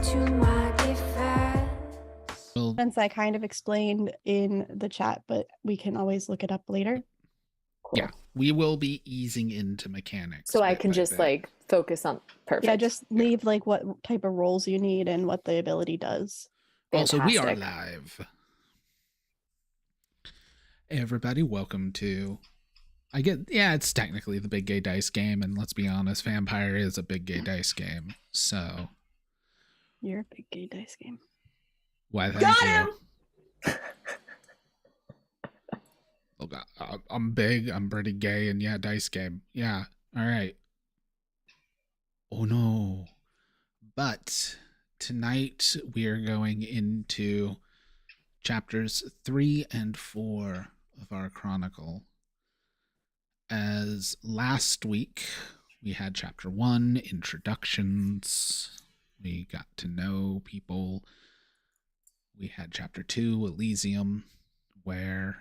to my defense. Well, Since I kind of explained in the chat, but we can always look it up later. Cool. yeah, we will be easing into mechanics. So I bit can by just bit. like focus on perfect. Yeah, just leave like what type of roles you need and what the ability does. Also, we are Fantastic. live. Hey everybody, welcome to. It's technically the big gay dice game, and let's be honest, Vampire is a big gay dice game. So, You're a big gay dice game. why? Thank Got you. him! Look, I'm big, I'm pretty gay, and yeah, dice game. Yeah, all right. Oh no. But tonight we are going into chapters 3 and 4 of our chronicle. As last week we had chapter 1, introductions. We got to know people. We had chapter 2, Elysium, where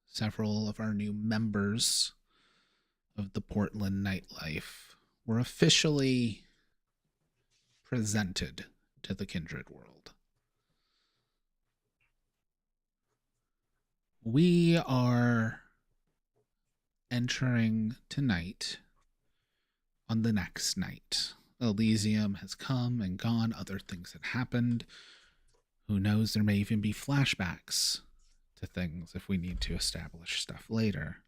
several of our new members of the Portland nightlife were officially presented to the kindred world. We are entering tonight on the next night. Elysium has come and gone, other things had happened. Who knows, there may even be flashbacks to things if we need to establish stuff later.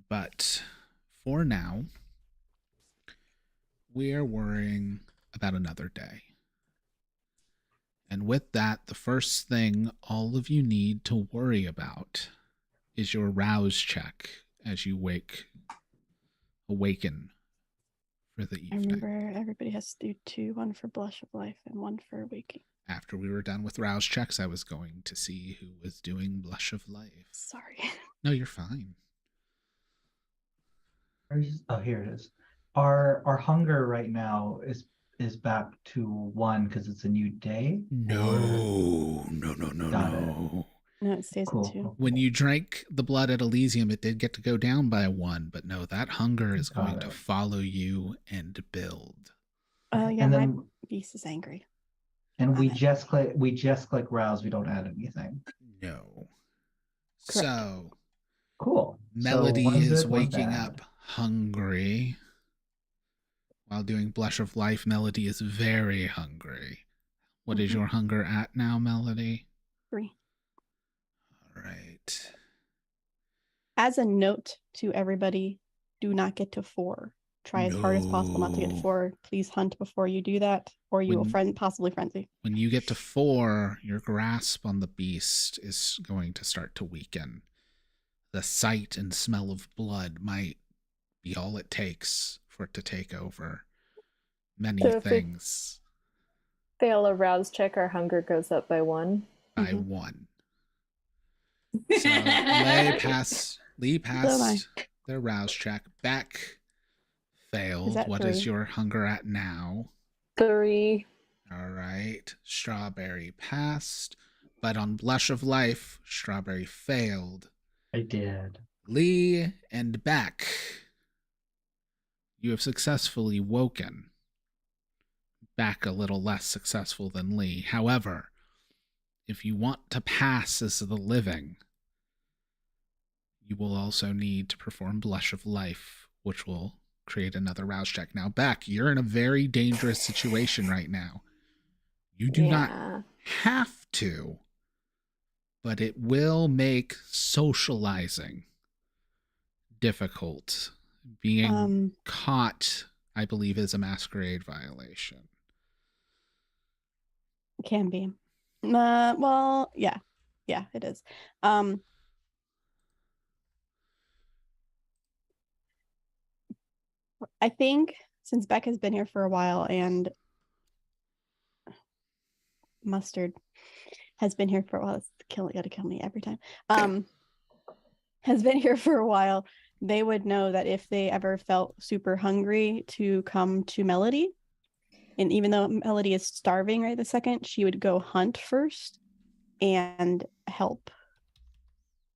But for now, we are worrying about another day. And with that, the first thing all of you need to worry about is your rouse check as you awaken for the I evening. remember everybody has to do 2, 1 for Blush of Life and 1 for Waking. After we were done with rouse checks, I was going to see who was doing Blush of Life. Sorry. No, you're fine. Oh, here it is. Our hunger right now is back to 1 because it's a new day. No. Got it. No, it stays Cool. at 2. When you drank the blood at Elysium, it did get to go down by 1, but no, that hunger is Got going to it. follow you and build. Oh yeah, And my then beast is angry. and we Love it. just click rouse. We don't add anything. No. Correct. So, Cool. Melody So one's is good, one's waking bad. up hungry. While doing Blush of Life, Melody is very hungry. What is Mhm. your hunger at now, Melody? 3. All right. As a note to everybody, do not get to 4. Try as hard as possible not to get to No. 4. Please hunt before you do that, or you will possibly frenzy. When you get to 4, your grasp on the beast is going to start to weaken. The sight and smell of blood might be all it takes for it to take over many So if we things fail a rouse check, our hunger goes up by 1. by Mhm. 1. So Lee passed their rouse check. Beck failed. at What is 3? your hunger at now? 3. All right. Strawberry passed. But on Blush of Life, Strawberry failed. I did. Lee and Beck, you have successfully woken. Beck a little less successful than Lee. However, if you want to pass as the living, you will also need to perform Blush of Life, which will create another rouse check. Now, Beck, you're in a very dangerous situation right now. You do not have to, but it will make socializing difficult. Being caught, I believe, is a masquerade violation. Can be. Well, yeah, it is. I think since Beck has been here for a while and Mustard has been here for a while, it's gotta kill me every time. Has been here for a while. They would know that if they ever felt super hungry to come to Melody, and even though Melody is starving right this second, she would go hunt first and help.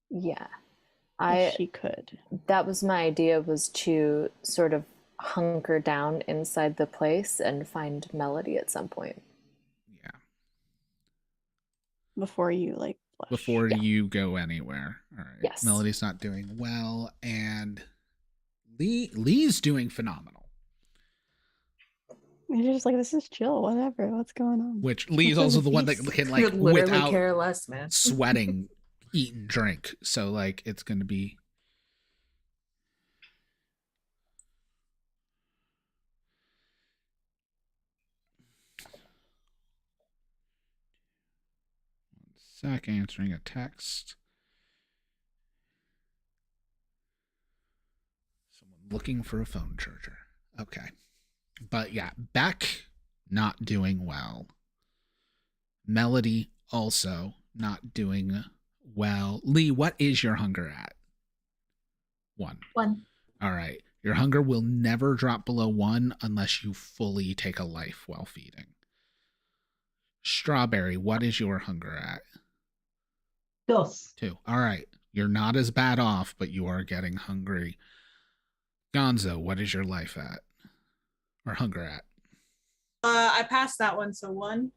Yeah. If she could. That was my idea, was to sort of hunker down inside the place and find Melody at some point. before you like flush. before Yeah. you go anywhere. All right. Yes. Melody's not doing well, and Lee's doing phenomenal. You're just like, this is chill, whatever. What's going on? Which Lee's This is also a the one that feast. can Could like literally without care less, man. sweating, eat and drink. So like it's gonna be. Sec answering a text. Someone looking for a phone charger. Okay. But yeah, Beck not doing well. Melody also not doing well. Lee, what is your hunger at? 1. 1. All right. Your hunger will never drop below 1 unless you fully take a life while feeding. Strawberry, what is your hunger at? 2. 2. All right. You're not as bad off, but you are getting hungry. Gonzo, what is your life at? Or hunger at? I passed that one, so 1.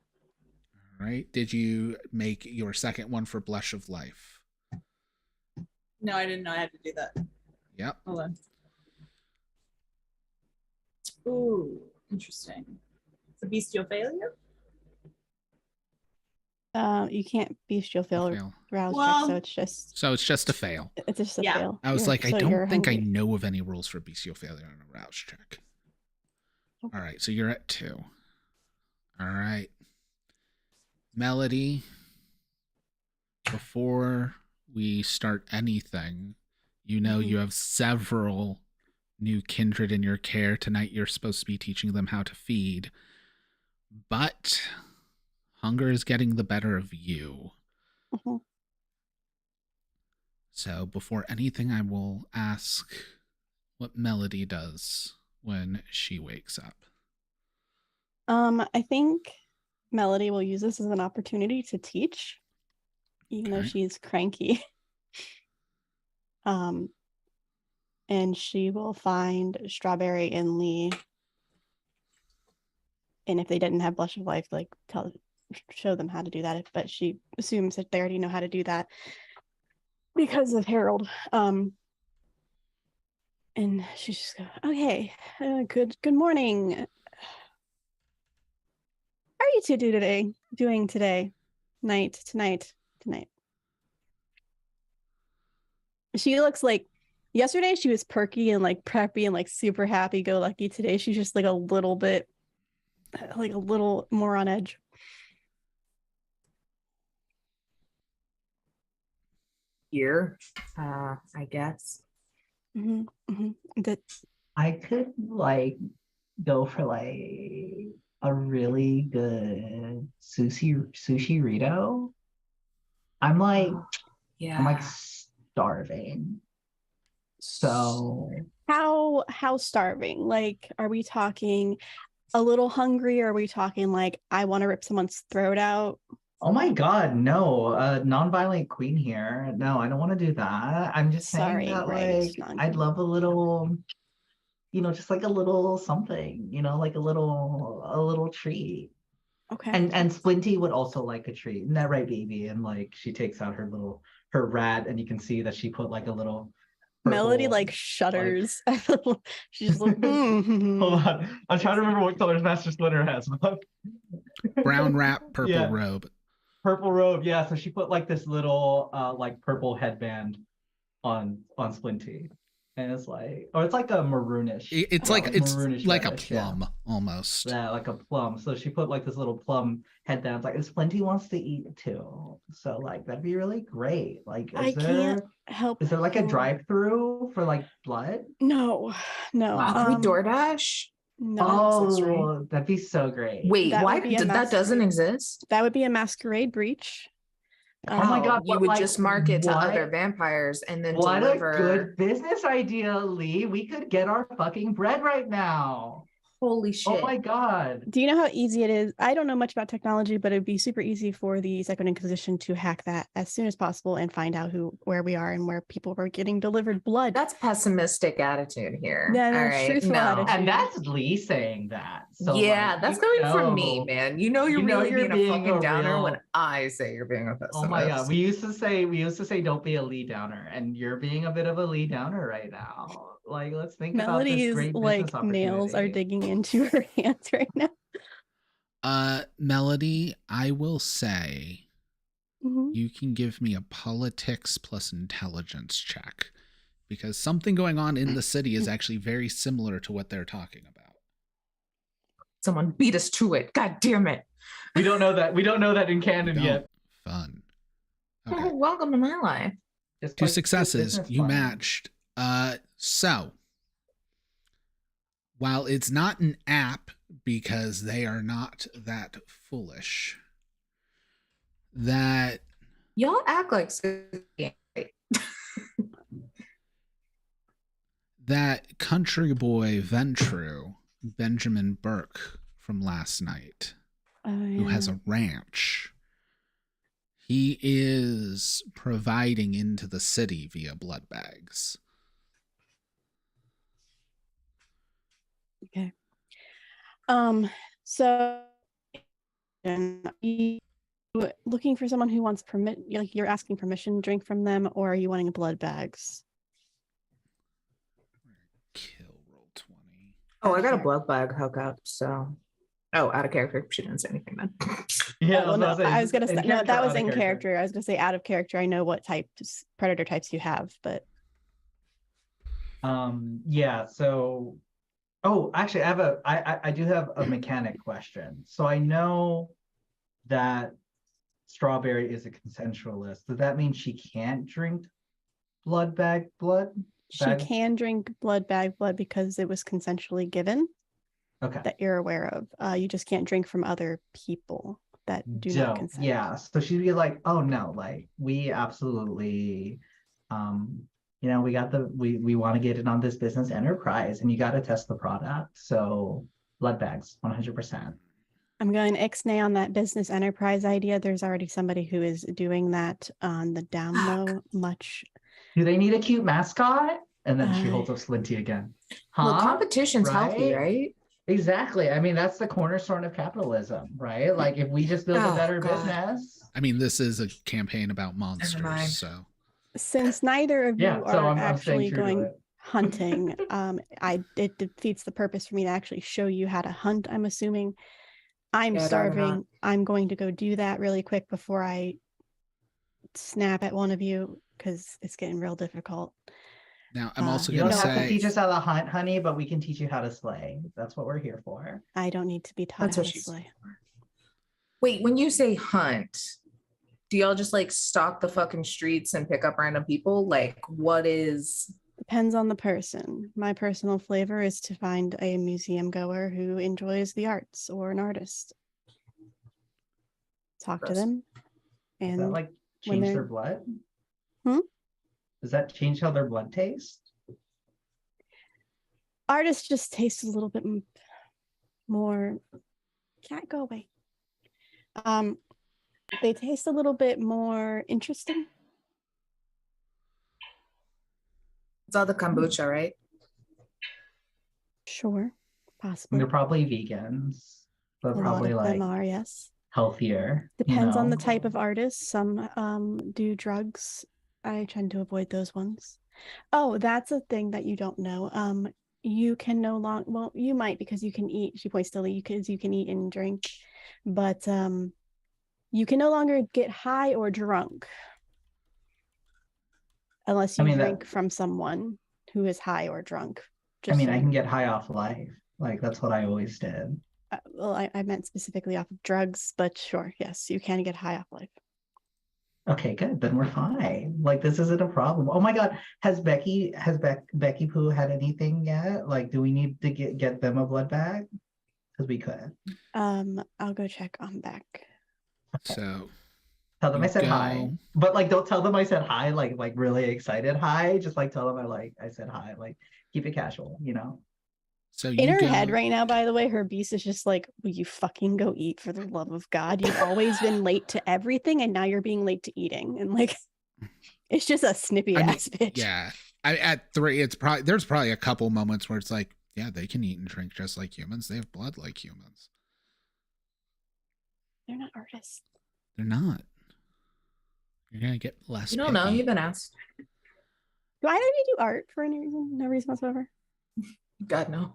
All right. Did you make your second one for Blush of Life? No, I didn't know I had to do that. Yep. Hold on. Ooh, interesting. It's a bestial failure. You can't bestial fail or Fail. rouse Well- check, so So it's just a fail. it's just a Yeah. fail. I was You're- like, I so don't you're think I hungry. know of any rules for bestial failure on a rouse check. Okay. All right, so you're at 2. All right. Melody, before we start anything, you know Mhm. you have several new kindred in your care. Tonight you're supposed to be teaching them how to feed. But hunger is getting the better of you. Mhm. So before anything, I will ask what Melody does when she wakes up. I think Melody will use this as an opportunity to teach, even though Okay. she's cranky. And she will find Strawberry and Lee. And if they didn't have Blush of Life, like show them how to do that. But she assumes that they already know how to do that because of Harold. And she's just go, okay, good morning. How are you two doing today? Tonight. She looks like yesterday she was perky and like preppy and like super happy go lucky. Today she's just like a little more on edge. Here, I guess. That I could like go for like a really good sushi Rito. I'm like Yeah. I'm like starving. So how starving? Like, are we talking a little hungry? Or are we talking like I want to rip someone's throat out? oh my god, no, non-violent queen here. No, I don't want to do that. I'm just Sorry, saying that right, like I'd love a little, just like a little something, like a little treat. Okay. And Splinty would also like a treat. Isn't that right, baby? And like she takes out her rat, and you can see that she put like a little Melody purple, like shudders. She's like, Hold on. I'm trying to remember what colors Master Splinter has. Brown wrap, purple Yeah. robe. Purple robe, yeah. So she put like this little like purple headband on Splinty. And it's like, or it's like a maroonish. It's yeah, like it's maroonish like a reddish, yeah. plum almost. Yeah, like a plum. So she put like this little plum headband. It's like, and Splinty wants to eat too. So like that'd be really great. Like, I can't help. is there like a who- drive-through for like blood? No. Wow. Can we DoorDash? No. Oh, that'd be so great. Wait, That why would be a that doesn't masquerade. exist? That would be a masquerade breach. Oh my God, You but, would like, just market to what? other vampires and then What deliver. a good business idea, Lee. We could get our fucking bread right now. Holy shit. Oh my god. Do you know how easy it is? I don't know much about technology, but it'd be super easy for the Second Inquisition to hack that as soon as possible and find out where we are and where people were getting delivered blood. That's pessimistic attitude here. No, no, All it's right. truthful No. attitude. And that's Lee saying that. So Yeah, like, that's you coming from me, know- man. You know you're you know really you're being a being fucking a downer real- when I say you're being a pessimist. Oh my god, we used to say don't be a Lee downer, and you're being a bit of a Lee downer right now. Like, let's think about this Melody's great like business nails are opportunity. digging into her hands right now. Melody, I will say Mhm. you can give me a politics plus intelligence check because something going on in the city is actually very similar to what they're talking about. Someone beat us to it. God damn it. We don't know that. We don't know that in canon Don't. yet. Fun. Oh, Okay. welcome to my life. Just Two like good successes. business You planning. matched. So while it's not an app because they are not that foolish, that Y'all act like that country boy Ventru, Benjamin Burke from last night, Oh, who has yeah. a ranch, he is providing into the city via blood bags. Okay. So you looking for someone who wants like you're asking permission to drink from them, or are you wanting blood bags? Kill roll 20. Oh, I got a Sure. blood bag hookup, so. Oh, out of character. She didn't say anything then. Yeah, Well, no, I was gonna in say no. character, That was out of in character. character. I was gonna say out of character. I know what types predator types you have, but Yeah, so actually I do have a mechanic question. So I know that Strawberry is a consensualist. Does that mean she can't drink blood? she Bag? can drink blood because it was consensually given Okay. that you're aware of. You just can't drink from other people that do not Dope. consent. Yeah. So she'd be like, oh no, like we absolutely we got we want to get in on this business enterprise and you got to test the product. So blood bags, 100%. I'm going ixnay on that business enterprise idea. There's already somebody who is doing that on the down low. Much. Do they need a cute mascot? And then she Uh, holds up Slinty again. Well, Huh? competition's healthy, Right? right? Exactly. I mean, that's the cornerstone of capitalism, right? Like if we just build a Oh, better God. business. I mean, this is a campaign about mind. monsters, so Since neither of Yeah, you so are I'm staying actually true to going it. hunting, it defeats the purpose for me to actually show you how to hunt. I'm assuming. I'm Yeah, I'd rather starving. not. I'm going to go do that really quick before I snap at one of you because it's getting real difficult. now I'm also You going don't to have to say teach us how to hunt, honey, but we can teach you how to slay. That's what we're here for. I don't need to be taught That's how what to she's slay. Wait, when you say hunt, do y'all just like stalk the fucking streets and pick up random people? Like, what is. Depends on the person. My personal flavor is to find a museum goer who enjoys the arts or an artist. Talk to Gross. them. Does that And like when change they're- their blood? Hmm? Does that change how their blood tastes? artists just taste a little bit more. Can't go away. They taste a little bit more interesting. It's all the kombucha, right? Sure, And possibly. they're probably vegans. They're A lot probably of like them are, yes. healthier. Depends on the know? type of artist. Some do drugs. I tend to avoid those ones. Oh, that's a thing that you don't know. You can no longer, well, you might because you can eat. She points to Lee, because you can eat and drink, but you can no longer get high or drunk unless I you mean, that- drink from someone who is high or drunk. I mean, so I you- can get high off life. Like that's what I always did. well, I meant specifically off of drugs, but sure, yes, you can get high off life. Okay, good. Then we're fine. Like this isn't a problem. Oh my God, has Becky Pooh had anything yet? Like, do we need to get them a blood bag? Because we could. I'll go check on back. so. Tell them I You said hi, go. but like don't tell them I said hi, like really excited hi. Just like tell them I said hi. Like keep it casual, you know. So In you her go, head right now, by the way, her beast is just like, will you fucking go eat for the love of God? You've always been late to everything, and now you're being late to eating. And like, it's just a snippy I mean, ass bitch. yeah. At 3, there's probably a couple moments where it's like, yeah, they can eat and drink just like humans. They have blood like humans. They're not artists. They're not. You're gonna get less. You don't know. picky. You've been asked. Do either of you do art for any reason? No reason whatsoever. God, no.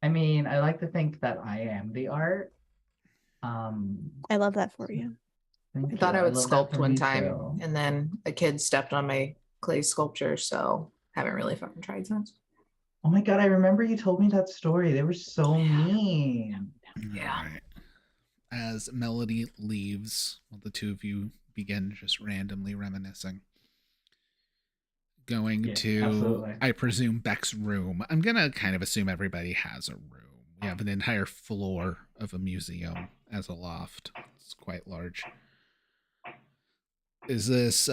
I mean, I like to think that I am the art. I love that for you. Thank I thought you. I would love that sculpt for one me time, too. and then a kid stepped on my clay sculpture, so haven't really fucking tried since. Oh my God, I remember you told me that story. They were so mean. Yeah. All right. As Melody leaves, well, the two of you begin just randomly reminiscing. Going Yeah, to, absolutely. I presume, Beck's room. I'm gonna kind of assume everybody has a room. We have an entire floor of a museum as a loft. It's quite large. Is this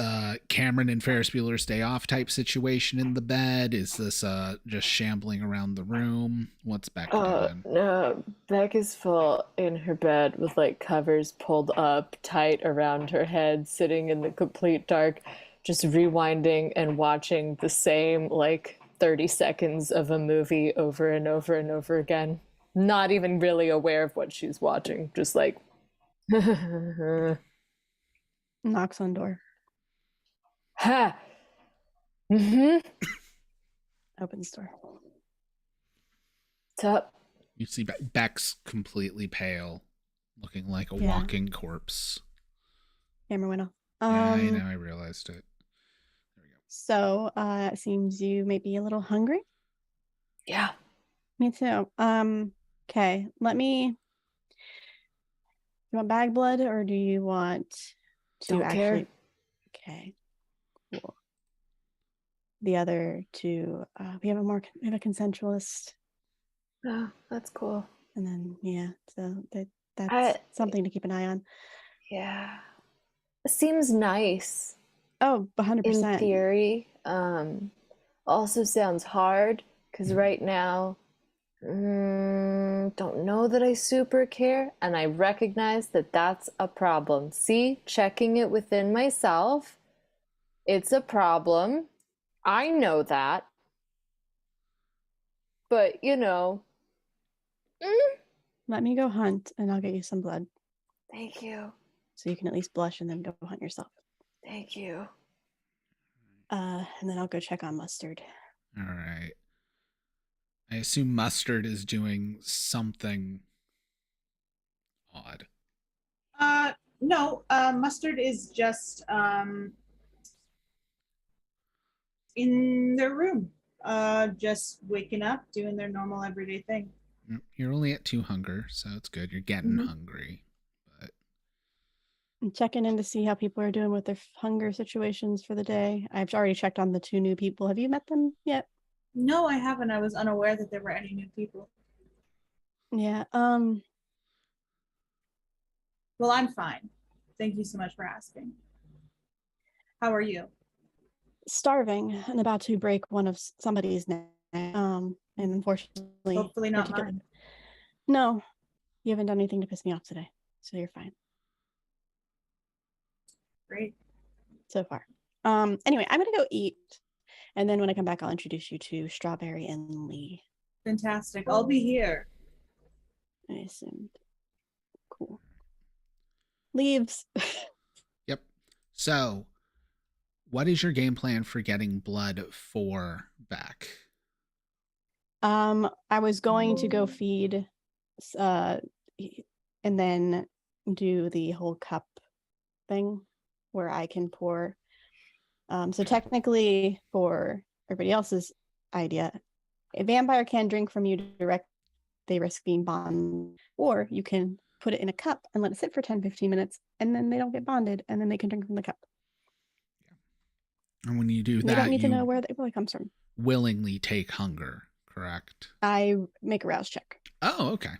Cameron and Ferris Bueller's Day Off type situation in the bed? Is this just shambling around the room? What's Beck doing? No, Beck is full in her bed with like covers pulled up tight around her head, sitting in the complete dark, just rewinding and watching the same like 30 seconds of a movie over and over and over again. Not even really aware of what she's watching, just like Knocks on door. ha. Mm-hmm. Opens door. What's up? You see Beck's completely pale, looking like a Yeah. walking corpse. Camera went off. Yeah, I know, I realized it. There we go. So it seems you may be a little hungry. Yeah. Me too. Okay. You want bag blood or do you want to Don't actually care. Okay. Cool. The other two, we have a consensualist, Oh, that's cool. and then yeah, so that's I- something to keep an eye on. Yeah. It seems nice. Oh, In 100%. theory. Also sounds hard because right now, don't know that I super care, and I recognize that that's a problem. See, checking it within myself, it's a problem. I know that, but you know, Let me go hunt, and I'll get you some blood, thank you, so you can at least blush and then go hunt yourself. thank you. And then I'll go check on Mustard. All right. I assume Mustard is doing something odd. No, Mustard is just in their room, just waking up, doing their normal everyday thing. You're only at 2 hunger, so it's good. You're getting Mhm. hungry. But I'm checking in to see how people are doing with their hunger situations for the day. I've already checked on the 2 new people. Have you met them yet? No, I haven't. I was unaware that there were any new people. Yeah. Well, I'm fine. Thank you so much for asking. How are you? Starving and about to break one of somebody's neck. And unfortunately, Hopefully not particular- mine. No, you haven't done anything to piss me off today, so you're fine Great. so far. Anyway, I'm gonna go eat, and then when I come back, I'll introduce you to Strawberry and Lee. Fantastic. I'll be here. I assumed. Cool. Leaves. yep. So, what is your game plan for getting blood for Beck? I was going to go feed, and then do the whole cup thing where I can pour. So technically, for everybody else's idea, a vampire can drink from you direct. They risk being bonded, or you can put it in a cup and let it sit for 10-15 minutes, and then they don't get bonded, and then they can drink from the cup. And when you do You that, don't need to you know where it really comes from. willingly take hunger, correct? I make a rouse check, Oh, okay.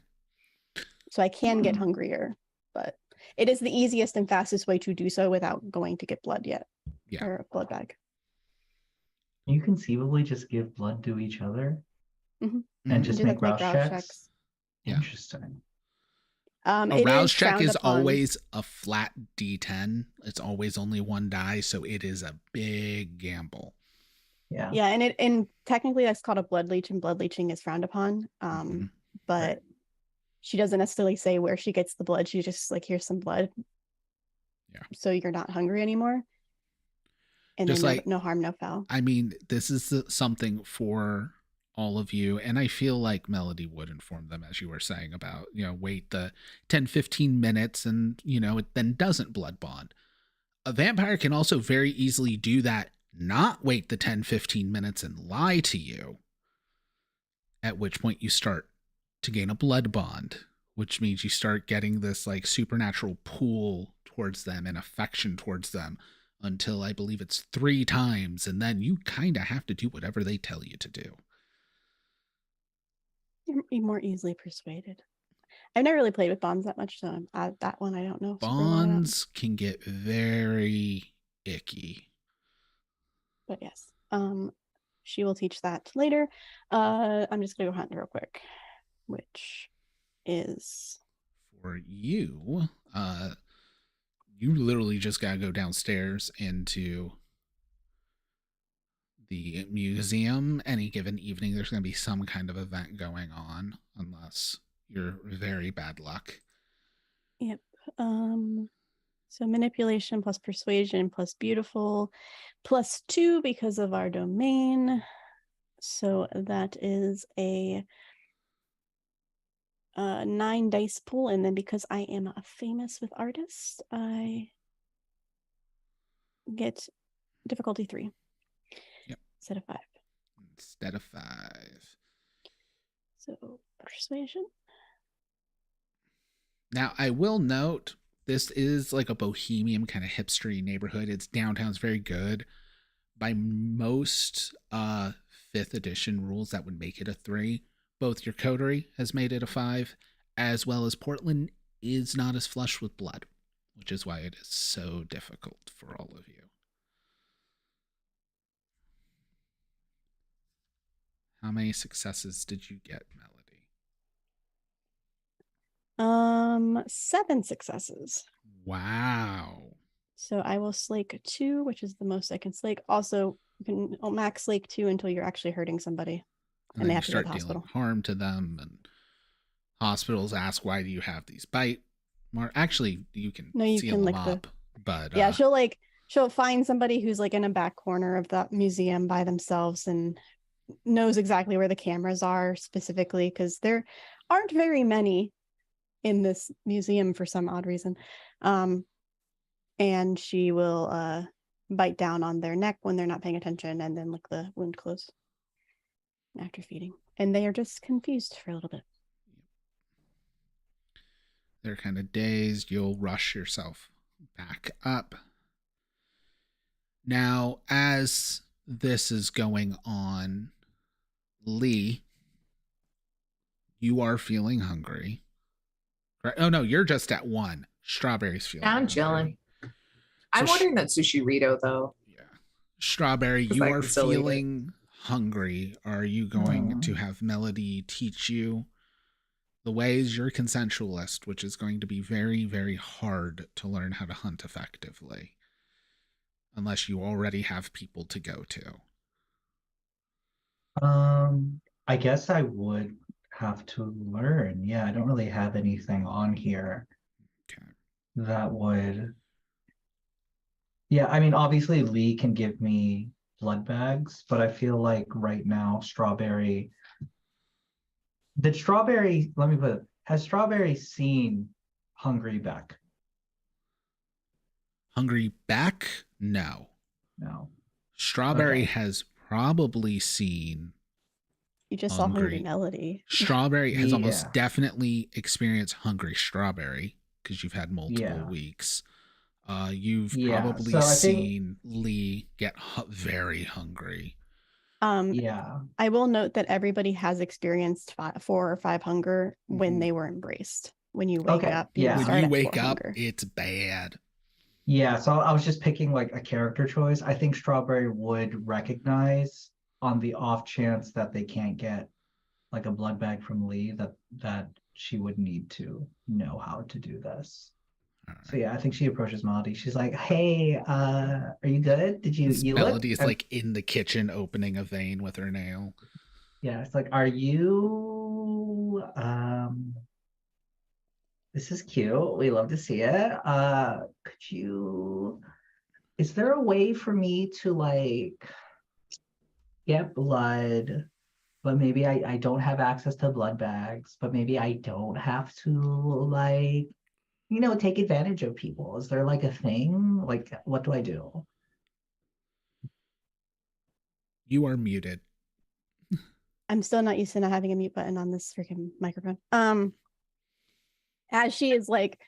so I can get hungrier, but it is the easiest and fastest way to do so without going to get blood yet. Yeah. Or a blood bag. Can you conceivably just give blood to each other? Mhm. And Mhm. just Do that make to make rouse rouse checks. checks. Yeah. Interesting. A It rouse is check frowned is upon. always a flat D10. It's always only one die, so it is a big gamble. Yeah. Yeah, and technically that's called a blood leech, and blood leeching is frowned upon. Mhm. But Right. she doesn't necessarily say where she gets the blood. She just like, here's some blood. Yeah. So you're not hungry anymore. And Just then like, no harm, no foul. I mean, this is something for all of you, and I feel like Melody would inform them, as you were saying, about, wait the 10-15 minutes and, it then doesn't blood bond. A vampire can also very easily do that, not wait the 10-15 minutes and lie to you, at which point you start to gain a blood bond, which means you start getting this like supernatural pull towards them and affection towards them until I believe it's 3 times, and then you kind of have to do whatever they tell you to do. You're more easily persuaded. I've never really played with bonds that much, so that one I don't know. super well about. Bonds can get very icky. But yes, she will teach that later. I'm just gonna go hunt real quick, which is For you, you literally just gotta go downstairs into the museum. Any given evening, there's gonna be some kind of event going on, unless you're very bad luck. Yep. So manipulation plus persuasion plus beautiful plus 2 because of our domain. So that is a 9 dice pool, and then because I am famous with artists, I get difficulty 3. Yep. Instead of 5. Instead of 5. So persuasion. Now, I will note, this is like a bohemian kind of hipstery neighborhood. It's downtown's very good. By most 5th edition rules, that would make it a 3. Both your coterie has made it a 5, as well as Portland is not as flush with blood, which is why it is so difficult for all of you. How many successes did you get, Melody? 7 successes. Wow. So I will slake 2, which is the most I can slake. Also, you can max slake 2 until you're actually hurting somebody, And and they then you have to go to start the dealing hospital. harm to them, and hospitals ask, why do you have these bite marks? Actually, you can You seal can them lick up, but yeah, she'll find somebody who's like in a back corner of that museum by themselves and knows exactly where the cameras are specifically, because there aren't very many in this museum for some odd reason. And she will bite down on their neck when they're not paying attention, and then lick the wound close after feeding. And they are just confused for a little bit. they're kind of dazed. You'll rush yourself back up. Now, as this is going on, Lee, you are feeling hungry. Right? Oh, no, you're just at 1. Strawberry's feeling I'm hungry. chilling. I'm So ordering that sushi Rito though. Yeah. Strawberry, 'Cause you I are can still eat it. feeling hungry. Are you going to have Melody teach you the ways? You're consensualist, which is going to be very, very hard to learn how to hunt effectively, unless you already have people to go to. I guess I would have to learn. Yeah, I don't really have anything on here Okay. that would. Yeah, I mean, obviously Lee can give me blood bags, but I feel like right now Strawberry. Let me put it, has Strawberry seen Hungry Beck? Hungry back? No. No. Strawberry Okay. has probably seen You just saw Hungry Melody. Strawberry has almost Yeah. definitely experienced Hungry Strawberry, because you've had multiple Yeah. weeks. You've Yeah, probably so I think- seen Lee get very hungry. Yeah. I will note that everybody has experienced 4 or 5 hunger when Mhm. they were embraced. When you wake Okay, up, yeah. When start you at 4 wake up, hunger. it's bad. Yeah, so I was just picking like a character choice. I think Strawberry would recognize on the off chance that they can't get like a blood bag from Lee, that she would need to know how to do this. All So right. yeah, I think she approaches Melody. She's like, "Hey, are you good? Did you look?" Melody is like in the kitchen opening a vein with her nail. Yeah, it's like, "Are you this is cute. We love to see it. Could you is there a way for me to like get blood, but maybe I don't have access to blood bags, but maybe I don't have to like, take advantage of people. Is there like a thing? Like, what do I do?" You are muted. I'm still not used to not having a mute button on this freaking microphone. As she is like,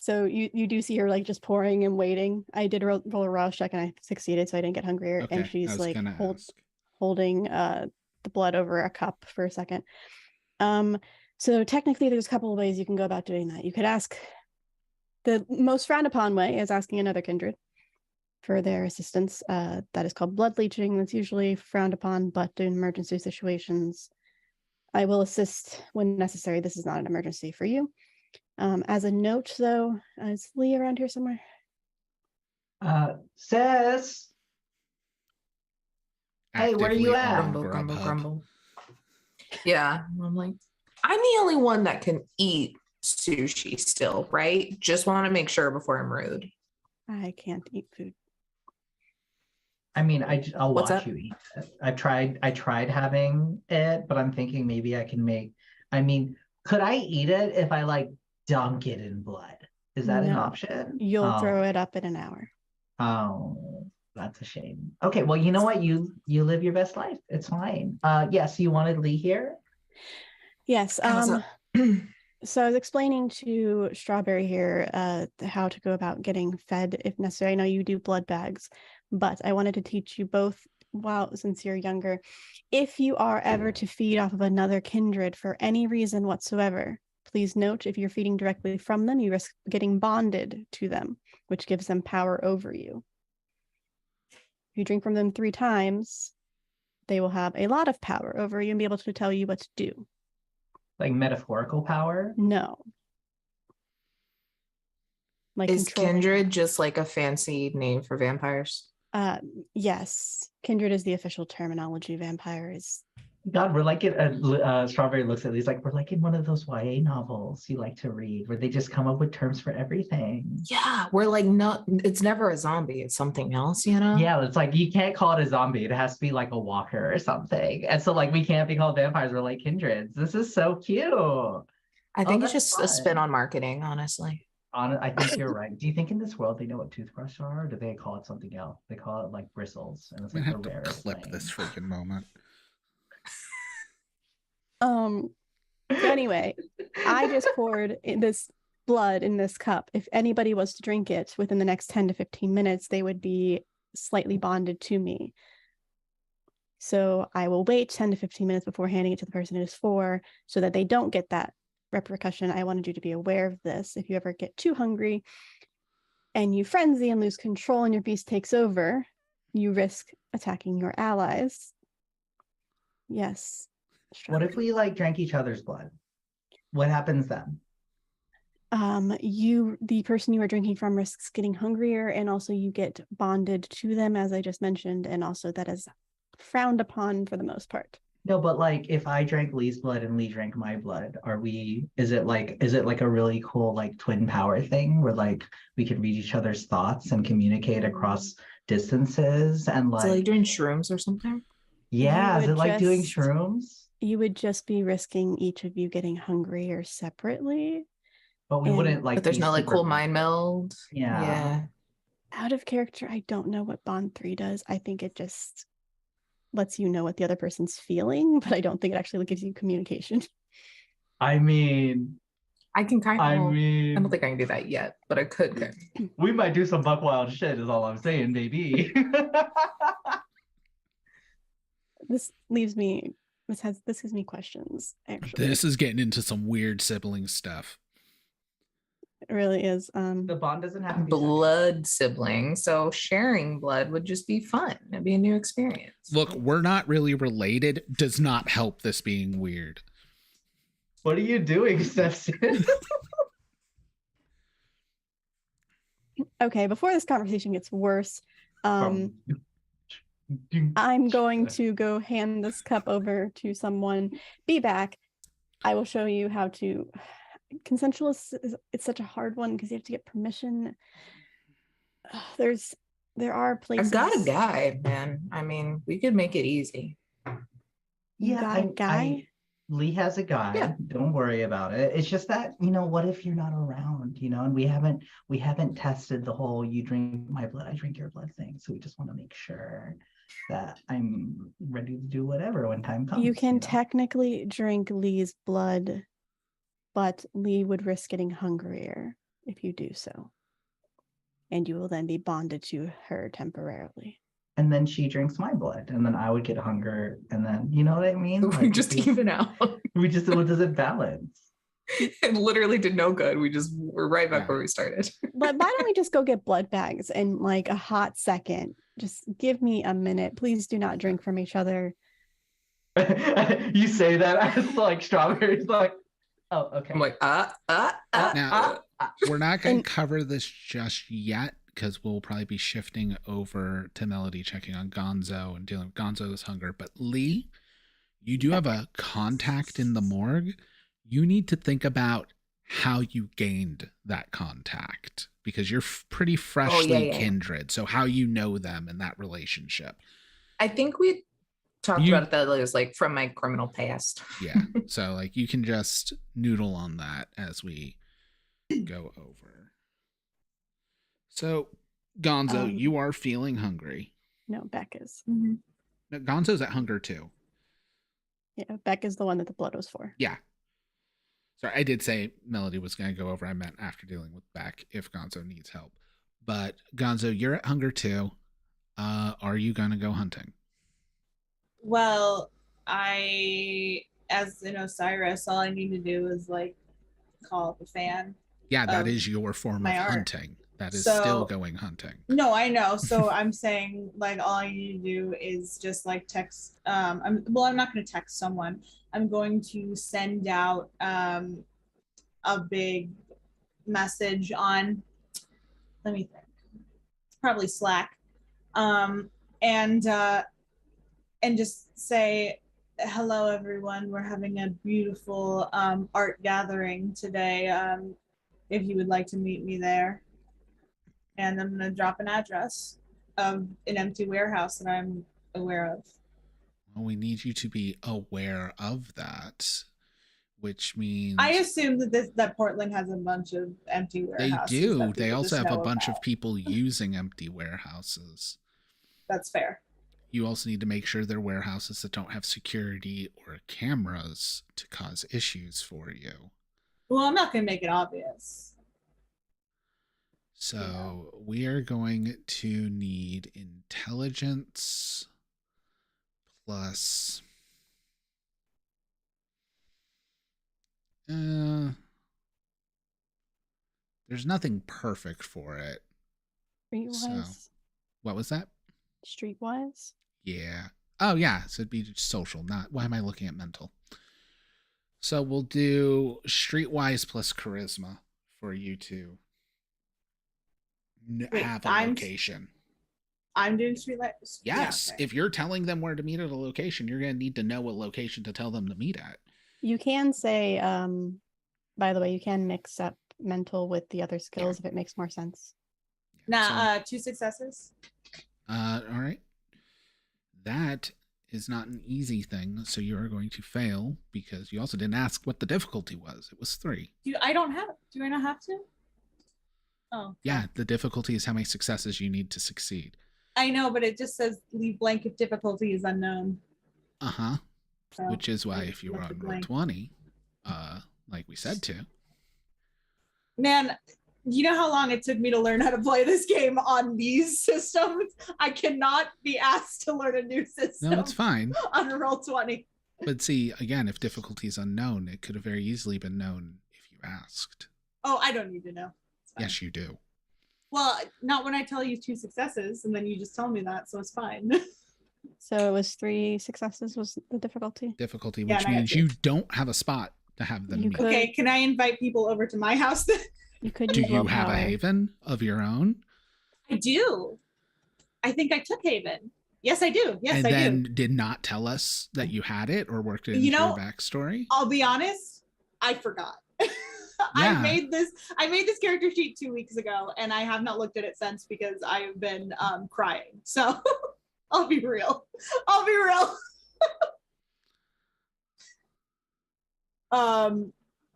so you do see her like just pouring and waiting. I did roll a rouse check and I succeeded, so I didn't get hungrier. Okay, And I she's was like gonna ask. holding the blood over a cup for a second. So technically there's a couple of ways you can go about doing that. You could ask, the most frowned upon way is asking another kindred for their assistance. That is called blood leeching. That's usually frowned upon, but in emergency situations, I will assist when necessary. This is not an emergency for you. As a note, though, is Lee around here somewhere? Sis, hey, where Actively you at? on Grumble, grumble, Grubhub. grumble. Yeah, I'm like, I'm the only one that can eat sushi still, right? Just want to make sure before I'm rude. I can't eat food. I mean, I'll What's watch up? you eat it. I tried having it, but I'm thinking maybe I can make. I mean, could I eat it if I like dunk it in blood? Is that an No. option? You'll throw it up in an hour. Oh, that's a shame. Okay, well, you know what? You live your best life. It's fine. Yes, you wanted Lee here? Yes. How's up? So I was explaining to Strawberry here how to go about getting fed if necessary. I know you do blood bags, but I wanted to teach you both, since you're younger, if you are ever to feed off of another kindred for any reason whatsoever, please note if you're feeding directly from them, you risk getting bonded to them, which gives them power over you. If you drink from them 3 times, they will have a lot of power over you and be able to tell you what to do. Like metaphorical power? No. Like Is controlling. kindred just like a fancy name for vampires? Yes. Kindred is the official terminology. Vampire is. God, we're like Strawberry looks at Lee's like, we're like in one of those YA novels you like to read where they just come up with terms for everything. Yeah, we're like, no, it's never a zombie. It's something else, you know? Yeah, it's like you can't call it a zombie. It has to be like a walker or something. And so like we can't be called vampires. We're like kindreds. This is so cute. I think it's that's just a spin fun. on marketing, honestly. I think you're right. Do you think in this world they know what toothbrush are, or do they call it something else? They call it like bristles, and it's I'm like gonna the have to rarest clip thing. this freaking moment. So anyway, I just poured this blood in this cup. If anybody was to drink it within the next 10 to 15 minutes, they would be slightly bonded to me. So I will wait 10 to 15 minutes before handing it to the person it is for, so that they don't get that repercussion. I wanted you to be aware of this. If you ever get too hungry and you frenzy and lose control and your beast takes over, you risk attacking your allies. Yes. What if we like drank each other's blood? What happens then? The person you are drinking from risks getting hungrier, and also you get bonded to them, as I just mentioned, and also that is frowned upon for the most part. No, but like if I drank Lee's blood and Lee drank my blood, is it like a really cool like twin power thing where like we could read each other's thoughts and communicate across distances and Is it like like doing shrooms or something? yeah, is would it like doing just- shrooms? You would just be risking each of you getting hungrier separately. But we And- wouldn't like But there's be no like super cool mind meld. Yeah. Out of character, I don't know what Bond 3 does. I think it just lets you know what the other person's feeling, but I don't think it actually gives you communication. I mean, I can kind of. I I mean, don't think I can do that yet, but I could. we might do some buck wild shit is all I'm saying, baby. This gives me questions, actually. This is getting into some weird sibling stuff. It really is. The bond doesn't have to be sexual. Blood sibling, so sharing blood would just be fun. It'd be a new experience. Look, we're not really related. Does not help this being weird. What are you doing, Stepson? Okay, before this conversation gets worse, I'm going to go hand this cup over to someone. Be back. I will show you how to. Consensual it's such a hard one because you have to get permission. There are places. I've got a guy, man. I mean, we could make it easy. You got a guy? Lee has a guy. Yeah. Don't worry about it. It's just that, what if you're not around, and we haven't tested the whole you drink my blood, I drink your blood thing. So we just want to make sure that I'm ready to do whatever when time comes. You can technically drink Lee's blood, but Lee would risk getting hungrier if you do so. And you will then be bonded to her temporarily. And then she drinks my blood, and then I would get hunger, and then you know what I mean? We just even out. What does it balance? It literally did no good. We're right back where we started. But why don't we just go get blood bags in like a hot second? Just give me a minute. Please do not drink from each other. You say that as like Strawberry's like, oh, okay. I'm like, Now, we're not going to cover this just yet because we'll probably be shifting over to Melody checking on Gonzo and dealing with Gonzo's hunger. But Lee, you do have a contact in the morgue. You need to think about how you gained that contact because you're pretty freshly kindred. So how you know them and that relationship. I think we talked about that as like from my criminal past. Yeah. So like you can just noodle on that as we go over. So Gonzo, you are feeling hungry. No, Beck is. Mm-hmm. No, Gonzo's at hunger too. Yeah, Beck is the one that the blood was for. Yeah. Sorry, I did say Melody was going to go over. I meant after dealing with Beck if Gonzo needs help. But Gonzo, you're at hunger too. Are you going to go hunting? Well, as an Osiris, all I need to do is like call up a fan. Yeah, that is your form of hunting. That is still going hunting. No, I know. So I'm saying like all I need to do is just like text. I'm not going to text someone. I'm going to send out a big message on. Let me think. It's probably Slack, and just say, hello everyone. We're having a beautiful art gathering today. If you would like to meet me there. And I'm going to drop an address of an empty warehouse that I'm aware of. Well, we need you to be aware of that, which means... I assume that Portland has a bunch of empty warehouses. They do. They also have a bunch of people using empty warehouses. That's fair. You also need to make sure they're warehouses that don't have security or cameras to cause issues for you. Well, I'm not going to make it obvious. So we are going to need intelligence plus there's nothing perfect for it. Streetwise? So, what was that? Streetwise? Yeah. Oh yeah, so it'd be just social, not why am I looking at mental? So we'll do streetwise plus charisma for you two. Have a location. I'm doing streetlights. Yes. Yeah, okay. If you're telling them where to meet at a location, you're going to need to know what location to tell them to meet at. You can say, by the way, you can mix up mental with the other skills if it makes more sense. Nah, 2 successes. All right. That is not an easy thing, so you are going to fail because you also didn't ask what the difficulty was. It was 3. Do I not have to? Oh. Yeah, the difficulty is how many successes you need to succeed. I know, but it just says leave blank if difficulty is unknown. Uh-huh. So, which is why if you were on roll 20, like we said to. Man, you know how long it took me to learn how to play this game on these systems? I cannot be asked to learn a new system. No, it's fine. On roll 20. But see, again, if difficulty is unknown, it could have very easily been known if you asked. Oh, I don't need to know. Yes, you do. Well, not when I tell you 2 successes, and then you just tell me that, so it's fine. So it was 3 successes was the difficulty? Difficulty, which means you don't have a spot to have them You meet. could- Okay, can I invite people over to my house then? You could Do use you have a willpower. haven of your own? I do. I think I took Haven. Yes, I do. Yes, and I then do. did not tell us that you had it or worked it into You know, your backstory? I'll be honest, I forgot. Yeah. I made this character sheet 2 weeks ago, and I have not looked at it since because I've been crying. So I'll be real.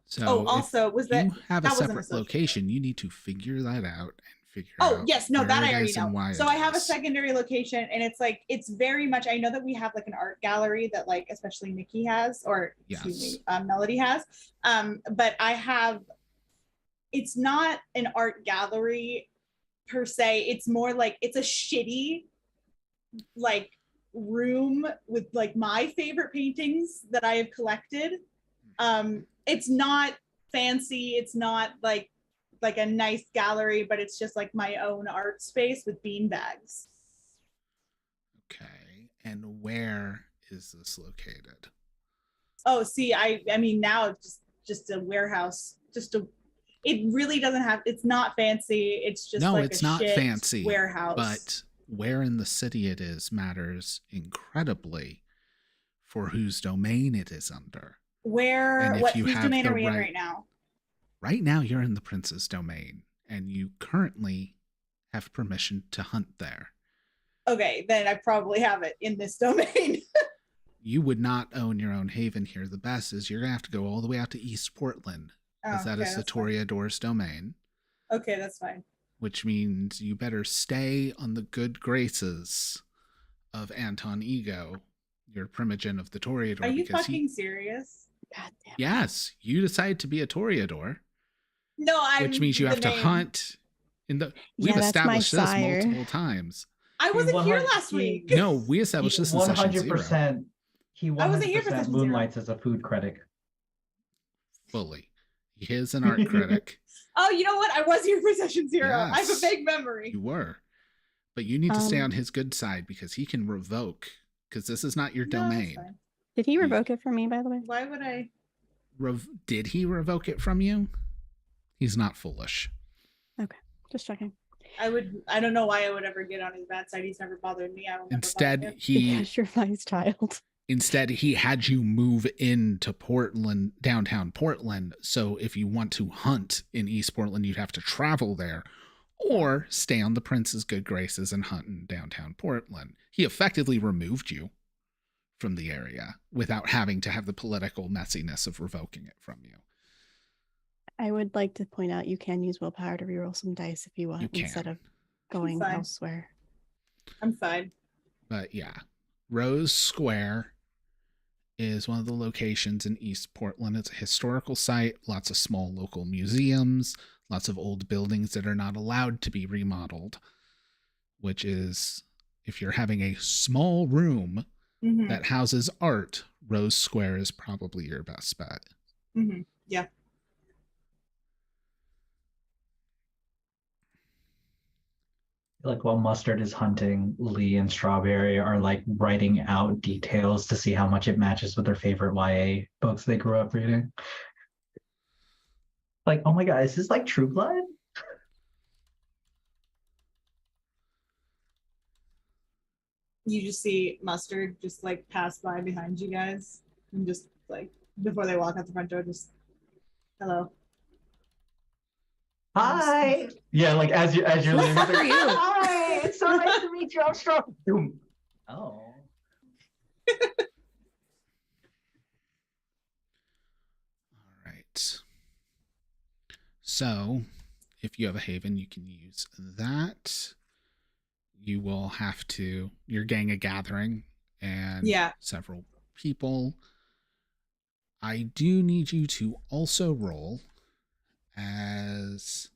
So oh, if also was that you have a that wasn't separate social location, you need to figure that out and figure Oh out yes, no, where that it I already is and know. why So it I have a is. secondary location, and it's like it's very much. I know that we have like an art gallery that like especially Nikki has, or excuse Yes. me, Melody has. But I have. It's not an art gallery per se. It's more like it's a shitty, like room with like my favorite paintings that I have collected. It's not fancy. It's not like a nice gallery, but it's just like my own art space with bean bags. Okay. And where is this located? Oh, see, I mean now it's just a warehouse. It really doesn't have. It's not fancy. It's just No, like it's a not shit fancy. warehouse. But where in the city it is matters incredibly for whose domain it is under. And if whose you have domain the are we in right- right now? Right now, you're in the prince's domain, and you currently have permission to hunt there. Okay, then I probably have it in this domain. You would not own your own haven here. The best is you're going to have to go all the way out to East Portland, because that is the that's fine. Toreador's domain, Okay, that's fine. which means you better stay on the good graces of Anton Ego, your primogen of the Toreador. Are you because fucking serious? God damn. Yes, you decide to be a Toreador, No, which means you have to hunt. We've that's my established this sire. multiple times. I wasn't here 100 last week. No, we established this in session 100%. He I wasn't here for 100% session zero. moonlights as a food critic. fully. He is an art critic. Oh, you know what? I was here for session 0. I have a Yes. vague memory. You were. But you need to stay Um, on his good side because he can revoke, because this is not your No, that's domain. fine. Did he revoke it for me, by the way? Why would I? Did he revoke it from you? He's not foolish. Just checking. I don't know why I would ever get on his bad side. He's never bothered me. I will never bother Instead, him. Because you're Vi's child. he had you move into Portland, downtown Portland. So if you want to hunt in East Portland, you'd have to travel there or stay on the prince's good graces and hunt in downtown Portland. He effectively removed you from the area without having to have the political messiness of revoking it from you. I would like to point out you can use willpower to reroll some dice if you want, You can. instead of going fine. elsewhere. I'm fine. But yeah, Rose Square is one of the locations in East Portland. It's a historical site, lots of small local museums, lots of old buildings that are not allowed to be remodeled, which is, if you're having a small room Mhm, that houses art, Rose Square is probably your best bet. mhm. Yeah. Like while Mustard is hunting, Lee and Strawberry are like writing out details to see how much it matches with their favorite YA books they grew up reading. Like, oh my god, is this like True Blood? You just see Mustard just like pass by behind you guys and just like before they walk out the front door, just hello. Hi. Yeah, like as you're leaving, it's Who are like, you? hi, it's so nice to meet you. I'm Straw. Boom. Oh. All right. So, if you have a haven, you can use that. You will have to, your gang a gathering and Yeah. several people. I do need you to also roll as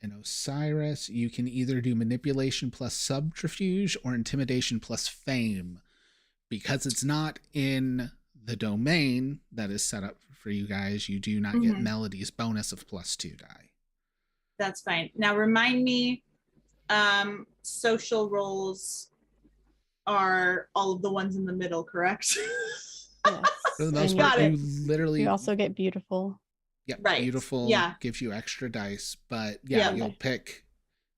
an Osiris. You can either do manipulation plus subterfuge or intimidation plus fame. Because it's not in the domain that is set up for you guys, you do not get Mhm. Melody's bonus of +2 die. That's fine. Now remind me, social roles are all of the ones in the middle, correct? Yes. For the and most you- part, Got it. you literally You also get beautiful. Yep, Right, beautiful yeah. gives you extra dice, but yeah, Yeah. you'll pick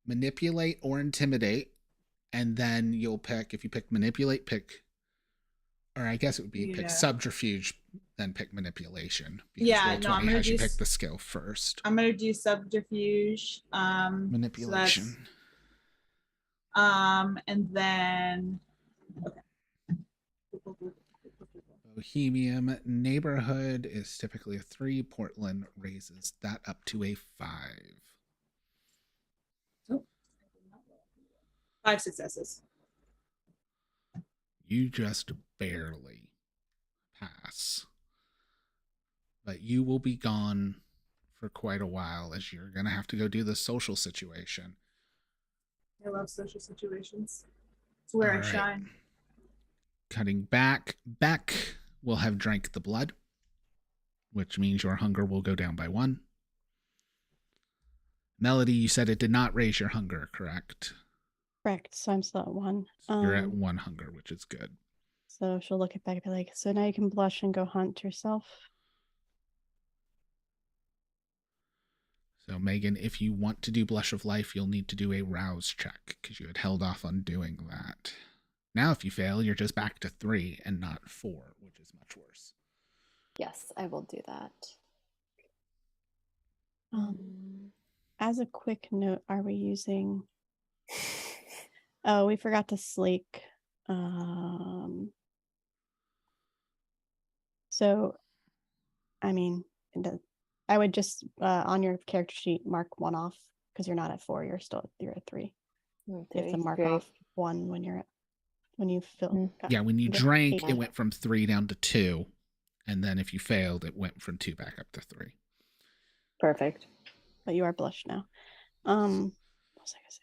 manipulate or intimidate, and then you'll pick, if you pick manipulate, pick, or I guess it would be pick Yeah. subterfuge, then pick manipulation. Because Yeah, roll no, I'm 20 gonna has you do pick the skill first. I'm gonna do subterfuge. Manipulation. And then Bohemian neighborhood is typically a 3. Portland raises that up to a 5. 5 successes. You just barely pass. But you will be gone for quite a while, as you're going to have to go do the social situation. I love social situations. It's where I All right. shine. Cutting back, Beck will have drank the blood, which means your hunger will go down by 1. Melody, you said it did not raise your hunger, correct? Correct. So I'm still at 1. So you're at 1 hunger, which is good. So she'll look at Beck and be like, so now you can blush and go hunt yourself. So Megan, if you want to do Blush of Life, you'll need to do a rouse check, because you had held off on doing that. Now if you fail, you're just back to 3 and not 4, which is much worse. Yes, I will do that. As a quick note, are we using... Oh, we forgot to slake. So, I mean, I would just on your character sheet mark 1 off because you're not at 4. You're at 3. You have to mark off 1 when you fill. Yeah, when you get drank, 8. it went from 3 down to 2, and then if you failed, it went from 2 back up to 3. Perfect. But you are blushed now. What was I gonna say?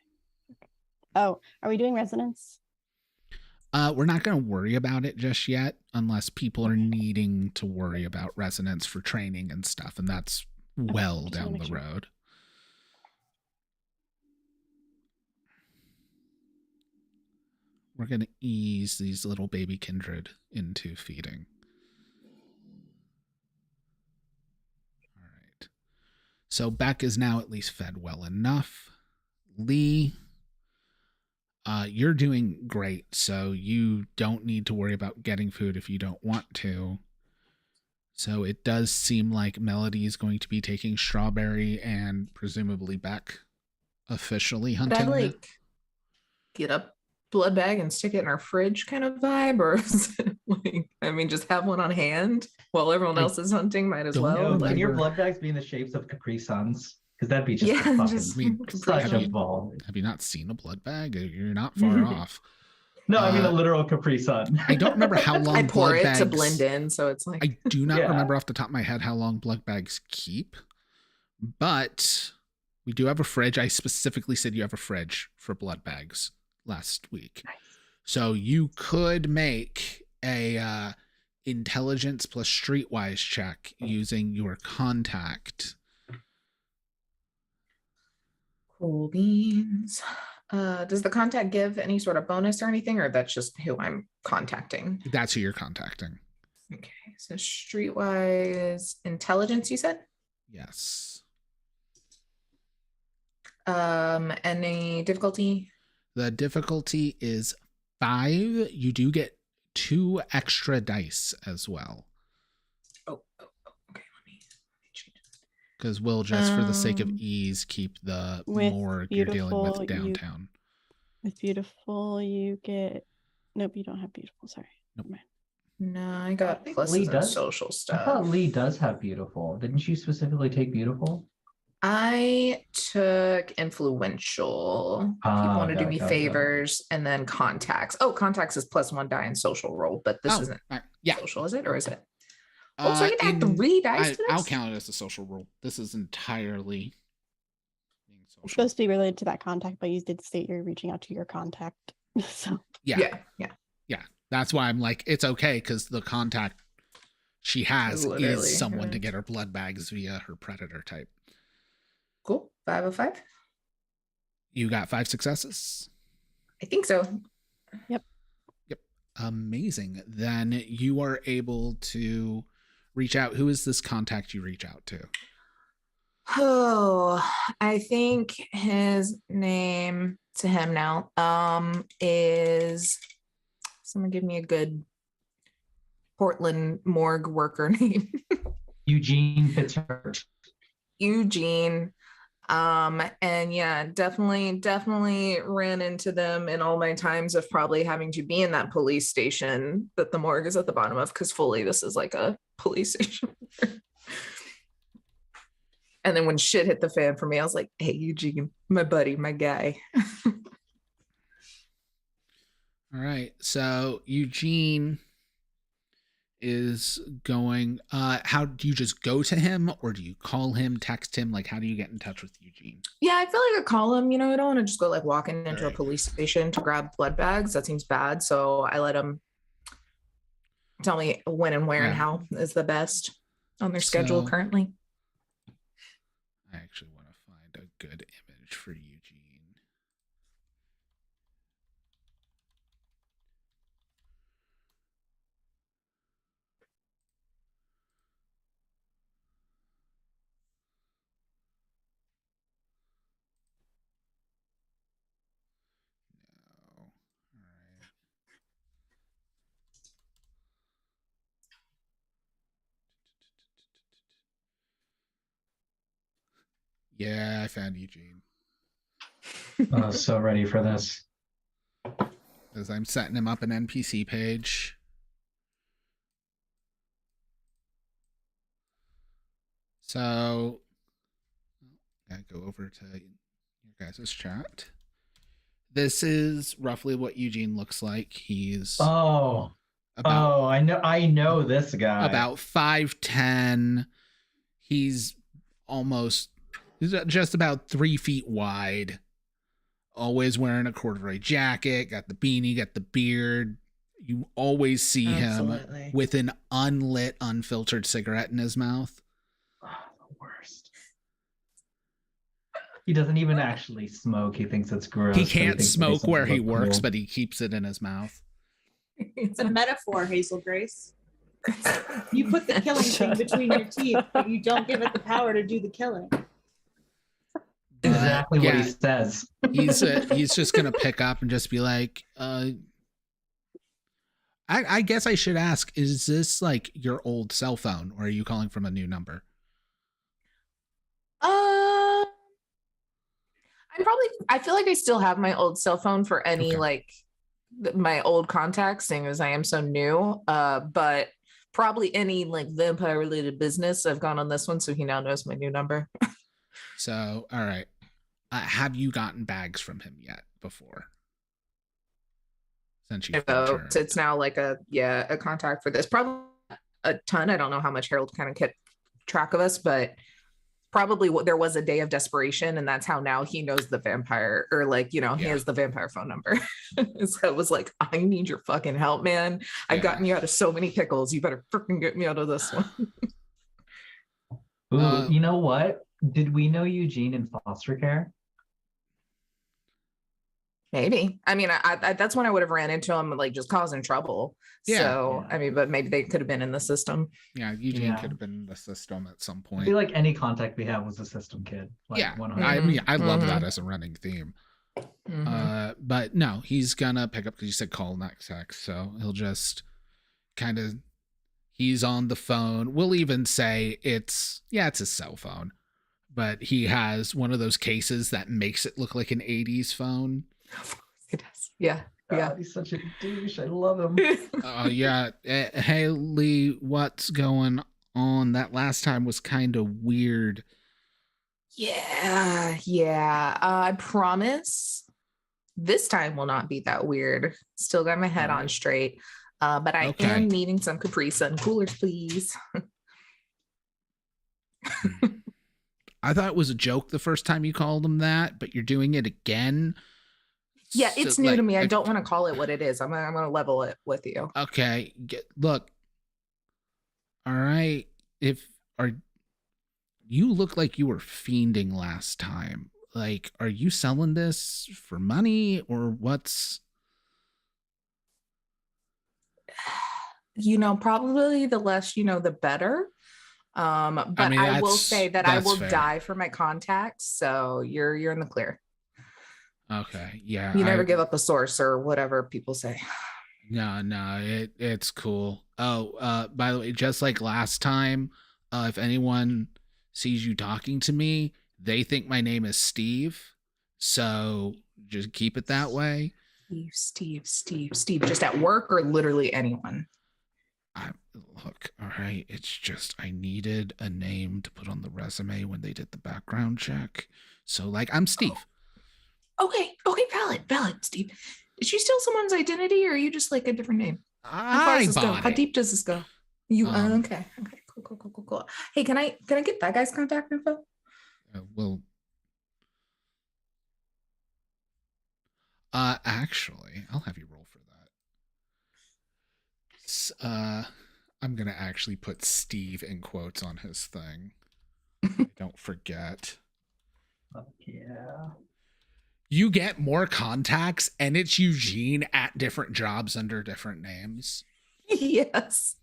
Oh, are we doing resonance? We're not going to worry about it just yet, unless people are needing to worry about resonance for training and stuff, and that's well just wanna down make the sure. road. We're going to ease these little baby kindred into feeding. All right. So Beck is now at least fed well enough. Lee, you're doing great, so you don't need to worry about getting food if you don't want to. So it does seem like Melody is going to be taking Strawberry and presumably Beck officially Could I hunting. like get a blood bag and stick it in our fridge kind of vibe, or is it like, I mean, just have one on hand while everyone I else is hunting? Might as don't well. remember. Can your Like, blood bags be in the shapes of Capri Suns? Because that'd be just Yeah, a fucking just- I mean, such have a you- ball. Have you not seen a blood bag? You're not far off. No, I mean a literal Capri Sun. I don't remember how long I pour blood it bags, to blend in, so it's like I do not Yeah. remember off the top of my head how long blood bags keep, but we do have a fridge. I specifically said you have a fridge for blood bags last week. Nice. So you could make a intelligence plus streetwise check using your contact. cool beans. Does the contact give any sort of bonus or anything, or that's just who I'm contacting? That's who you're contacting. Okay, so streetwise intelligence, you said? Yes. Any difficulty? The difficulty is 5. You do get 2 extra dice as well. Oh, okay. Let me change it. Because we'll just, for the sake of Um, ease, keep the with morgue you're dealing with beautiful, downtown. With beautiful, you get. Nope, you don't have beautiful. Sorry. Nope. Never mind. No, I got I think pluses Lee and does. social I stuff. thought Lee does have beautiful. Didn't you specifically take beautiful? I took influential. Ah, People want to do got it, me got it, got it. favors, and then contacts. Oh, contacts is +1 die in social roll, but this isn't Yeah. social, is it? Or is it? Oh, so I can add in- 3 dice to I'll this? count it as a social rule. This is entirely being It's social. supposed to be related to that contact, but you did state you're reaching out to your contact. So Yeah. Yeah. That's why I'm like, it's okay, because the contact she has Literally, is someone to right. get her blood bags via her predator type. Cool. 5 of 5. You got 5 successes. I think so. Amazing. Then you are able to reach out. Who is this contact you reach out to? Oh, I think his name to him now is someone give me a good Portland morgue worker name. Eugene Fitzhurst. Eugene. And yeah, definitely ran into them in all my times of probably having to be in that police station that the morgue is at the bottom of, because fully this is like a police station. And then when shit hit the fan for me, I was like, hey, Eugene, my buddy, my guy. All right. So Eugene is going, how do you just go to him, or do you call him, text him? Like, how do you get in touch with Eugene? Yeah, I feel like I call him, I don't want to just go like walking into Right. a police station to grab blood bags. That seems bad. So I let him tell me when and where and how is the best on their schedule So- currently. I actually want to find a good image for Eugene. No. All right. Yeah, I found Eugene. Oh, so ready for this. As I'm setting him up an NPC page. So, I go over to your guys' chat. This is roughly what Eugene looks like. He's Oh, about I know this guy. about 5'10". He's just about 3 feet wide. Always wearing a corduroy jacket, got the beanie, got the beard. You always see Absolutely. him with an unlit, unfiltered cigarette in his mouth. Oh, the worst. He doesn't even actually smoke. He thinks it's gross. He but can't thinks it makes smoke where him he look works, cool. but he keeps it in his mouth. It's a metaphor, Hazel Grace. You put the killing thing between your teeth, but you don't give it the power to do the killing. Exactly what he yeah. says. He's just gonna pick up and just be like, I guess I should ask, is this like your old cell phone, or are you calling from a new number? I feel like I still have my old cell phone for any Okay. like my old contacts, seeing as I am so new. But probably any like vampire related business, I've gone on this one, so he now knows my new number. So, all right. Have you gotten bags from him yet before? Since you've been So turned? it's now like a contact for this. Probably a ton. I don't know how much Harold kind of kept track of us, but probably there was a day of desperation, and that's how now he knows the vampire, or like, he Yeah. has the vampire phone number. So it was like, I need your fucking help, man. I've Yeah. gotten you out of so many pickles. You better freaking get me out of this one. Ooh, you know what? Did we know Eugene in foster care? Maybe. I mean, I that's when I would have ran into him, like just causing trouble. Yeah. So Yeah. I mean, but maybe they could have been in the system. Yeah, Eugene Yeah. could have been in the system at some I point. feel like any contact we have was a system kid. Like yeah, 100%. I mean, I love Mhm. that as a running theme. Mhm. But no, he's gonna pick up because you said call next text, so he'll just kind of, he's on the phone. We'll even say it's his cell phone, but he has one of those cases that makes it look like an 80s phone. Of course it does. Yeah. God, he's such a douche. I love him. Yeah. Hey, Lee, what's going on? That last time was kind of weird. Yeah. I promise this time will not be that weird. Still got my head on straight. But I Okay. am needing some Capri Sun coolers, please. I thought it was a joke the first time you called him that, but you're doing it again. Yeah, So, it's new to like, me. I don't want to call it what it is. I'm gonna level it with you. Okay, look. All right, you look like you were fiending last time. Like, are you selling this for money, or what's? Probably the less you know, the better. But I will say that I will die for my contacts, so you're in the clear. Okay, yeah. You never give up a source or whatever people say. No, it's cool. Oh, by the way, just like last time, if anyone sees you talking to me, they think my name is Steve. So just keep it that way. Steve. Just at work or literally anyone? Look, all right. It's just I needed a name to put on the resume when they did the background check. So like, I'm Steve. Okay, valid, Steve. Did you steal someone's identity, or are you just like a different name? How far does this go? How deep does this go? You okay? Cool. Hey, can I get that guy's contact info? Well, actually, I'll have you roll for that. I'm gonna actually put Steve in quotes on his thing. Don't forget. Fuck yeah. You get more contacts, and it's Eugene at different jobs under different names. Yes.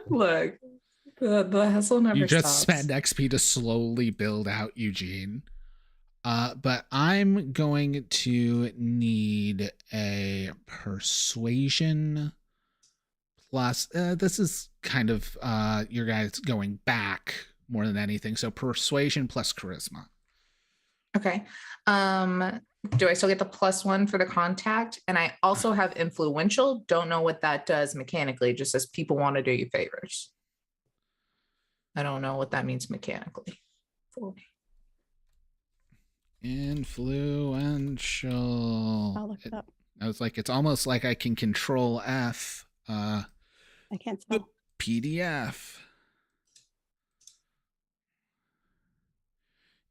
Look, the hustle never You just stops. spend XP to slowly build out Eugene. But I'm going to need a persuasion plus. This is kind of your guys going back more than anything. So persuasion plus charisma. Okay. Do I still get the +1 for the contact? And I also have influential. Don't know what that does mechanically. Just says people want to do you favors. I don't know what that means mechanically. Influential. I'll look it up. I was like, it's almost like I can control F. I can't spell. PDF.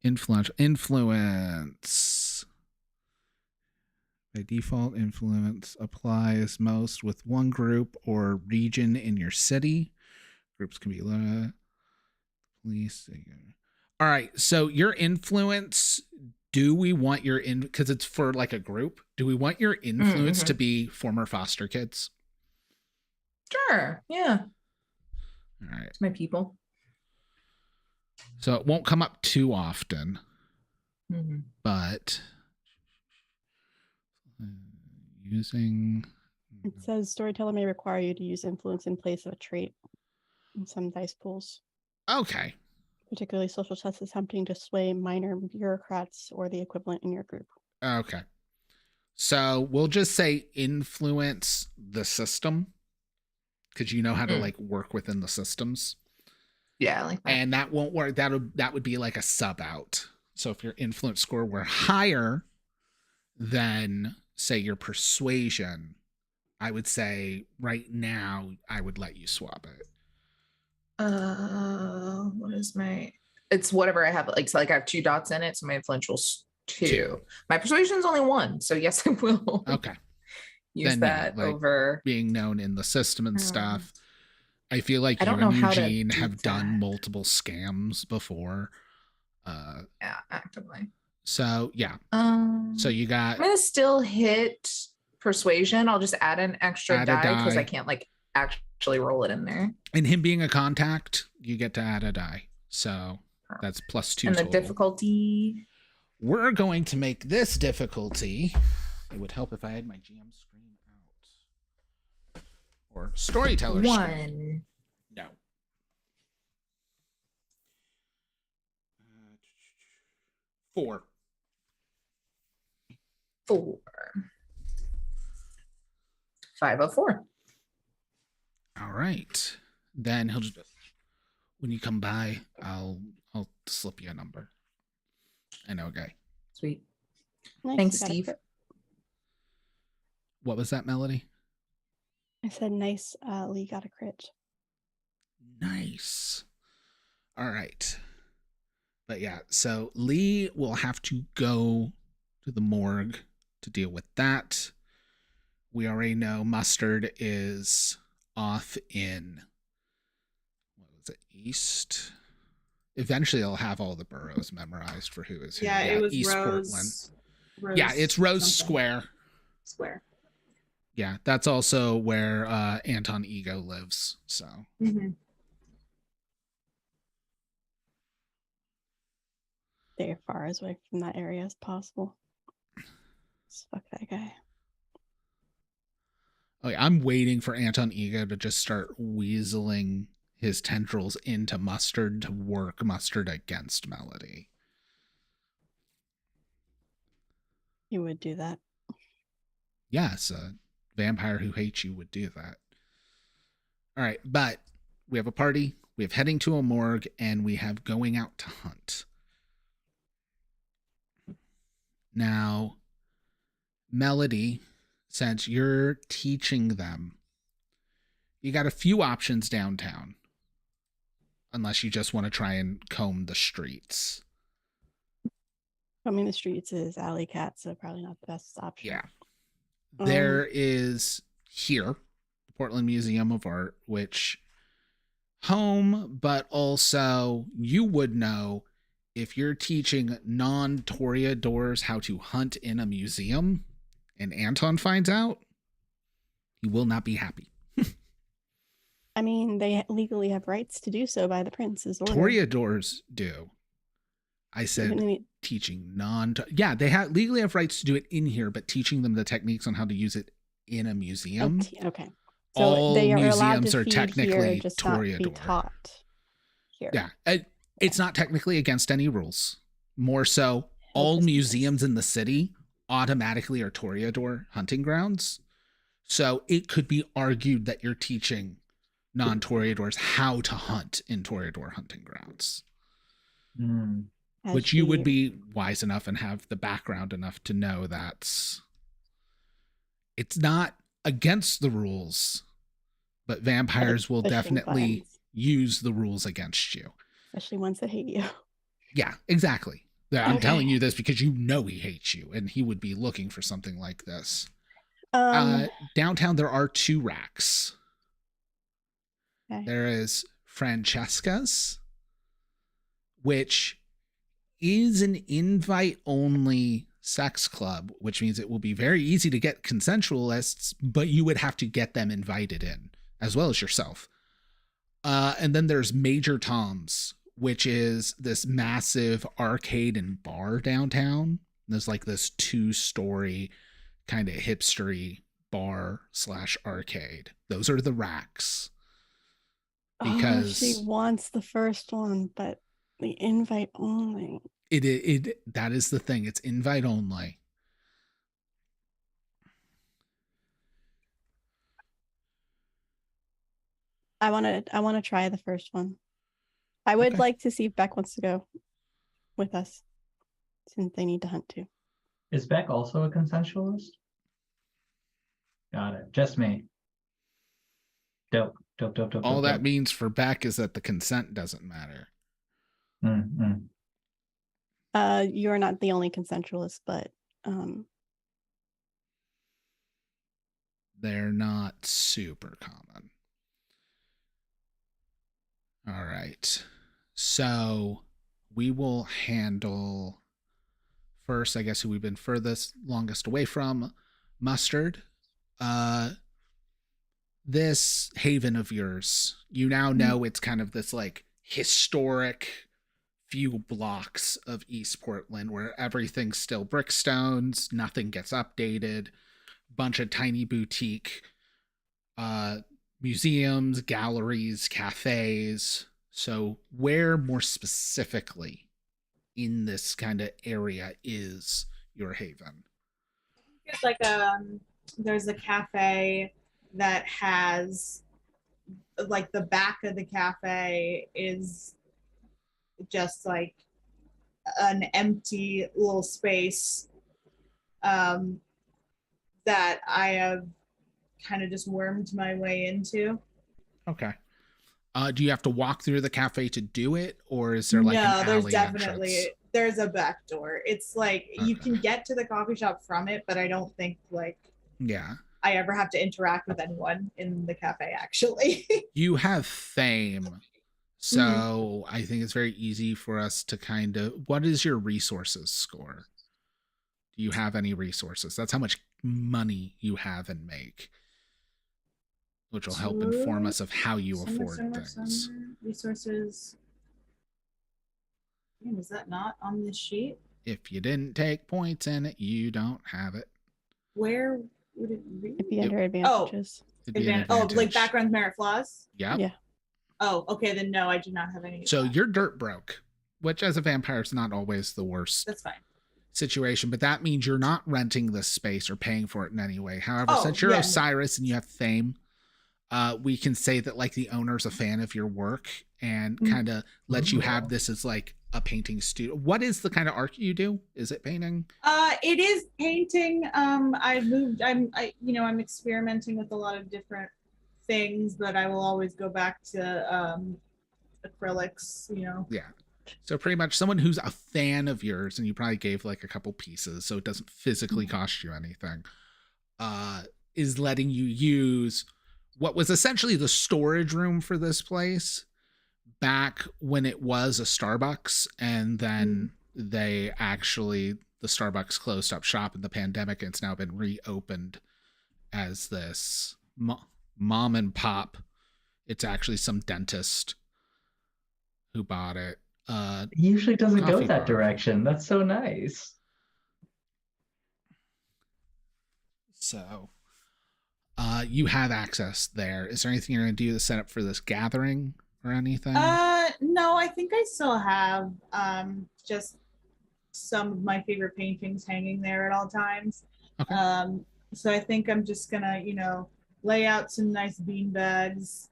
Influence. By default, influence applies most with one group or region in your city. Groups can be police. All right, so your influence. Do we want your because it's for like a group? Do we want your influence to be former foster kids? Sure. Yeah. All right. It's my people. So it won't come up too often, but using. It says storyteller may require you to use influence in place of a trait in some dice pools. Okay. Particularly social tests attempting to sway minor bureaucrats or the equivalent in your group. Okay. So we'll just say influence the system because you know how to like work within the systems. Yeah, I like that. And that won't work. That would be like a sub out. So if your influence score were higher than say your persuasion, I would say right now I would let you swap it. What is my? It's whatever I have. Like, so like I have 2 dots in it, so my influential's 2. My persuasion's only 1, so yes, I will. Okay. Use then, that like, over being known in the system and stuff. I feel like I you don't know and how to Eugene do have done that. multiple scams before. Yeah, actively. So yeah. So you got. I'm gonna still hit persuasion. I'll just add an extra die because I can't like actually roll it in there. And him being a contact, you get to add a die. So that's +2 And the total. difficulty. We're going to make this difficulty. It would help if I had my GM screen out. Or storyteller 1. screen. No. 4. 4. 504. All right. Then he'll just, when you come by, I'll slip you a number. And okay. Sweet. Nice, Thanks, you got a Steve. crit. What was that, Melody? I said nice. Lee got a crit. Nice. All right. But yeah, so Lee will have to go to the morgue to deal with that. We already know Mustard is off in, what was it, East? Eventually they'll have all the boroughs memorized for who is who. Yeah, it was East Rose. Portland. Yeah, it's Rose something. Square. Square. Yeah, that's also where Anton Ego lives. So Mhm. Stay far as away from that area as possible. Just fuck that guy. okay, I'm waiting for Anton Ego to just start weaseling his tendrils into Mustard to work Mustard against Melody. He would do that. Yes, a vampire who hates you would do that. All right, but we have a party, we have heading to a morgue, and we have going out to hunt. Now, Melody, since you're teaching them, you got a few options downtown. Unless you just want to try and comb the streets. Combing the streets is alley cat, so probably not the best option. Yeah. There is here, the Portland Museum of Art, which home, but also you would know if you're teaching non-toreadors how to hunt in a museum and Anton finds out, he will not be happy. I mean, they legally have rights to do so by the prince's order. Toreadors do. I said teaching yeah, they legally have rights to do it in here, but teaching them the techniques on how to use it in a museum. Okay. So all they are museums allowed are to technically here, just not be toreador. taught here. Yeah, it's not technically against any rules. More so, all museums in the city automatically are toreador hunting grounds. So it could be argued that you're teaching non-toreadors how to hunt in toreador hunting grounds. Which you would be wise enough and have the background enough to know that it's not against the rules, but vampires will definitely use the rules against you. Especially ones that hate you. Yeah, exactly. I'm telling you this because you know he hates you and he would be looking for something like this. Downtown, there are 2 racks. Okay. There is Francesca's, which is an invite-only sex club, which means it will be very easy to get consensualists, but you would have to get them invited in, as well as yourself. And then there's Major Tom's, which is this massive arcade and bar downtown. There's like this 2-story kind of hipstery bar / arcade. Those are the racks. Because she wants the first one, but the invite only. That is the thing. It's invite only. I want to try the first one. I would like to see if Beck wants to go with us, since they need to hunt too. Is Beck also a consensualist? Got it. Just me. Dope. All that means for Beck is that the consent doesn't matter. You're not the only consensualist, but they're not super common. All right. So we will handle first, I guess, who we've been longest away from, Mustard. This haven of yours, you now know it's kind of this like historic few blocks of East Portland where everything's still brickstones, nothing gets updated, bunch of tiny boutique museums, galleries, cafes. So where more specifically in this kind of area is your haven? It's like there's a cafe that has like the back of the cafe is just like an empty little space that I have kind of just wormed my way into. Okay. Do you have to walk through the cafe to do it, or is there like an alley there's definitely entrance? There's a back door. It's like you can get to the coffee shop from it, but I don't think like I ever have to interact with anyone in the cafe actually. You have fame, so I think it's very easy for us to kind of. What is your resources score? Do you have any resources? That's how much money you have and make, which will help inform us of how you afford things. Resources. Man, is that not on this sheet? If you didn't take points in it, you don't have it. Where would it be? It'd be under advantages. It'd be an advantage. like background, merit, flaws. Yep. Yeah. Oh, okay. Then no, I do not have any. So you're dirt broke, which as a vampire is not always the worst That's fine. situation, but that means you're not renting this space or paying for it in any way. However, since you're yeah, Osiris and you have fame, we can say that like the owner's a fan of your work and kind of lets you have this as like a painting studio. What is the kind of art you do? Is it painting? It is painting. I'm experimenting with a lot of different things, but I will always go back to acrylics, Yeah. So pretty much someone who's a fan of yours, and you probably gave like a couple pieces so it doesn't physically cost you anything, is letting you use what was essentially the storage room for this place back when it was a Starbucks, and then the Starbucks closed up shop in the pandemic, and it's now been reopened as this mom and pop. It's actually some dentist who bought it. He usually doesn't go Coffee that bar. direction. That's so nice. So you have access there. Is there anything you're going to do to set up for this gathering or anything? No, I think I still have just some of my favorite paintings hanging there at all times. Okay. So I think I'm just gonna, lay out some nice bean bags,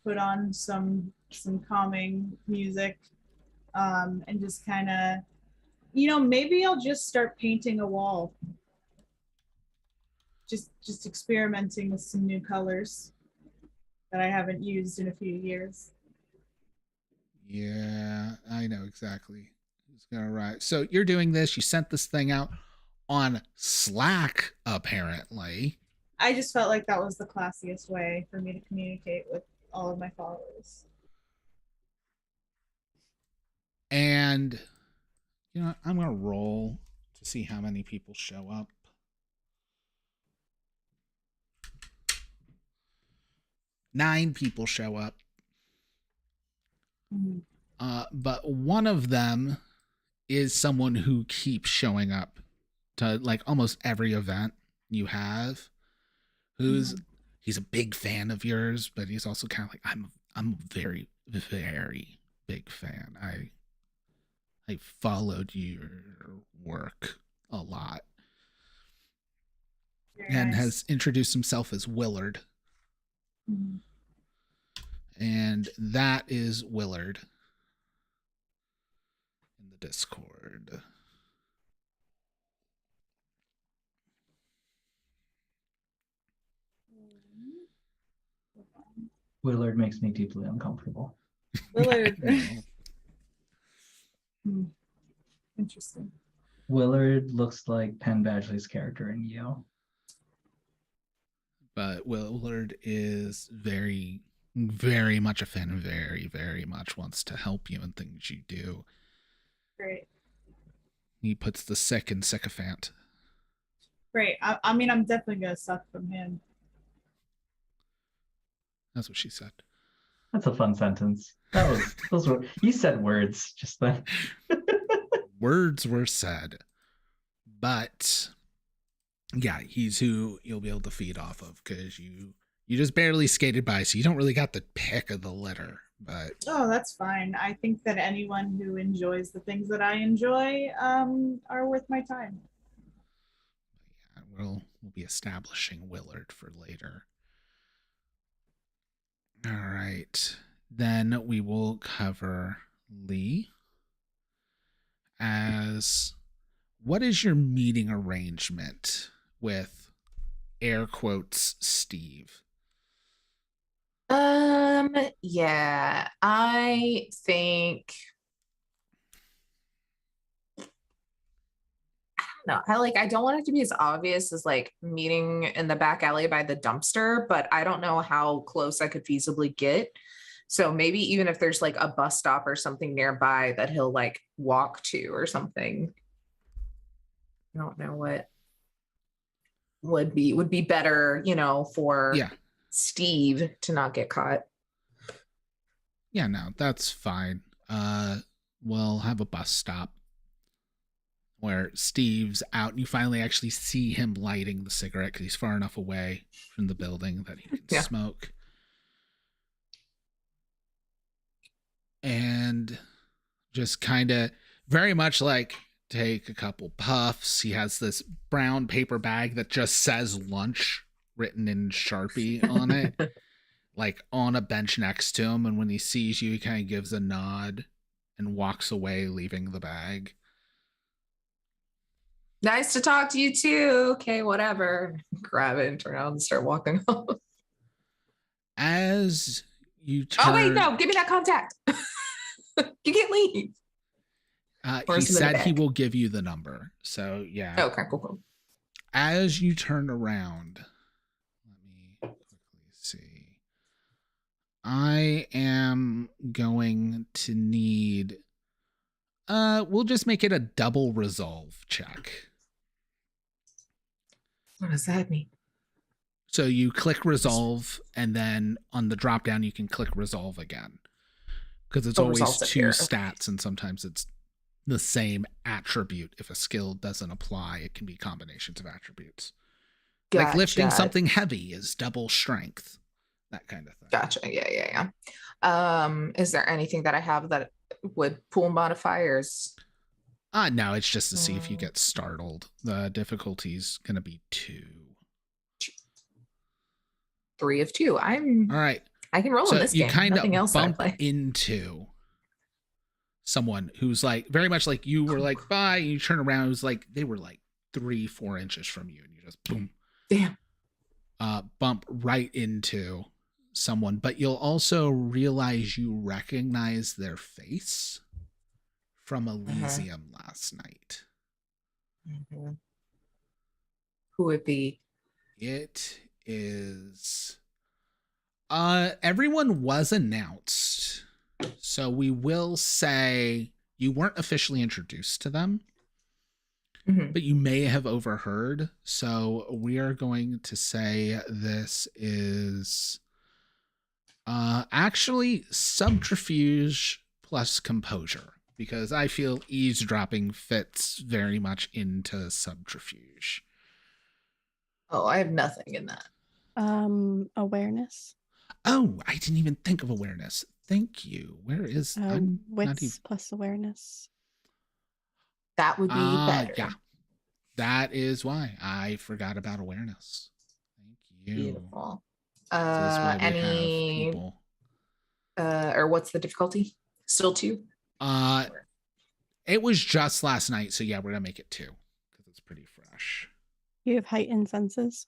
put on some calming music, and just kind of, maybe I'll just start painting a wall. Just experimenting with some new colors that I haven't used in a few years. Yeah, I know exactly who's gonna write. So you're doing this. You sent this thing out on Slack, apparently. I just felt like that was the classiest way for me to communicate with all of my followers. And I'm gonna roll to see how many people show up. Nine people show up. But one of them is someone who keeps showing up to like almost every event you have. He's a big fan of yours, but he's also kind of like, I'm a very, very big fan. I followed your work a lot. Very and nice. has introduced himself as Willard. And that is Willard in the Discord. Willard makes me deeply uncomfortable. Willard. Interesting. Willard looks like Penn Badgley's character in Yo. But Willard is very, very much a fan and very, very much wants to help you in things you do. Great. He puts the sick in sycophant. Great. I mean, I'm definitely going to suck from him. That's what she said. That's a fun sentence. Those were, you said words just then. Words were said. But yeah, he's who you'll be able to feed off of because you just barely skated by, so you don't really got the pick of the litter. But Oh, that's fine. I think that anyone who enjoys the things that I enjoy are worth my time. yeah, we'll be establishing Willard for later. All right. Then we will cover Lee as what is your meeting arrangement with air quotes Steve? Yeah, I think no, I don't want it to be as obvious as like meeting in the back alley by the dumpster, but I don't know how close I could feasibly get. So maybe even if there's like a bus stop or something nearby that he'll like walk to or something. I don't know what. would be better, for Yeah. Steve to not get caught. Yeah, no, that's fine. We'll have a bus stop where Steve's out and you finally actually see him lighting the cigarette because he's far enough away from the building that he can smoke. And just kind of very much like take a couple puffs. He has this brown paper bag that just says lunch written in Sharpie on it, like on a bench next to him. And when he sees you, he kind of gives a nod and walks away, leaving the bag. Nice to talk to you too. Okay, whatever. Grab it and turn around and start walking home. As you turn... Oh, wait, no, give me that contact. You can't leave. He said he will give you the number. So, yeah. Okay, cool. As you turn around, let me quickly see. I am going to need... we'll just make it a double resolve check. What does that mean? So you click resolve, and then on the drop down, you can click resolve again. Because it's always two stats, and sometimes it's the same attribute. If a skill doesn't apply, it can be combinations of attributes. Gotcha. Like lifting something heavy is double strength, that kind of thing. Gotcha. Yeah. Is there anything that I have that would pool modifiers? No, it's just to see if you get startled. The difficulty's going to be 2. 3 of 2. All right. I can roll in this game. You kind Nothing of else bump into someone who's like very much like you were like bye, and you turn around, who's like they were like 3-4 inches from you, and you just boom, damn, bump right into someone. But you'll also realize you recognize their face from Elysium last night. Who would be? It is everyone was announced, so we will say you weren't officially introduced to them, but you may have overheard. So we are going to say this is actually subterfuge plus composure, because I feel eavesdropping fits very much into subterfuge. Oh, I have nothing in that. Awareness. Oh, I didn't even think of awareness. Thank you. Where is wits plus awareness? That would be better. Yeah, that is why I forgot about awareness. Thank you. Beautiful. Any or what's the difficulty? Still 2? It was just last night, so yeah, we're gonna make it 2 because it's pretty fresh. You have heightened senses.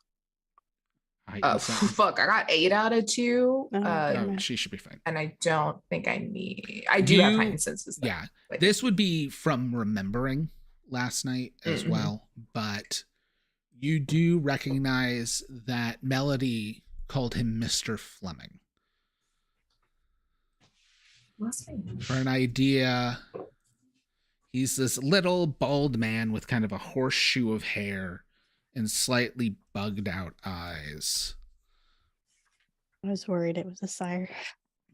Fuck, I got 8 out of 2. She should be fine. And I don't think I need... I do have heightened senses, though. Yeah, this would be from remembering last night as well, but you do recognize that Melody called him Mr. Fleming. For an idea, he's this little bald man with kind of a horseshoe of hair and slightly bugged out eyes. I was worried it was a sire.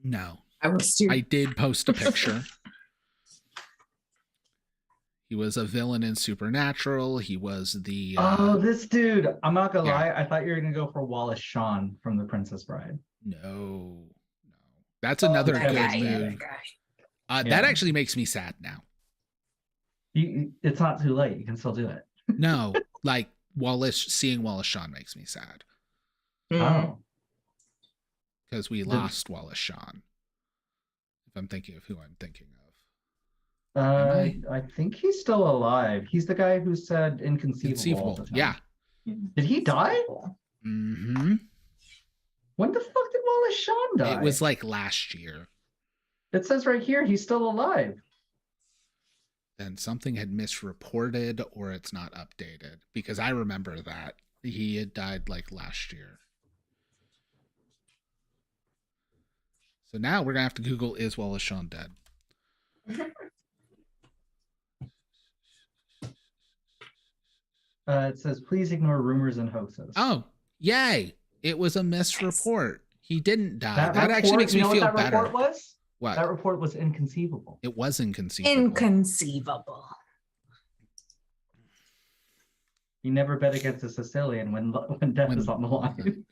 No. I was too. I did post a picture. He was a villain in Supernatural. He was the... this dude. I'm not gonna lie. I thought you were gonna go for Wallace Shawn from The Princess Bride. No. That's another good move. That actually makes me sad now. It's not too late. You can still do it. No, like seeing Wallace Shawn makes me sad. Oh. Because we lost Wallace Shawn. If I'm thinking of who I'm thinking of. I think he's still alive. He's the guy who said inconceivable. Yeah. Did he die? Mm-hmm. When the fuck did Wallace Shawn die? It was like last year. It says right here he's still alive. Then something had misreported or it's not updated, because I remember that he had died like last year. So now we're gonna have to Google, is Wallace Shawn dead? It says, please ignore rumors and hoaxes. Oh, yay. It was a misreport. He didn't die. That report, actually makes me feel what that better. Report was? What? That report was inconceivable. It was inconceivable. Inconceivable. You never bet against a Sicilian when death is on the line.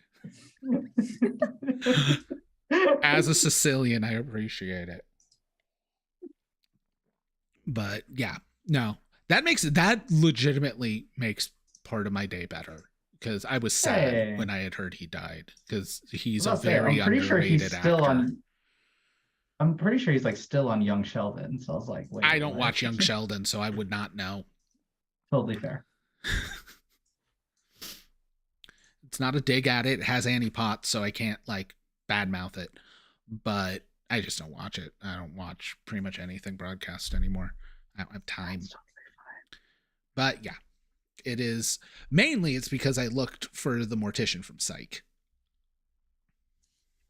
As a Sicilian, I appreciate it. But yeah, no, that legitimately makes part of my day better, because I was sad when I had heard he died, because he's a very underrated actor. I'm pretty sure he's like still on Young Sheldon. So I was like, wait. I don't watch Young Sheldon, so I would not know. Totally fair. It's not a dig at it. It has Annie Potts, so I can't like badmouth it. But I just don't watch it. I don't watch pretty much anything broadcast anymore. I don't have time. But yeah, it is mainly it's because I looked for the mortician from Psych.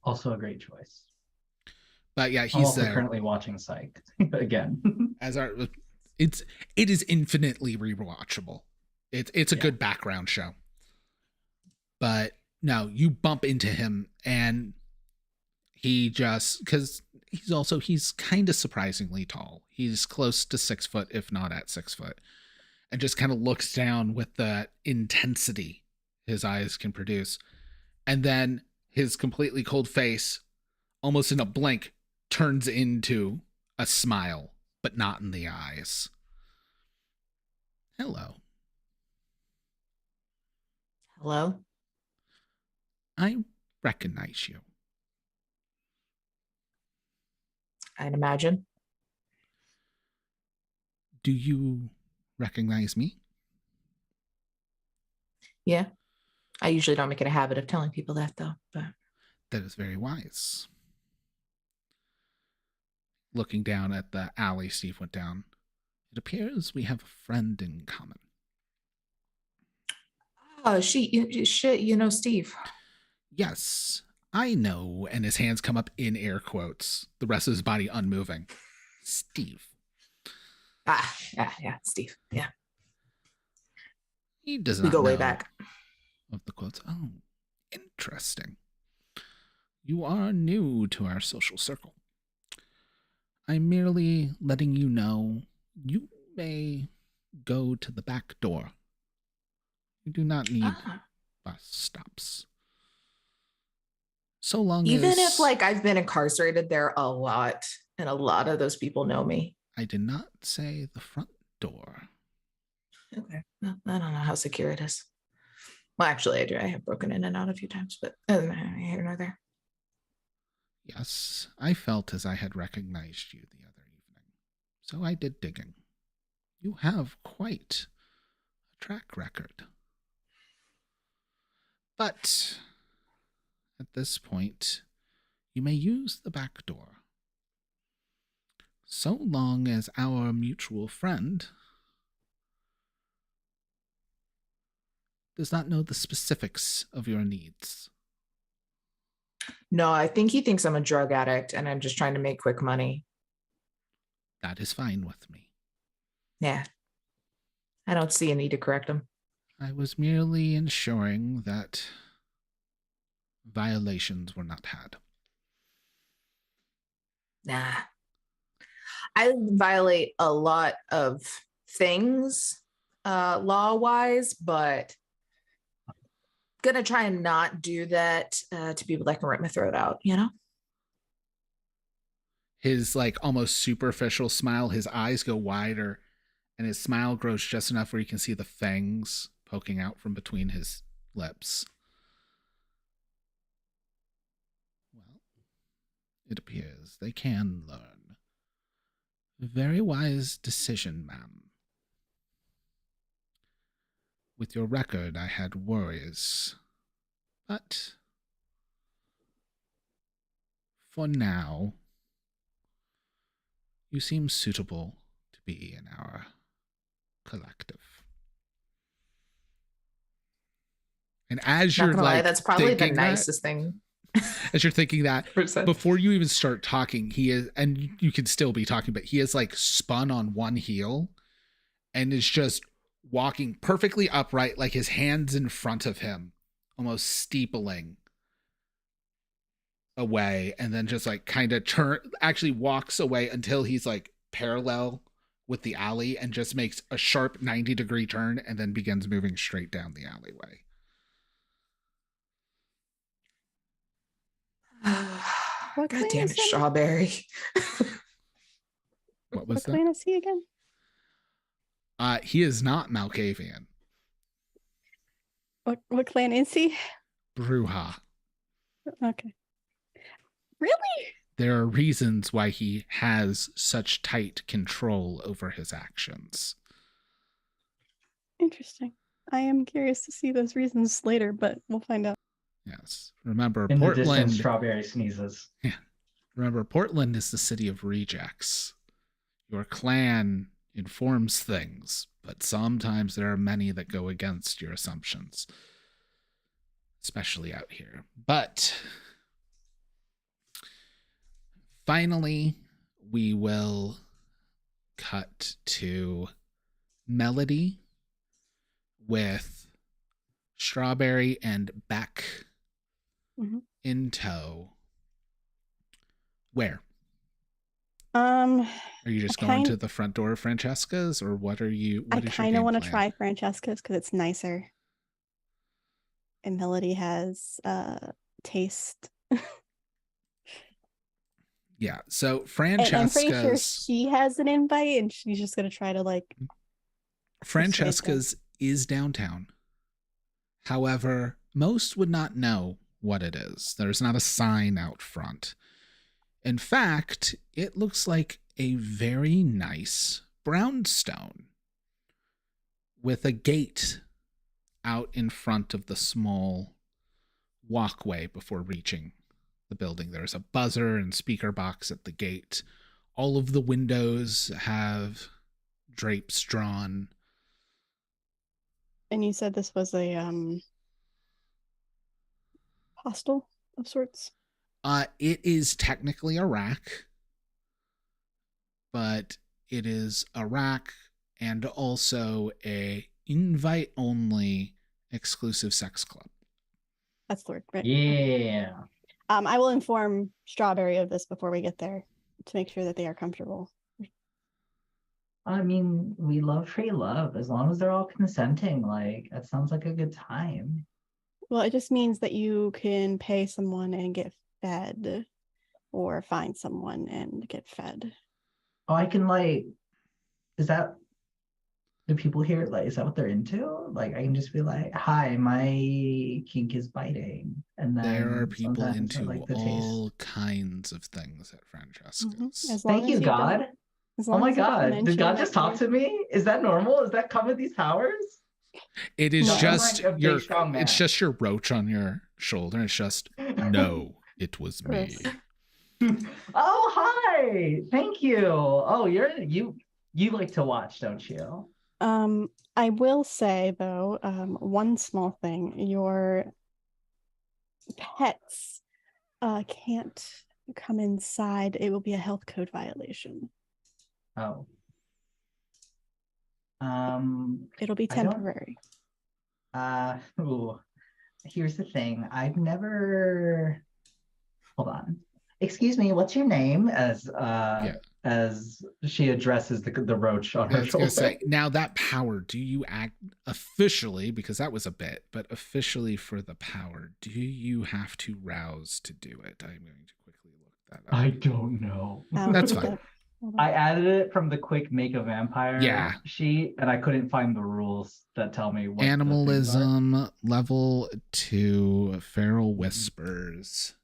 Also a great choice. But yeah, I'm he's also there. Currently watching Psych again. It is infinitely rewatchable. It's a good background show. But no, you bump into him and he just, because he's kind of surprisingly tall. He's close to 6 foot, if not at 6 foot, and just kind of looks down with the intensity his eyes can produce. And then his completely cold face, almost in a blink, turns into a smile, but not in the eyes. Hello. Hello? I recognize you. I'd imagine. Do you recognize me? Yeah. I usually don't make it a habit of telling people that, though. But that is very wise. Looking down at the alley Steve went down, it appears we have a friend in common. Oh, you know Steve. Yes, I know. And his hands come up in air quotes, the rest of his body unmoving. Steve. Yeah, Steve. Yeah. He does not go way know back. Of the quotes. Oh, interesting. You are new to our social circle. I'm merely letting you know you may go to the back door. You do not need bus stops. So long Even as... if like I've been incarcerated there a lot, and a lot of those people know me. I did not say the front door. Okay. Well, I don't know how secure it is. Well, actually, I do. I have broken in and out a few times, but neither here nor there. Yes, I felt as I had recognized you the other evening, so I did digging. You have quite a track record. But at this point, you may use the back door. So long as our mutual friend does not know the specifics of your needs. No, I think he thinks I'm a drug addict and I'm just trying to make quick money. That is fine with me. Yeah. I don't see a need to correct him. I was merely ensuring that violations were not had. Nah. I violate a lot of things law-wise, but gonna try and not do that to people that can rip my throat out, you know? His like almost superficial smile, his eyes go wider, and his smile grows just enough where you can see the fangs poking out from between his lips. Well, it appears they can learn. A very wise decision, ma'am. With your record, I had worries, but for now, you seem suitable to be in our collective. And as you're like, lie, that's probably the thinking nicest thing. As you're thinking that, 100%. before you even start talking, he is, and you can still be talking, but he is like spun on one heel and is just walking perfectly upright, like his hands in front of him, almost steepling away, and then just like kind of actually walks away until he's like parallel with the alley and just makes a sharp 90-degree turn and then begins moving straight down the alleyway. What God clan damn is it, him? Strawberry. What was What that? clan is he again? He is not Malkavian. What clan is he? Bruja. Okay. Really? There are reasons why he has such tight control over his actions. Interesting. I am curious to see those reasons later, but we'll find out. Yes. Remember, In the distance, Portland. Strawberry sneezes. Remember, Portland is the city of rejects. Your clan informs things, but sometimes there are many that go against your assumptions, especially out here. But finally, we will cut to Melody with Strawberry and Beck in tow. Where? Are you just going to the front door of Francesca's, or what are you? What I kind of want to try Francesca's because it's nicer, and Melody has taste. Yeah. So And I'm pretty sure Francesca's. she has an invite, and she's just gonna try to like. Francesca's is downtown. However, most would not know what it is. There's not a sign out front. In fact, it looks like a very nice brownstone with a gate out in front of the small walkway before reaching the building. There's a buzzer and speaker box at the gate. All of the windows have drapes drawn. And you said this was a hostel of sorts. It is technically a rack, but it is a rack and also a invite-only exclusive sex club. That's the word, right? Yeah. I will inform Strawberry of this before we get there to make sure that they are comfortable. I mean, we love free love as long as they're all consenting. Like, that sounds like a good time. Well, it just means that you can pay someone and get fed, or find someone and get fed. Oh, I can like, is that the people here? Like, is that what they're into? Like, I can just be like, "Hi, my kink is biting," and then There are people sometimes I into like the all kinds of things at Francesca's. As long Thank as you, don't- God. as Oh long my as you don't God! mention Did God that just talk you're- to me? Is that normal? Is that come with these powers? It is No, I'm just like a big, your. strong man. It's just your roach on your shoulder. It's just no. It was me. Gross. Oh, hi! Thank you. Oh, you like to watch, don't you? I will say though, one small thing: your pets can't come inside. It will be a health code violation. Oh. It'll be I don't- temporary. Ooh. Here's the thing. I've never. Hold on. Excuse me. What's your name? As she addresses the roach on I her was gonna shoulder. say, now that power, do you act officially, because that was a bit, but officially for the power, do you have to rouse to do it? I'm going to quickly look that up. I don't know. That's fine. I added it from the quick make a vampire Yeah. sheet, and I couldn't find the rules that tell me what the things are. Animalism level 2 feral whispers.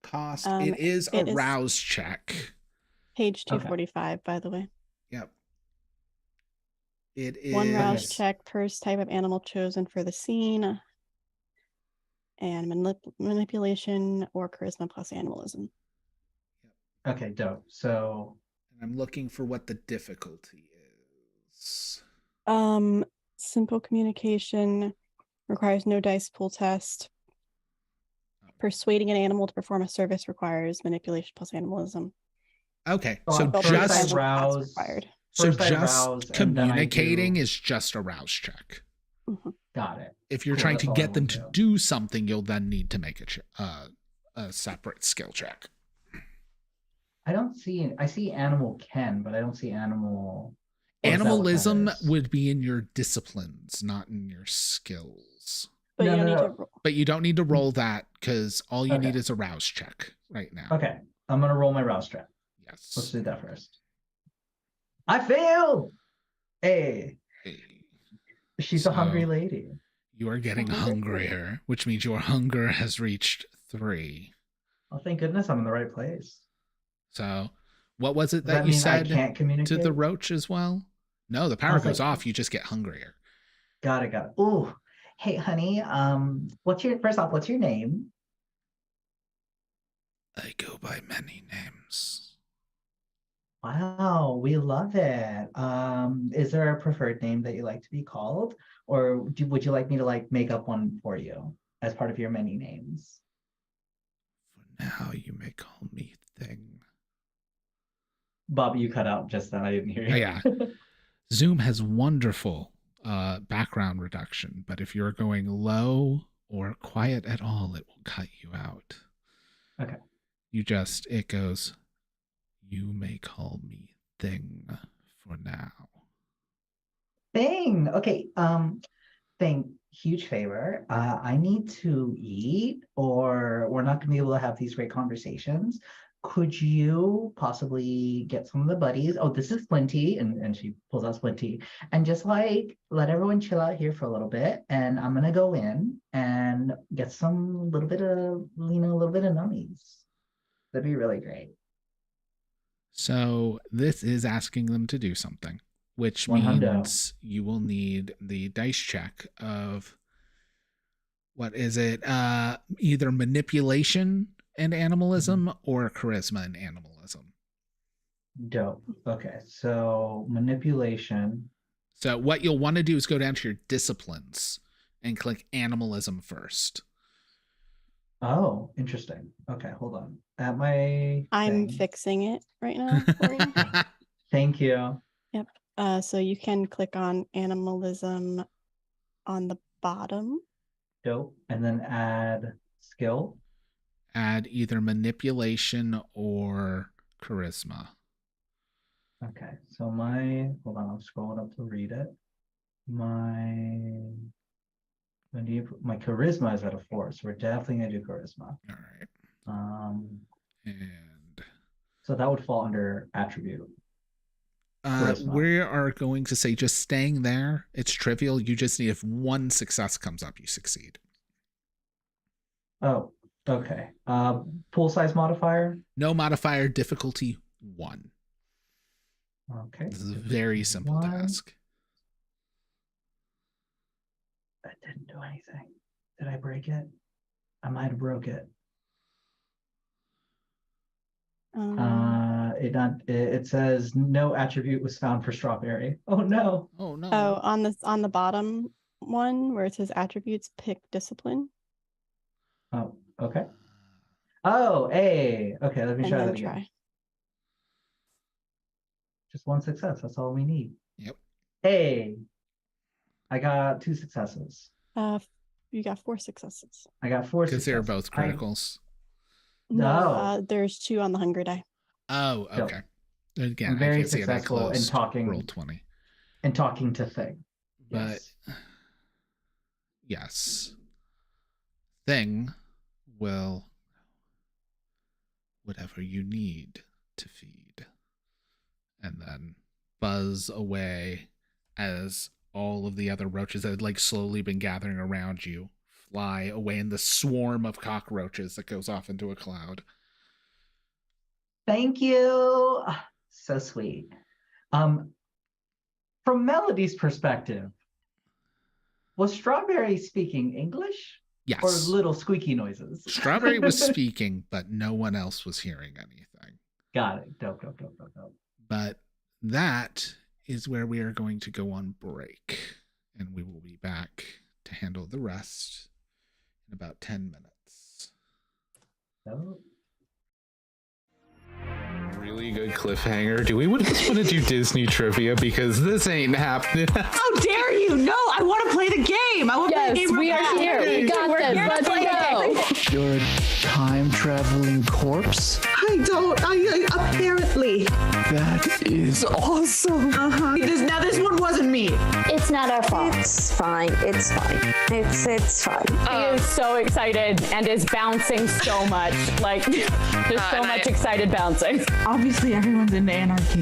Cost. It is a rouse check. Page 245, by the way. Yep. It is One rouse check per type of animal chosen for the scene, and manipulation or charisma plus animalism. Okay, dope. So I'm looking for what the difficulty is. Simple communication requires no dice pool test. Persuading an animal to perform a service requires manipulation plus animalism. Okay, So so I'll just first rouse. required. So First I just rouse, and then I communicating do- is just a rouse check. Got it. If you're Cool, trying that's to all I get them wanna to do. do something, you'll then need to make a separate skill check. I don't see. I see animal can, but I don't see animal. Oh, is that what that Animalism is? would be in your disciplines, not in your skills. But No, you don't no, need to no. roll. But you don't need to roll that because all you Okay. need is a rouse check right now. Okay, I'm gonna roll my rouse trap. Let's Yes. do that first. I failed. Hey, Hey. she's a hungry So- lady. You are getting Hungry. hungrier, which means your hunger has reached 3. Oh, thank goodness I'm in the right place. So, what was it Does that that you mean I said can't communicate? to the roach as well? No, the power was goes like- off. You just get hungrier. Got it. Ooh, hey, honey. What's your name? I go by many names. Wow, we love it. Is there a preferred name that you like to be called, or would you like me to like make up one for you as part of your many names? For now, you may call me Thing. Bob, you cut out just then. I didn't hear you. Oh, yeah. Zoom has wonderful background reduction, but if you're going low or quiet at all, it will cut you out. Okay. It goes, you may call me Thing for now. Thing. Okay. Thing. Huge favor. I need to eat, or we're not going to be able to have these great conversations. Could you possibly get some of the buddies? Oh, this is Splinty, and she pulls out Splinty, and just like let everyone chill out here for a little bit. And I'm gonna go in and get some little bit of a little bit of nummies. That'd be really great. So this is asking them to do something, which One hundo. means you will need the dice check of what is it? Either manipulation and animalism or charisma and animalism. Dope. Okay, so manipulation. So what you'll want to do is go down to your disciplines and click animalism first. Oh, interesting. Okay, hold on. At my I'm thing. fixing it right now for you. Thank you. So you can click on animalism on the bottom. Dope. And then add skill. Add either manipulation or charisma. Okay, so hold on, I'm scrolling up to read it. My charisma is at a 4, so we're definitely gonna do charisma. All right. And So that would fall under attribute. Charisma. we are going to say just staying there. It's trivial. You just need, if one success comes up, you succeed. Oh, okay. Pool size modifier. No modifier, difficulty 1. Okay. This is a very simple 1. task. That didn't do anything. Did I break it? I might have broke it. It says no attribute was found for strawberry. Oh no. Oh no. Oh, on the bottom one where it says attributes, pick discipline. Oh, okay. Oh, A. Okay, let me And try then that again. try. Just one success. That's all we need. Yep. A. I got 2 successes. You got 4 successes. I got 4 Because successes. they're both criticals. No, there's 2 on the hunger die. Oh, Dope. okay. Again, I'm very I can see it. I successful in closed talking. roll 20. And talking to Thing. But yes. Thing will whatever you need to feed. And then buzz away as all of the other roaches that had like slowly been gathering around you fly away in the swarm of cockroaches that goes off into a cloud. Thank you. Ah, so sweet. From Melody's perspective, was Strawberry speaking English? Yes. Or little squeaky noises? Strawberry was speaking, but no one else was hearing anything. Got it. Dope. But that is where we are going to go on break. And we will be back to handle the rest in about 10 minutes. Dope. Real really good cliffhanger. Do we just want to do Disney trivia? Because this ain't happening. How dare you? No, I want to play the game. I want to play the Yes, game. we are here. We got this. Let's go. You're a time-traveling corpse? I apparently. That is awesome. Now this one wasn't me. It's not our fault. It's fine. It's fine. It's fine. He is so excited and is bouncing so much. Like, there's so much excited bouncing. Obviously, everyone's into anarchy.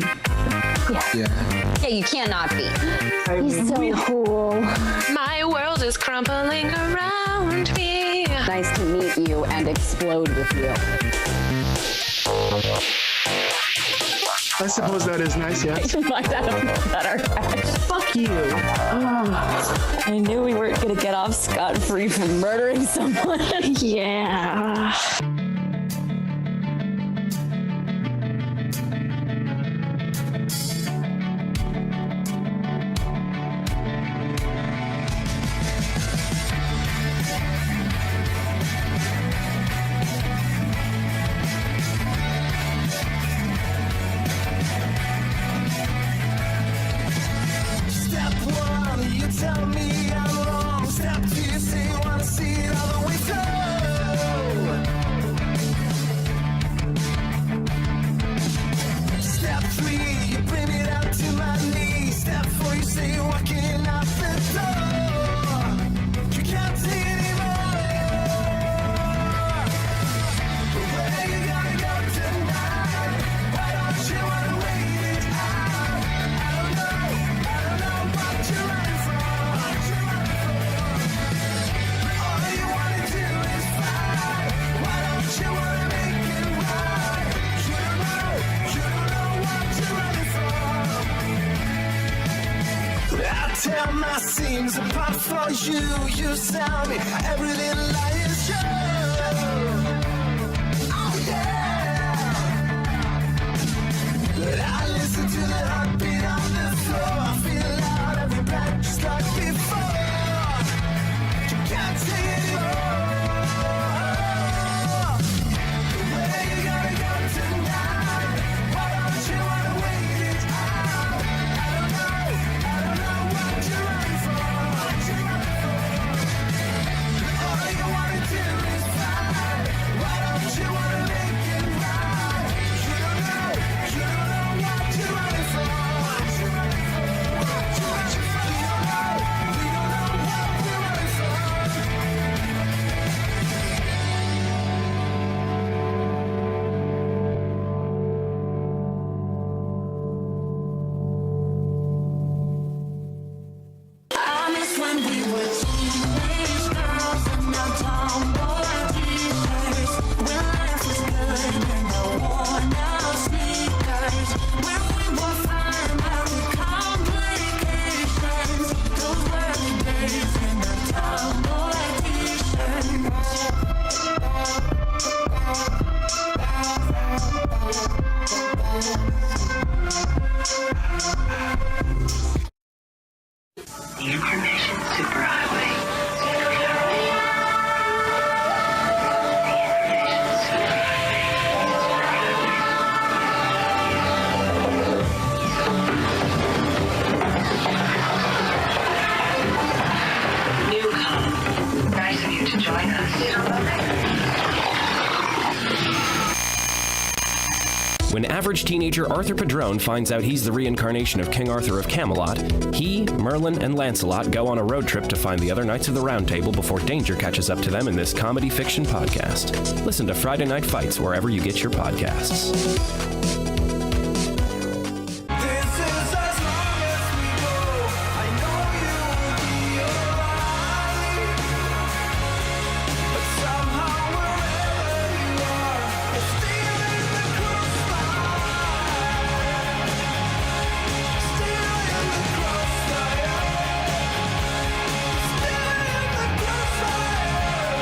Yeah, you cannot be. He's so cool. My world is crumbling around me. Nice to meet you and explode with you. I suppose that is nice, yes. You might have better. Fuck you. I knew we weren't gonna get off scot-free from murdering someone. Yeah. Tell me I'm wrong. Step 2, you say you wanna see it all the way through. Step 3, you bring it out to my knees. Step 4, you say you're walking out the door. You can't take anymore. But where you gonna go tonight? Why don't you wanna wait it out? I don't know what you're running from. Tear my seams apart for you. You tell me every little lie is true. Oh yeah. But I listen to the heartbeat on the floor. I feel out every breath just like before. You can't take it anymore. Where you gonna go tonight? Why don't you wanna wait it out? I don't know what you're running from. All you wanna do is fight. Why don't you wanna make it right? You don't know what you're running from. We don't know what we're running from. I miss when we were teenage girls and our tomboy t-shirts. When life was good and no worn out sneakers. When we were fine about the complications. Those were the days in our tomboy t-shirts. The information superhighway. Newcom, nice of you to join us. When average teenager Arthur Padrone finds out he's the reincarnation of King Arthur of Camelot, he, Merlin, and Lancelot go on a road trip to find the other Knights of the Round Table before danger catches up to them in this comedy fiction podcast. Listen to Friday Night Fights wherever you get your podcasts. This is as long as we go. I know you will be alright. But somehow wherever you are, you're still in the crossfire. Still in the crossfire. Still in the crossfire.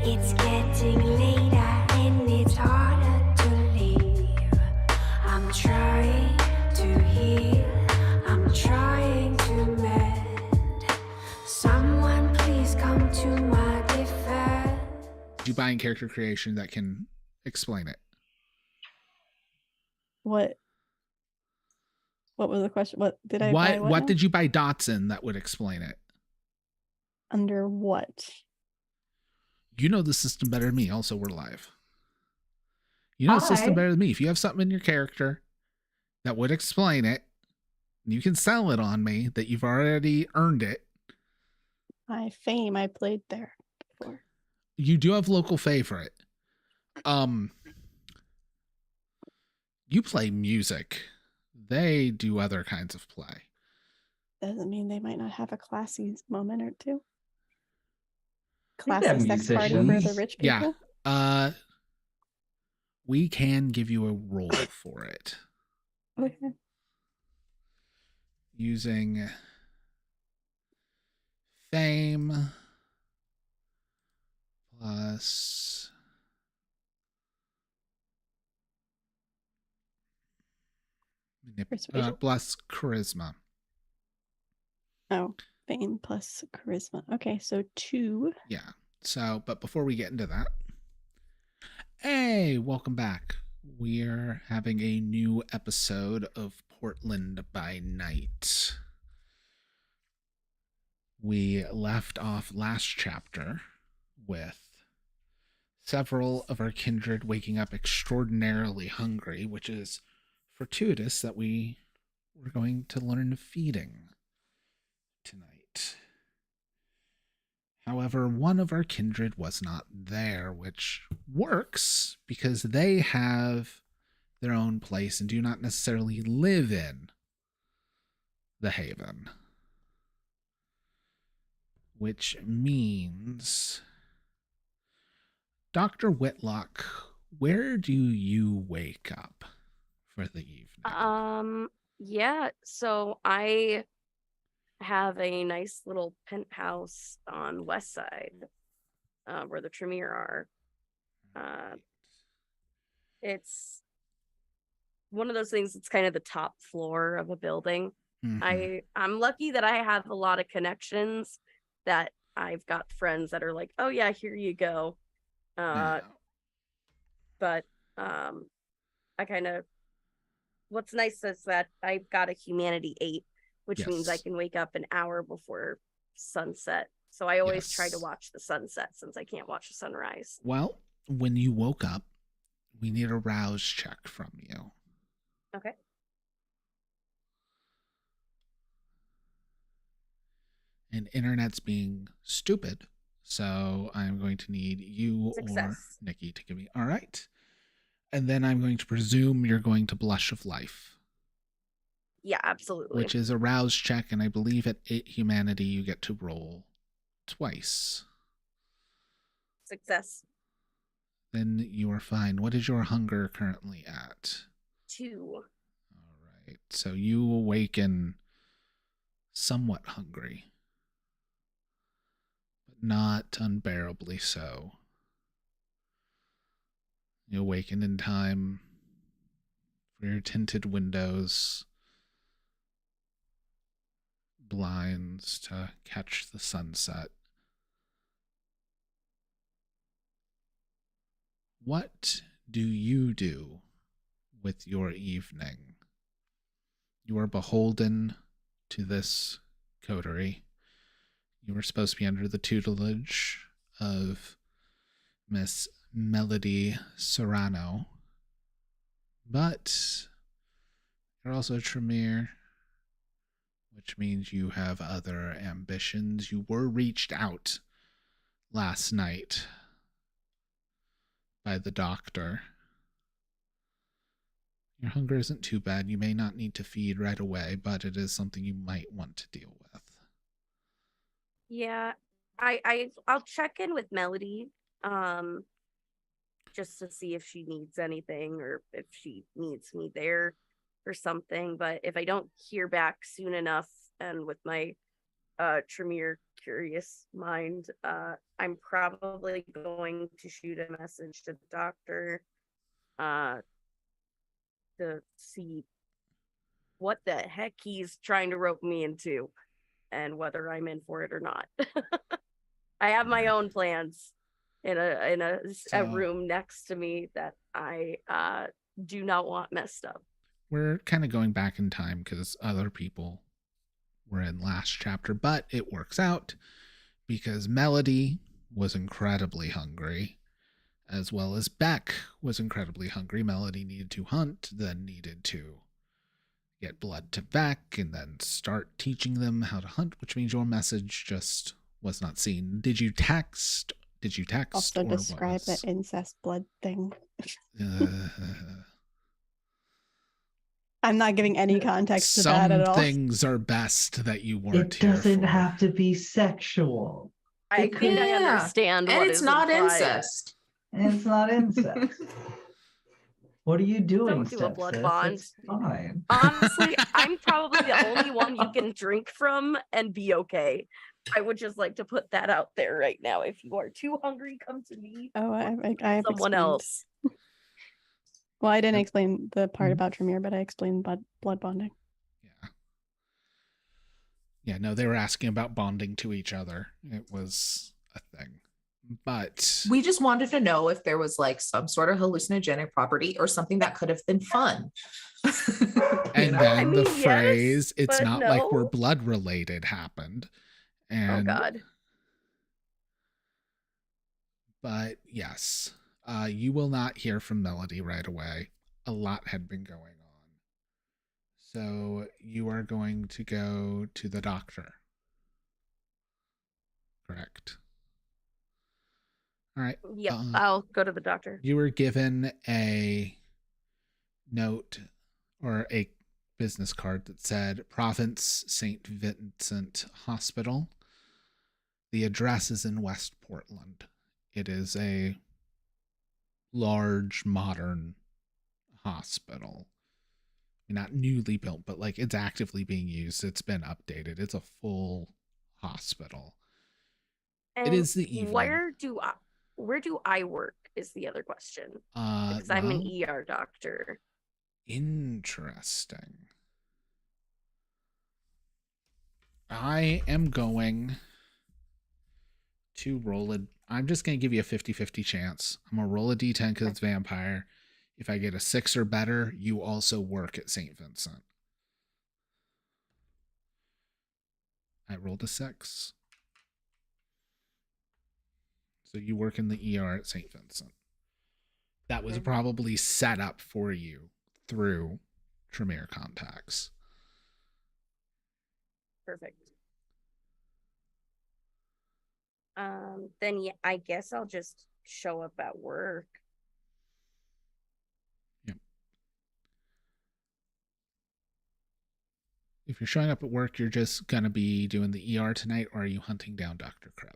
It's getting later and it's harder to leave. I'm trying to heal, I'm trying to mend. Someone please come to my defense. Did you buy in character creation that can explain it? What was the question? What did I buy? What now? did you buy dots in that would explain it? Under what? You know the system better than me. Also, we're live. You know the system better than me. If you have something in your character that would explain it, you can sell it on me that you've already earned it. My fame, I played there before. You do have local favorite. You play music. They do other kinds of play. Doesn't mean they might not have a classy moment or two. think they're Classy sex party for the musicians. rich people. Yeah. We can give you a roll for it. Okay. Using fame plus Persuasion? plus charisma. Oh, fame plus charisma. Okay, so 2. Yeah. So, but before we get into that, hey, welcome back. We're having a new episode of Portland by Night. We left off last chapter with several of our kindred waking up extraordinarily hungry, which is fortuitous that we were going to learn feeding tonight. However, one of our kindred was not there, which works because they have their own place and do not necessarily live in the Haven. Which means, Dr. Whitlock, where do you wake up for the evening? Yeah, so I have a nice little penthouse on West Side, where the Tremere are. It's one of those things, it's kind of the top floor of a building. Mhm. I'm lucky that I have a lot of connections, that I've got friends that are like, oh yeah, here you go. Yeah. But I kind of, what's nice is that I've got a humanity 8, which means I Yes. can wake up an hour before sunset. So I always try to Yes. watch the sunset since I can't watch the sunrise. Well, when you woke up, we need a rouse check from you. Okay. And internet's being stupid, so I'm going to need you or Success. Nikki to give me. All right. And then I'm going to presume you're going to Blush of Life, Yeah, absolutely. which is a rouse check, and I believe at 8 humanity you get to roll twice. Success. Then you are fine. What is your hunger currently at? 2. All right. So you awaken somewhat hungry, but not unbearably so. You awaken in time for your tinted windows, blinds to catch the sunset. What do you do with your evening? You are beholden to this coterie. You were supposed to be under the tutelage of Miss Melody Serrano, but you're also a Tremere, which means you have other ambitions. You were reached out last night by the doctor. Your hunger isn't too bad. You may not need to feed right away, but it is something you might want to deal with. Yeah, I'll check in with Melody, just to see if she needs anything or if she needs me there or something. But if I don't hear back soon enough, and with my Tremere curious mind, I'm probably going to shoot a message to the doctor to see what the heck he's trying to rope me into and whether I'm in for it or not. I have my own plans in a So- room next to me that I do not want messed up. We're kind of going back in time because other people were in last chapter, but it works out because Melody was incredibly hungry, as well as Beck was incredibly hungry. Melody needed to hunt, then needed to get blood to Beck, and then start teaching them how to hunt, which means your message just was not seen. Did you text? Also or describe was- that incest blood thing. I'm not giving any context to that at Some all. things are best that you weren't It here doesn't for. have to be sexual. I It think I Yeah. understand And what it's is not implied. incest. And it's not incest. What are you doing, Don't do a blood stepsis? bond. It's fine. Honestly, I'm probably the only one you can drink from and be okay. I would just like to put that out there right now. If you are too hungry, come to me. Oh, I have Someone explained. else. Well, I didn't Yep. explain the part Mhm. about Tremere, but I explained blood bonding. Yeah, no, they were asking about bonding to each other. It was a thing. But We just wanted to know if there was like some sort of hallucinogenic property or something that could have been fun. and know? then I the mean, yes, phrase, it's but not like we're no. blood related happened. And Oh God. but yes, you will not hear from Melody right away. A lot had been going on. So you are going to go to the doctor. Correct. All right. Yep, I'll go to the doctor. You were given a note or a business card that said Province St. Vincent Hospital. The address is in West Portland. It is a large, modern hospital. Not newly built, but like it's actively being used. It's been updated. It's a full hospital. And it is the evening. Where do I work is the other question. Because I'm an well, ER doctor. Interesting. I am going to roll a... I'm just going to give you a 50-50 chance. I'm going to roll a d10 because it's vampire. If I get a 6 or better, you also work at St. Vincent. I rolled a 6. So you work in the ER at St. Vincent. That was probably set up for you through Tremere contacts. Perfect. Then yeah, I guess I'll just show up at work. Yep. If you're showing up at work, you're just going to be doing the ER tonight, or are you hunting down Dr. Krev?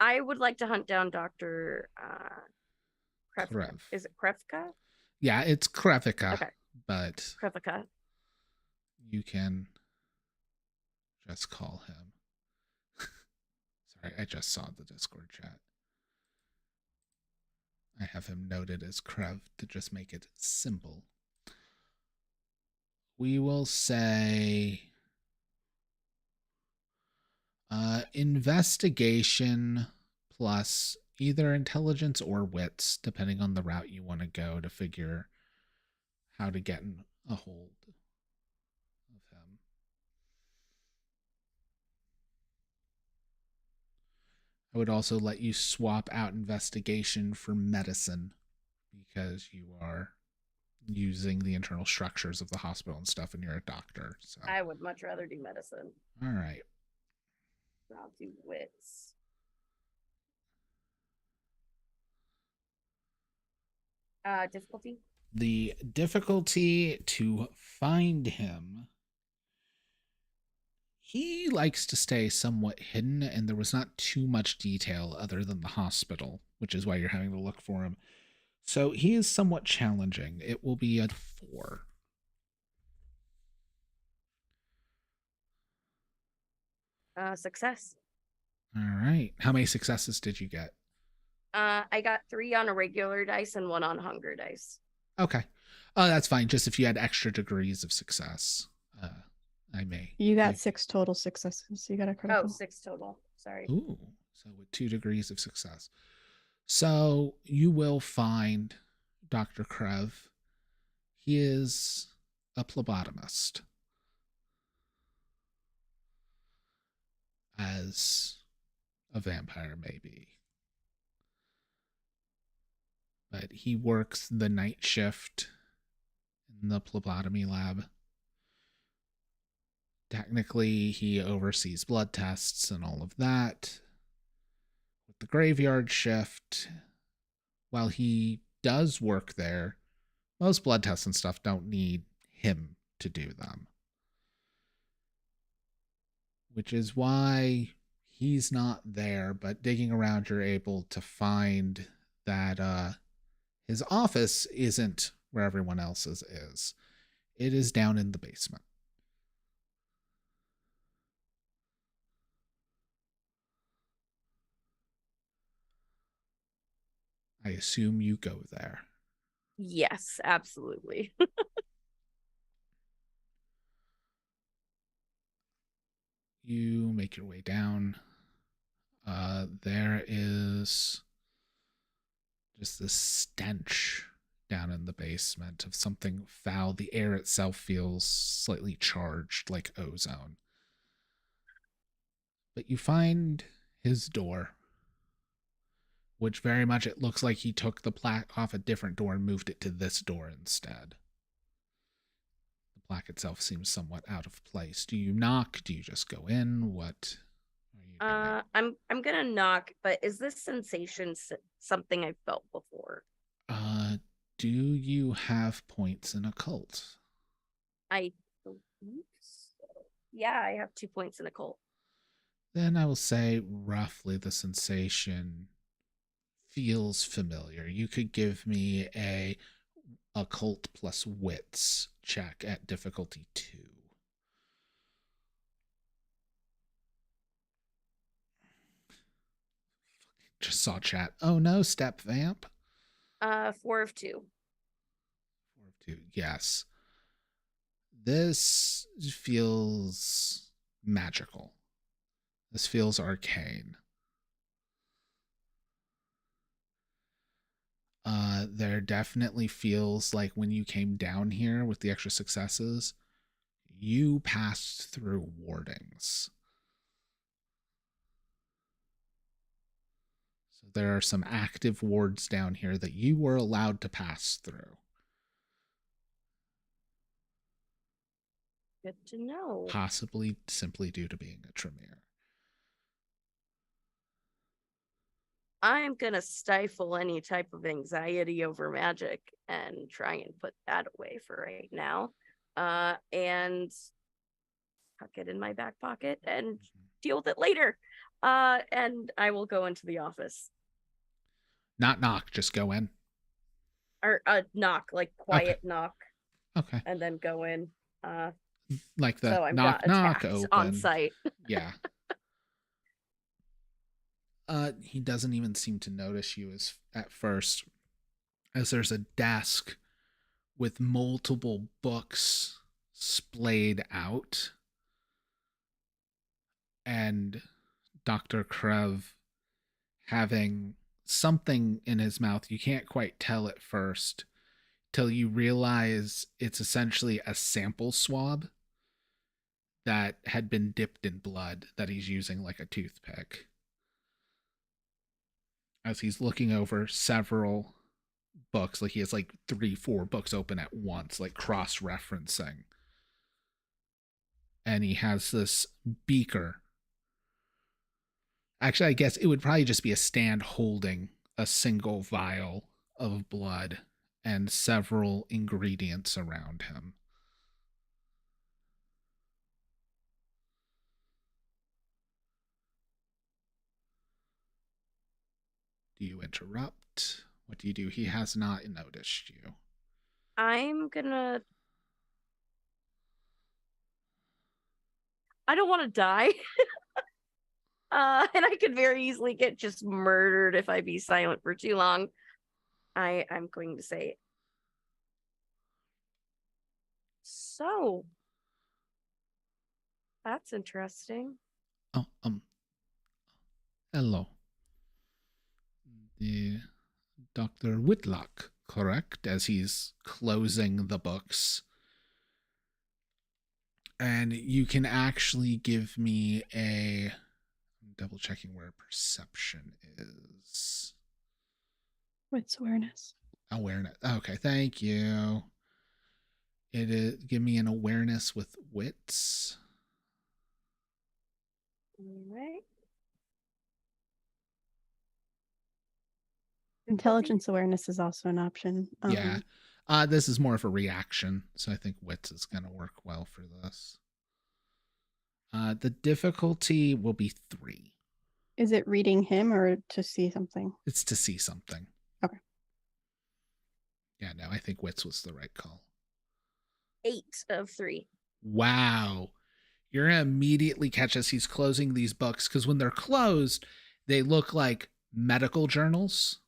I would like to hunt down Dr. Krev. Is it Krevka? Yeah, it's Krevika. Okay. But Krevka. you can just call him. Sorry, I just saw the Discord chat. I have him noted as Krev to just make it simple. We will say investigation plus either intelligence or wits, depending on the route you want to go to figure how to get in a hold of him. I would also let you swap out investigation for medicine because you are using the internal structures of the hospital and stuff, and you're a doctor. So I would much rather do medicine. all right. I'll do wits. Difficulty? The difficulty to find him. He likes to stay somewhat hidden, and there was not too much detail other than the hospital, which is why you're having to look for him. So he is somewhat challenging. It will be a 4. Success. All right. How many successes did you get? I got 3 on a regular dice and 1 on hunger dice. Okay. Oh, that's fine. Just if you had extra degrees of success, I may. You got 6 total successes. You got a critical. Oh, 6 total. Sorry. Ooh. So with 2 degrees of success. So you will find Dr. Krev. He is a phlebotomist. As a vampire may be. But he works the night shift in the phlebotomy lab. Technically, he oversees blood tests and all of that. With the graveyard shift, while he does work there, most blood tests and stuff don't need him to do them. Which is why he's not there, but digging around, you're able to find that his office isn't where everyone else's is. It is down in the basement. I assume you go there. Yes, absolutely. You make your way down. There is just this stench down in the basement of something foul. The air itself feels slightly charged, like ozone. But you find his door, which very much it looks like he took the plaque off a different door and moved it to this door instead. The plaque itself seems somewhat out of place. Do you knock? Do you just go in? What are you doing? I'm gonna knock, but is this sensation something I've felt before? Do you have points in occult? I believe so. Yeah, I have 2 points in occult. Then I will say roughly the sensation feels familiar. You could give me a occult plus wits check at difficulty 2. Just saw chat. Oh no, step vamp. 4 of 2. 4 of 2. Yes. This feels magical. This feels arcane. There definitely feels like when you came down here with the extra successes, you passed through wardings. So there are some active wards down here that you were allowed to pass through. Good to know. Possibly simply due to being a Tremere. I'm gonna stifle any type of anxiety over magic and try and put that away for right now. And tuck it in my back pocket and deal with it later. And I will go into the office. Not knock, just go in. Or knock, like quiet knock. Okay. And then go in. Like the so I'm knock not knock open. on site. Yeah. He doesn't even seem to notice you as at first, as there's a desk with multiple books splayed out, and Dr. Krev having something in his mouth. You can't quite tell at first till you realize it's essentially a sample swab that had been dipped in blood that he's using like a toothpick. As he's looking over several books, like he has like 3-4 books open at once, like cross-referencing. And he has this beaker. Actually, I guess it would probably just be a stand holding a single vial of blood and several ingredients around him. Do you interrupt? What do you do? He has not noticed you. I'm gonna. I don't want to die. And I could very easily get just murdered if I be silent for too long. I'm going to say. So that's interesting. Oh, hello. The Dr. Whitlock, correct? As he's closing the books. And you can actually give me a... I'm double checking where perception is. Wits awareness. Awareness. Okay, thank you. It is, give me an awareness with wits. All right. Intelligence awareness is also an option. Yeah. This is more of a reaction, so I think wits is going to work well for this. The difficulty will be 3. Is it reading him or to see something? It's to see something. Okay. Yeah, no, I think wits was the right call. 8 of 3. Wow. You're going to immediately catch as he's closing these books, because when they're closed, they look like medical journals.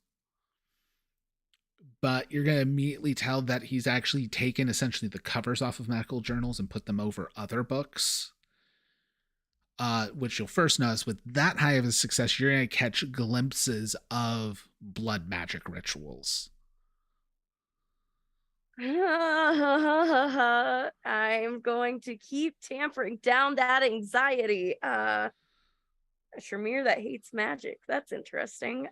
But you're going to immediately tell that he's actually taken essentially the covers off of medical journals and put them over other books. Which you'll first notice with that high of a success, you're going to catch glimpses of blood magic rituals. I'm going to keep tampering down that anxiety. A Shamir that hates magic. That's interesting.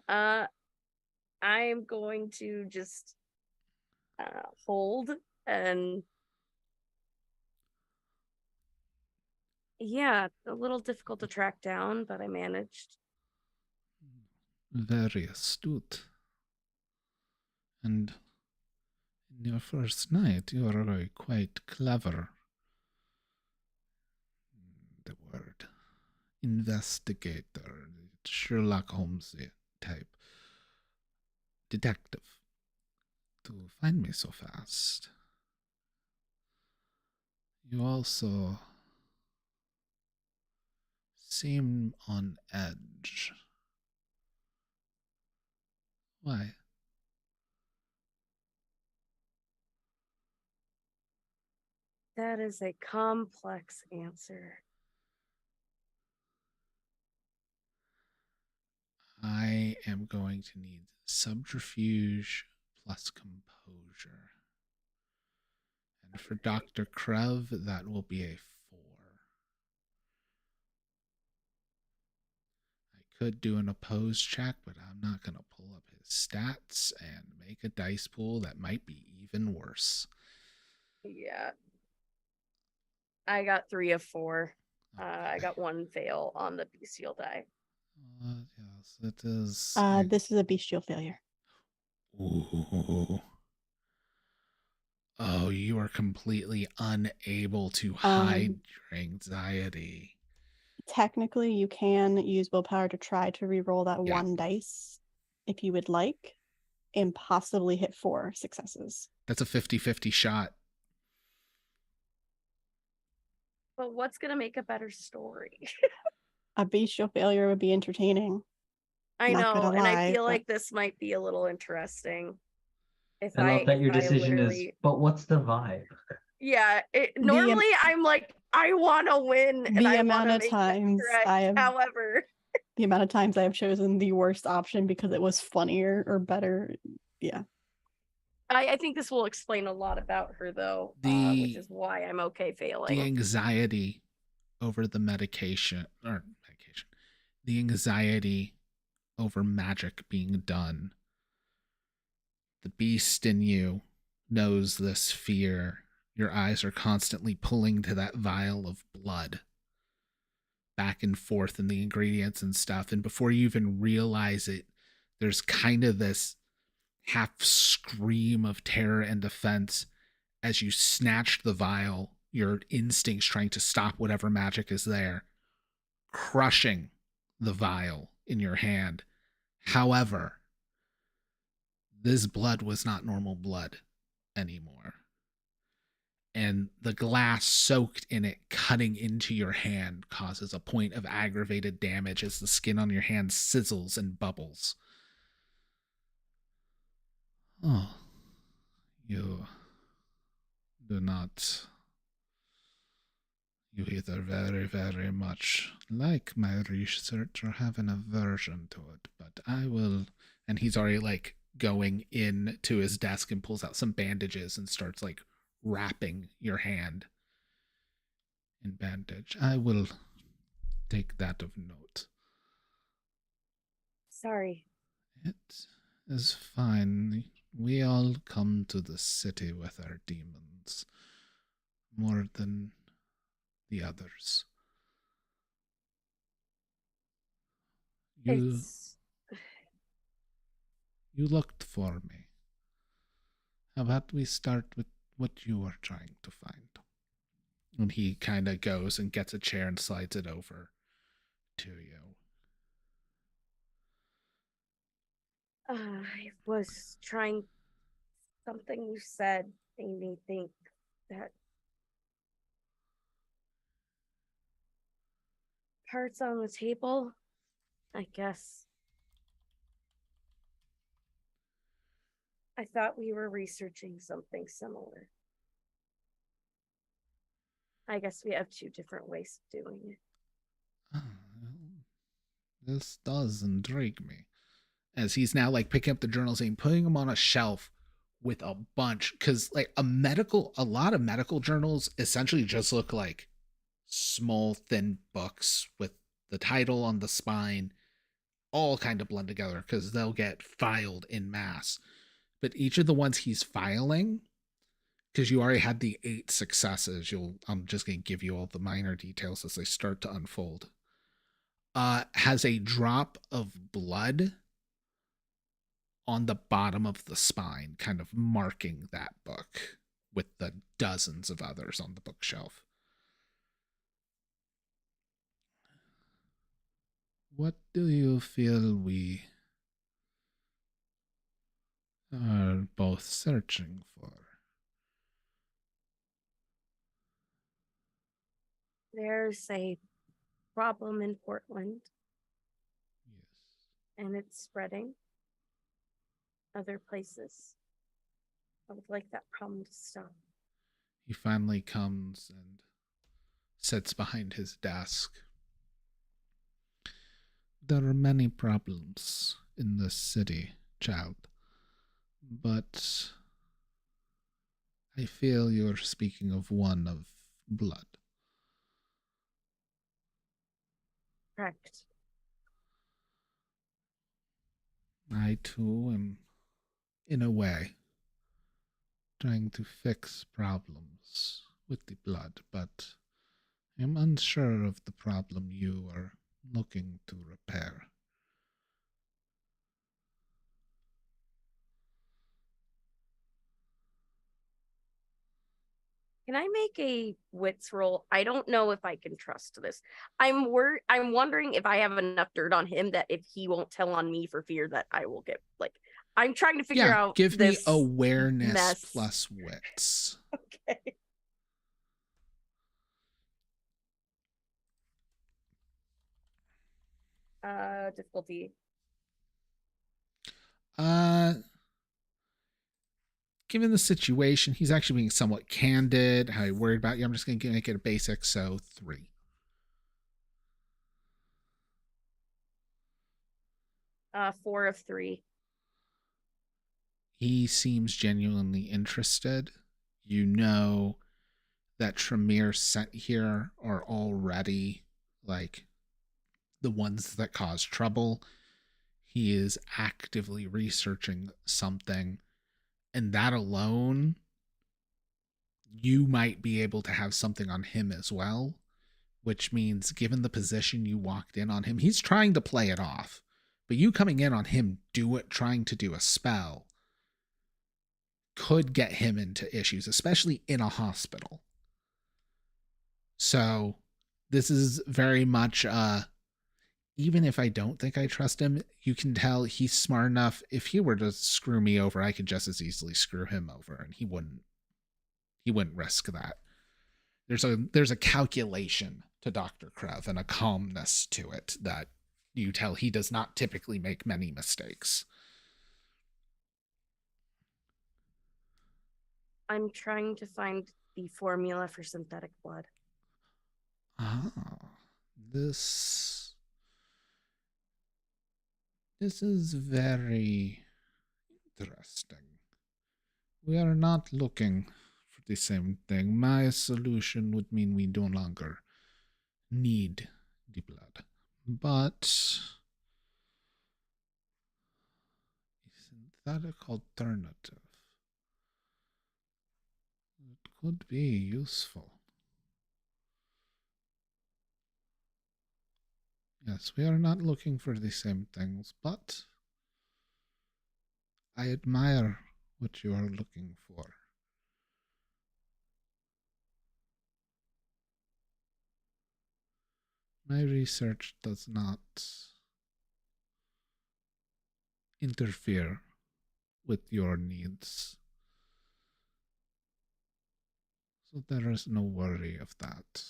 I'm going to just hold and yeah, a little difficult to track down, but I managed. Very astute. And in your first night, you are quite clever. The word investigator, Sherlock Holmes type. Detective. To find me so fast. You also seem on edge. Why? That is a complex answer. I am going to need subterfuge plus composure. And for Dr. Krev, that will be a 4. I could do an opposed check, but I'm not going to pull up his stats and make a dice pool that might be even worse. Yeah. I got 3 of 4. I got 1 fail on the bestial die. Yes, it is. This is a bestial failure. Ooh. Oh, you are completely unable to hide your anxiety. Technically, you can use willpower to try to re-roll that 1 dice if you would like, and possibly hit 4 successes. That's a 50-50 shot. But what's going to make a better story? A bestial failure would be entertaining. I Not know, gonna and I lie, feel but- like this might be a little interesting. If I love that your if I decision literally- is, but what's the vibe? Yeah, normally I'm like, I want to win, and The I amount want of to make times that correct. I have- However, The amount of times I have chosen the worst option because it was funnier or better. Yeah. I think this will explain a lot about her, though, which is why I'm okay failing. The anxiety over the medication, the anxiety over magic being done. The beast in you knows this fear. Your eyes are constantly pulling to that vial of blood, back and forth in the ingredients and stuff. And before you even realize it, there's kind of this half scream of terror and defense as you snatch the vial, your instincts trying to stop whatever magic is there, crushing the vial in your hand. However, this blood was not normal blood anymore. and the glass soaked in it cutting into your hand causes a point of aggravated damage as the skin on your hand sizzles and bubbles. Oh, you do not. You either very, very much like my research or have an aversion to it, but I will. And he's already like going in to his desk and pulls out some bandages and starts like wrapping your hand in bandage. I will take that of note. Sorry. It is fine. We all come to the city with our demons more than the others. You looked for me. How about we start with what you are trying to find? And he kind of goes and gets a chair and slides it over to you. I was trying. Something you said made me think that parts on the table, I guess. I thought we were researching something similar. I guess we have two different ways of doing it. This does intrigue me. As he's now like picking up the journals and putting them on a shelf with a bunch, because like a lot of medical journals essentially just look like small thin books with the title on the spine, all kind of blend together because they'll get filed in mass. But each of the ones he's filing, because you already had the 8 successes, I'm just going to give you all the minor details as they start to unfold, has a drop of blood on the bottom of the spine, kind of marking that book with the dozens of others on the bookshelf. What do you feel we are both searching for? There's a problem in Portland. Yes. And it's spreading other places. I would like that problem to stop. He finally comes and sits behind his desk. There are many problems in this city, child, but I feel you're speaking of one of blood. Correct. I too am, in a way, trying to fix problems with the blood, but I'm unsure of the problem you are looking to repair. Can I make a wits roll? I don't know if I can trust this. I'm wondering if I have enough dirt on him that if he won't tell on me for fear that I will get like. I'm trying to figure out. Give me this awareness mess. plus wits. Okay. Difficulty. Given the situation, he's actually being somewhat candid. How he worried about you. I'm just going to make it a basic, so 3. 4 of 3. He seems genuinely interested. You know that Tremere sent here are already like the ones that cause trouble. He is actively researching something, and that alone, you might be able to have something on him as well, which means given the position you walked in on him, he's trying to play it off, but you coming in on him trying to do a spell could get him into issues, especially in a hospital. So this is very much even if I don't think I trust him, you can tell he's smart enough. If he were to screw me over, I could just as easily screw him over, and he wouldn't He wouldn't risk that. There's a calculation to Dr. Krev and a calmness to it that you tell he does not typically make many mistakes. I'm trying to find the formula for synthetic blood. Ah, this is very interesting. We are not looking for the same thing. My solution would mean we no longer need the blood. But a synthetic alternative, it could be useful. Yes, we are not looking for the same things, but I admire what you are looking for. My research does not interfere with your needs, so there is no worry of that.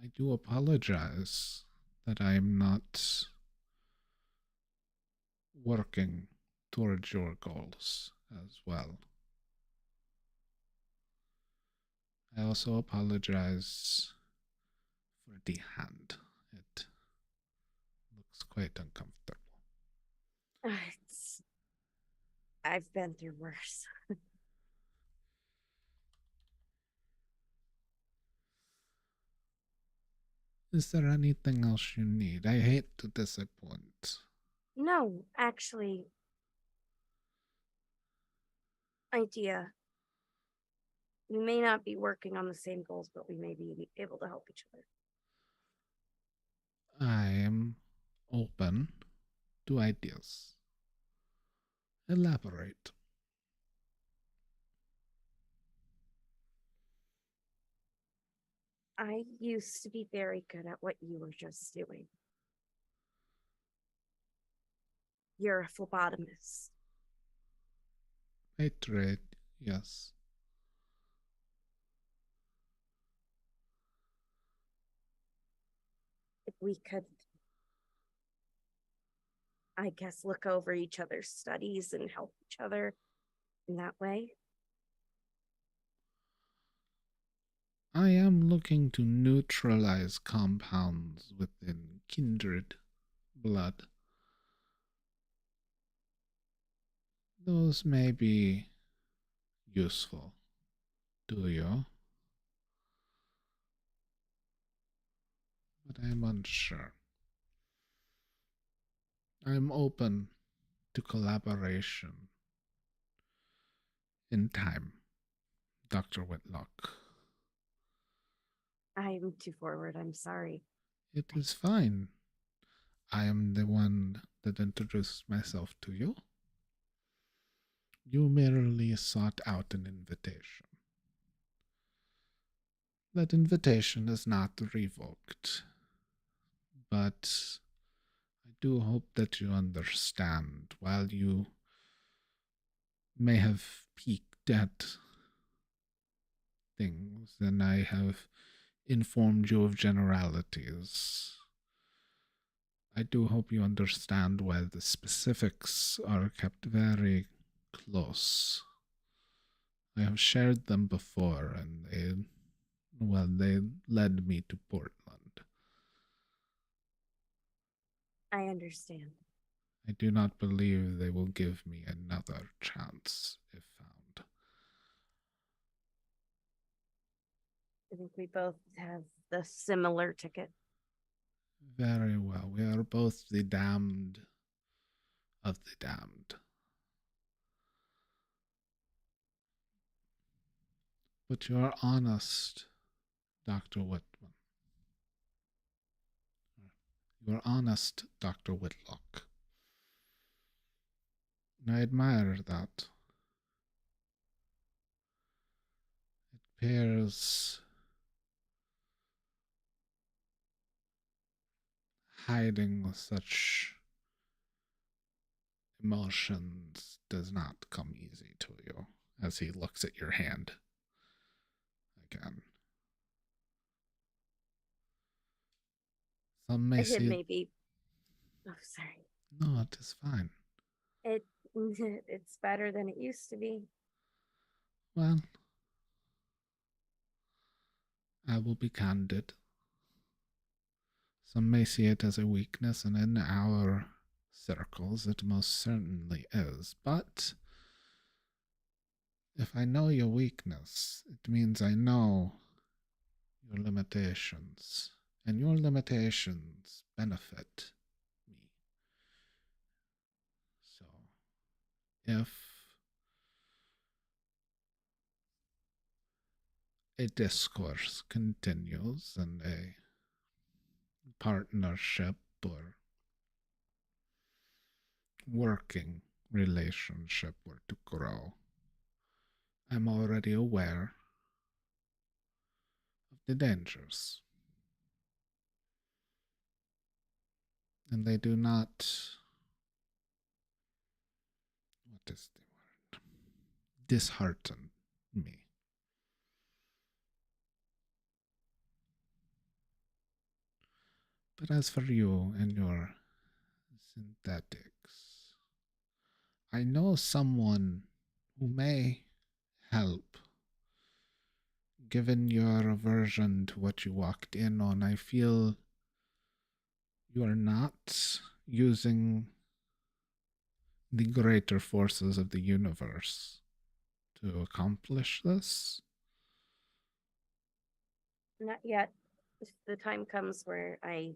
I do apologize that I am not working towards your goals as well. I also apologize for the hand. It looks quite uncomfortable. I've been through worse. Is there anything else you need? I hate to disappoint. No, actually, idea. We may not be working on the same goals, but we may be able to help each other. I am open to ideas. Elaborate. I used to be very good at what you were just doing. You're a phlebotomist. I trade, yes. If we could, I guess, look over each other's studies and help each other in that way. I am looking to neutralize compounds within kindred blood. Those may be useful to you, but I am unsure. I am open to collaboration in time, Dr. Whitlock. I'm too forward. I'm sorry. It is fine. I am the one that introduced myself to you. You merely sought out an invitation. That invitation is not revoked, but I do hope that you understand, while you may have peeked at things and I have informed you of generalities, I do hope you understand why the specifics are kept very close. I have shared them before, and they led me to Portland. I understand. I do not believe they will give me another chance if found. I think we both have the similar ticket. Very well. We are both the damned of the damned. But you are honest, Dr. Whitman. You are honest, Dr. Whitlock. And I admire that. It pairs hiding such emotions does not come easy to you as he looks at your hand again. Some may I could see maybe. Oh, sorry. No, it is fine. It's better than it used to be. Well, I will be candid. Some may see it as a weakness, and in our circles it most certainly is. But if I know your weakness, it means I know your limitations, and your limitations benefit me. So, if a discourse continues and a partnership or working relationship were to grow, I'm already aware of the dangers. And they do not, what is the word? Dishearten me. But as for you and your synthetics, I know someone who may help. Given your aversion to what you walked in on, I feel you are not using the greater forces of the universe to accomplish this. Not yet. If the time comes where I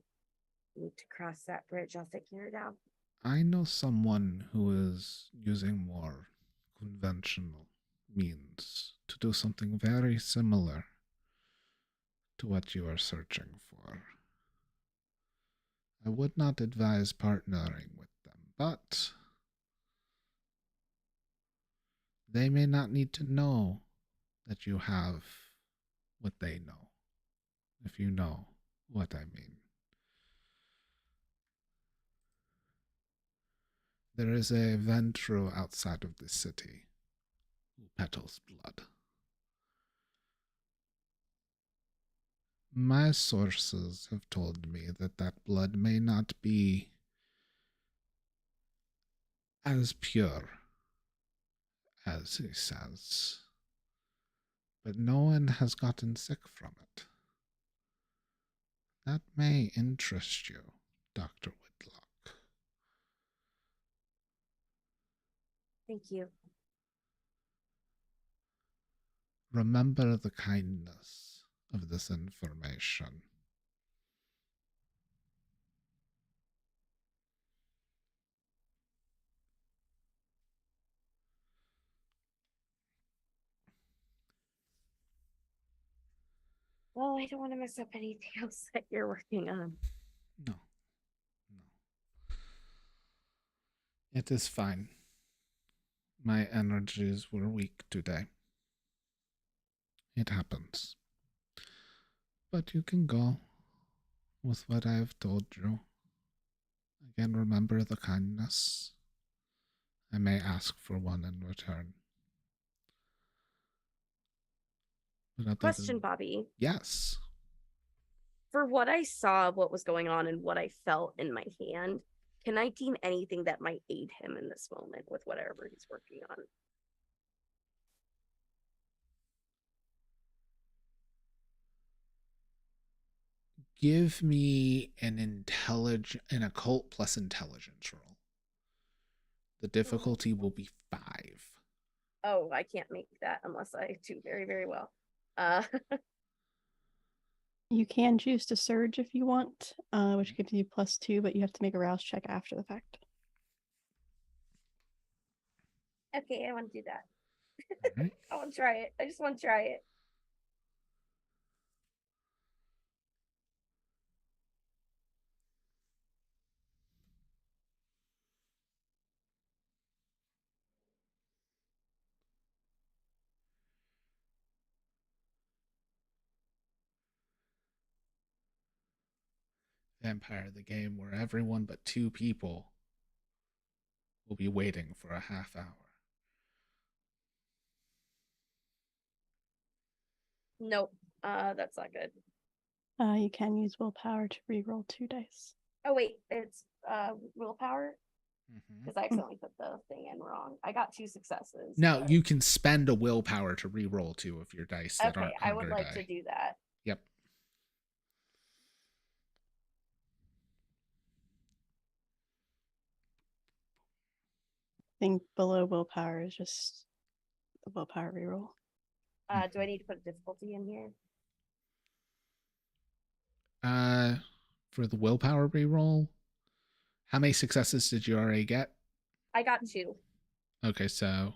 need to cross that bridge, I'll figure it out. I know someone who is using more conventional means to do something very similar to what you are searching for. I would not advise partnering with them, but they may not need to know that you have what they know, if you know what I mean. There is a Ventro outside of the city who peddles blood. My sources have told me that that blood may not be as pure as he says, but no one has gotten sick from it. That may interest you, Dr. Whitlock. Thank you. Remember the kindness of this information. Well, I don't want to mess up anything else that you're working on. No. It is fine. My energies were weak today. It happens. But you can go with what I have told you. Again, remember the kindness. I may ask for one in return. Question, Bobby. Yes. For what I saw, what was going on, and what I felt in my hand, can I deem anything that might aid him in this moment with whatever he's working on? Give me an occult plus intelligence roll. The difficulty will be 5. Oh, I can't make that unless I do very, very well. You can choose to surge if you want, which gives you +2, but you have to make a rouse check after the fact. Okay, I want to do that. Right. I want to try it. I just want to try it. Vampire the game where everyone but 2 people will be waiting for a half hour. Nope. That's not good. You can use willpower to reroll 2 dice. Oh wait, it's willpower Mhm. because I accidentally put the thing in wrong. I got 2 successes. No, but- you can spend a willpower to re-roll 2 of your dice that Okay, aren't I would hunger like die. to do that. Yep. I think below willpower is just the willpower reroll. Do I need to put a difficulty in here? For the willpower re-roll, how many successes did you already get? I got 2. Okay, so,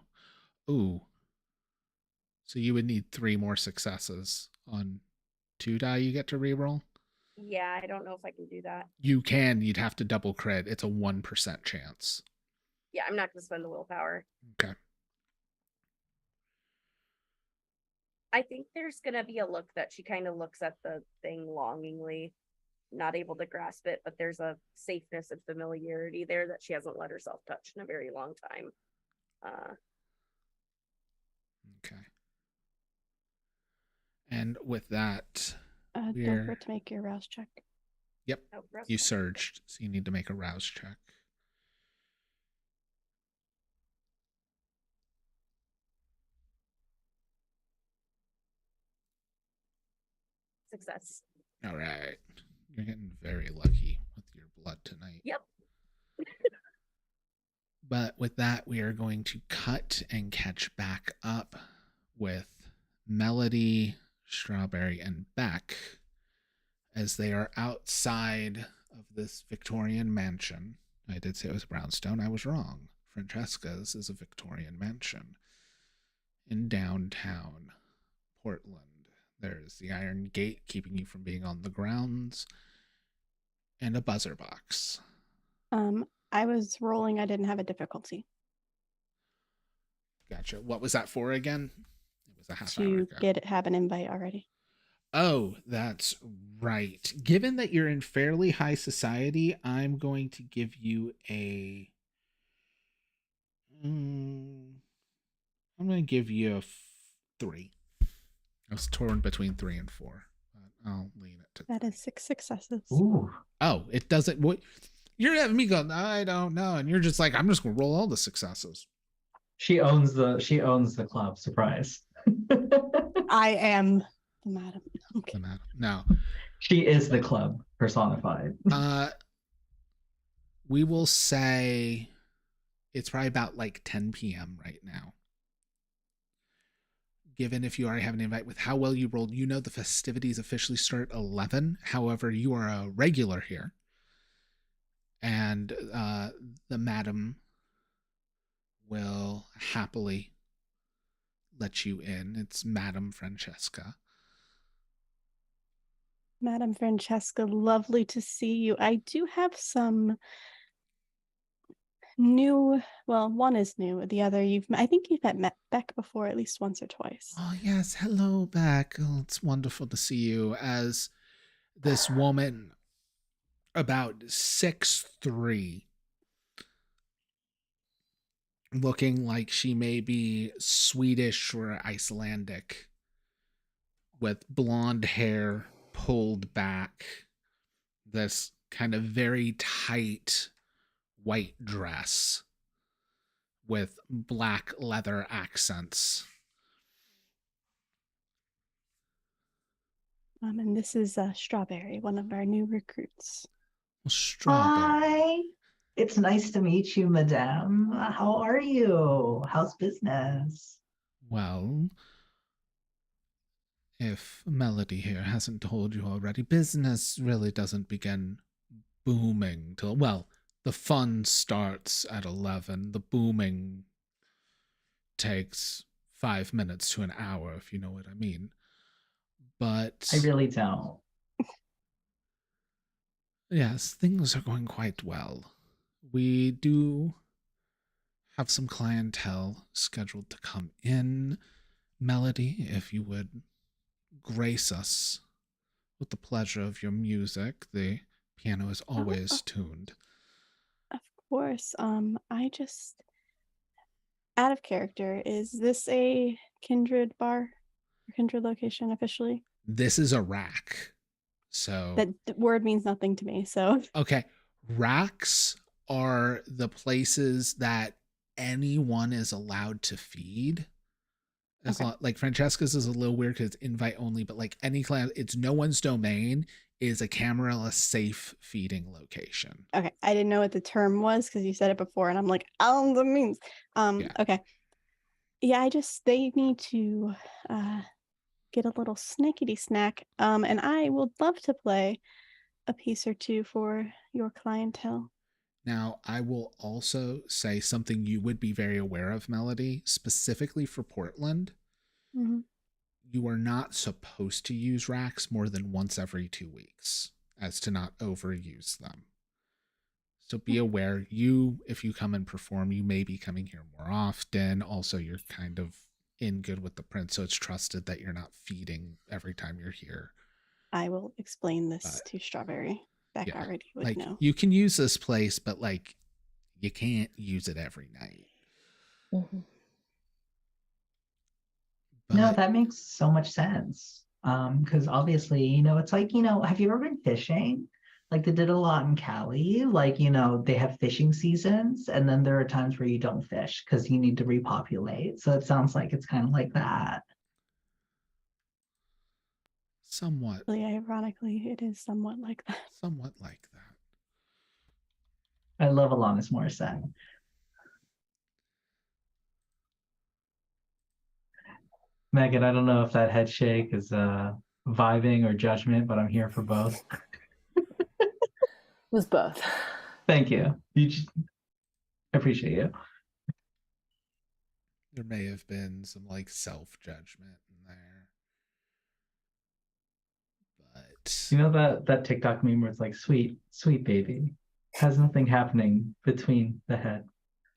ooh. So you would need 3 more successes on 2 die you get to re-roll? Yeah, I don't know if I can do that. You can, you'd have to double crit. It's a 1% chance. Yeah, I'm not going to spend the willpower. Okay. I think there's going to be a look that she kind of looks at the thing longingly, not able to grasp it, but there's a safeness and familiarity there that she hasn't let herself touch in a very long time. Okay. And with that, Don't we're... forget to make your rouse check. Yep. Oh, rouse You check. surged, so you need to make a rouse check. Success. All right. You're getting very lucky with your blood tonight. Yep. But with that, we are going to cut and catch back up with Melody, Strawberry, and Beck as they are outside of this Victorian mansion. I did say it was brownstone. I was wrong. Francesca's is a Victorian mansion in downtown Portland. There's the iron gate keeping you from being on the grounds and a buzzer box. I was rolling. I didn't have a difficulty. Gotcha. What was that for again? It was a half hour To ago. have an invite already. Oh, that's right. Given that you're in fairly high society, I'm going to give you a... I'm going to give you a 3. I was torn between 3 and 4. But I'll lean it to... That is 6 successes. Ooh. Oh, it doesn't... What? You're having me go, I don't know. And you're just like, I'm just going to roll all the successes. She owns the club. Surprise. I am the madam. Okay. The madam. No. She is the club personified. We will say it's probably about like 10 p.m. right now. Given if you already have an invite with how well you rolled, you know the festivities officially start at 11. However, you are a regular here. And the madam will happily let you in. It's Madam Francesca. Madam Francesca, lovely to see you. I do have some new, well, one is new. The other, I think you've met Beck before at least once or twice. Oh, yes. Hello, Beck. Oh, it's wonderful to see you as this woman about 6'3", looking like she may be Swedish or Icelandic, with blonde hair pulled back, this kind of very tight white dress with black leather accents. And this is Strawberry, one of our new recruits. Strawberry. Hi. It's nice to meet you, madame. How are you? How's business? Well, if Melody here hasn't told you already, business really doesn't begin booming till, well, the fun starts at 11. The booming takes 5 minutes to an hour, if you know what I mean. But I really don't. yes, things are going quite well. We do have some clientele scheduled to come in. Melody, if you would grace us with the pleasure of your music, the Piano is always tuned. Of course. I just out of character. Is this a kindred bar or kindred location officially? This is a rack. So That word means nothing to me. So okay. Racks are the places that anyone is allowed to feed. Like Francesca's is a little weird because it's invite only, but like any class, it's no one's domain, is a cameraless safe feeding location. okay, I didn't know what the term was because you said it before, and I'm like, oh, that means. Okay. Yeah, they need to get a little snackety snack. And I would love to play a piece or two for your clientele. Now, I will also say something you would be very aware of, Melody, specifically for Portland. Mm-hmm. You are not supposed to use racks more than once every 2 weeks, as to not overuse them. So be aware, if you come and perform, you may be coming here more often. Also, you're kind of in good with the prince, so it's trusted that you're not feeding every time you're here. I will explain this to Strawberry. Beck already would like, know. you can use this place, but like, you can't use it every night. Mm-hmm. No, that makes so much sense. Because obviously, it's like, have you ever been fishing? Like they did a lot in Cali. Like, they have fishing seasons, and then there are times where you don't fish because you need to repopulate. So it sounds like it's kind of like that. Somewhat. Really, ironically, it is somewhat like that. Somewhat like that. I love Alanis Morissette. Megan, I don't know if that head shake is vibing or judgment, but I'm here for both. It was both. Thank you. I appreciate you. There may have been some like self-judgment in there. But that TikTok meme where it's like, sweet, sweet baby. Has nothing happening between the head.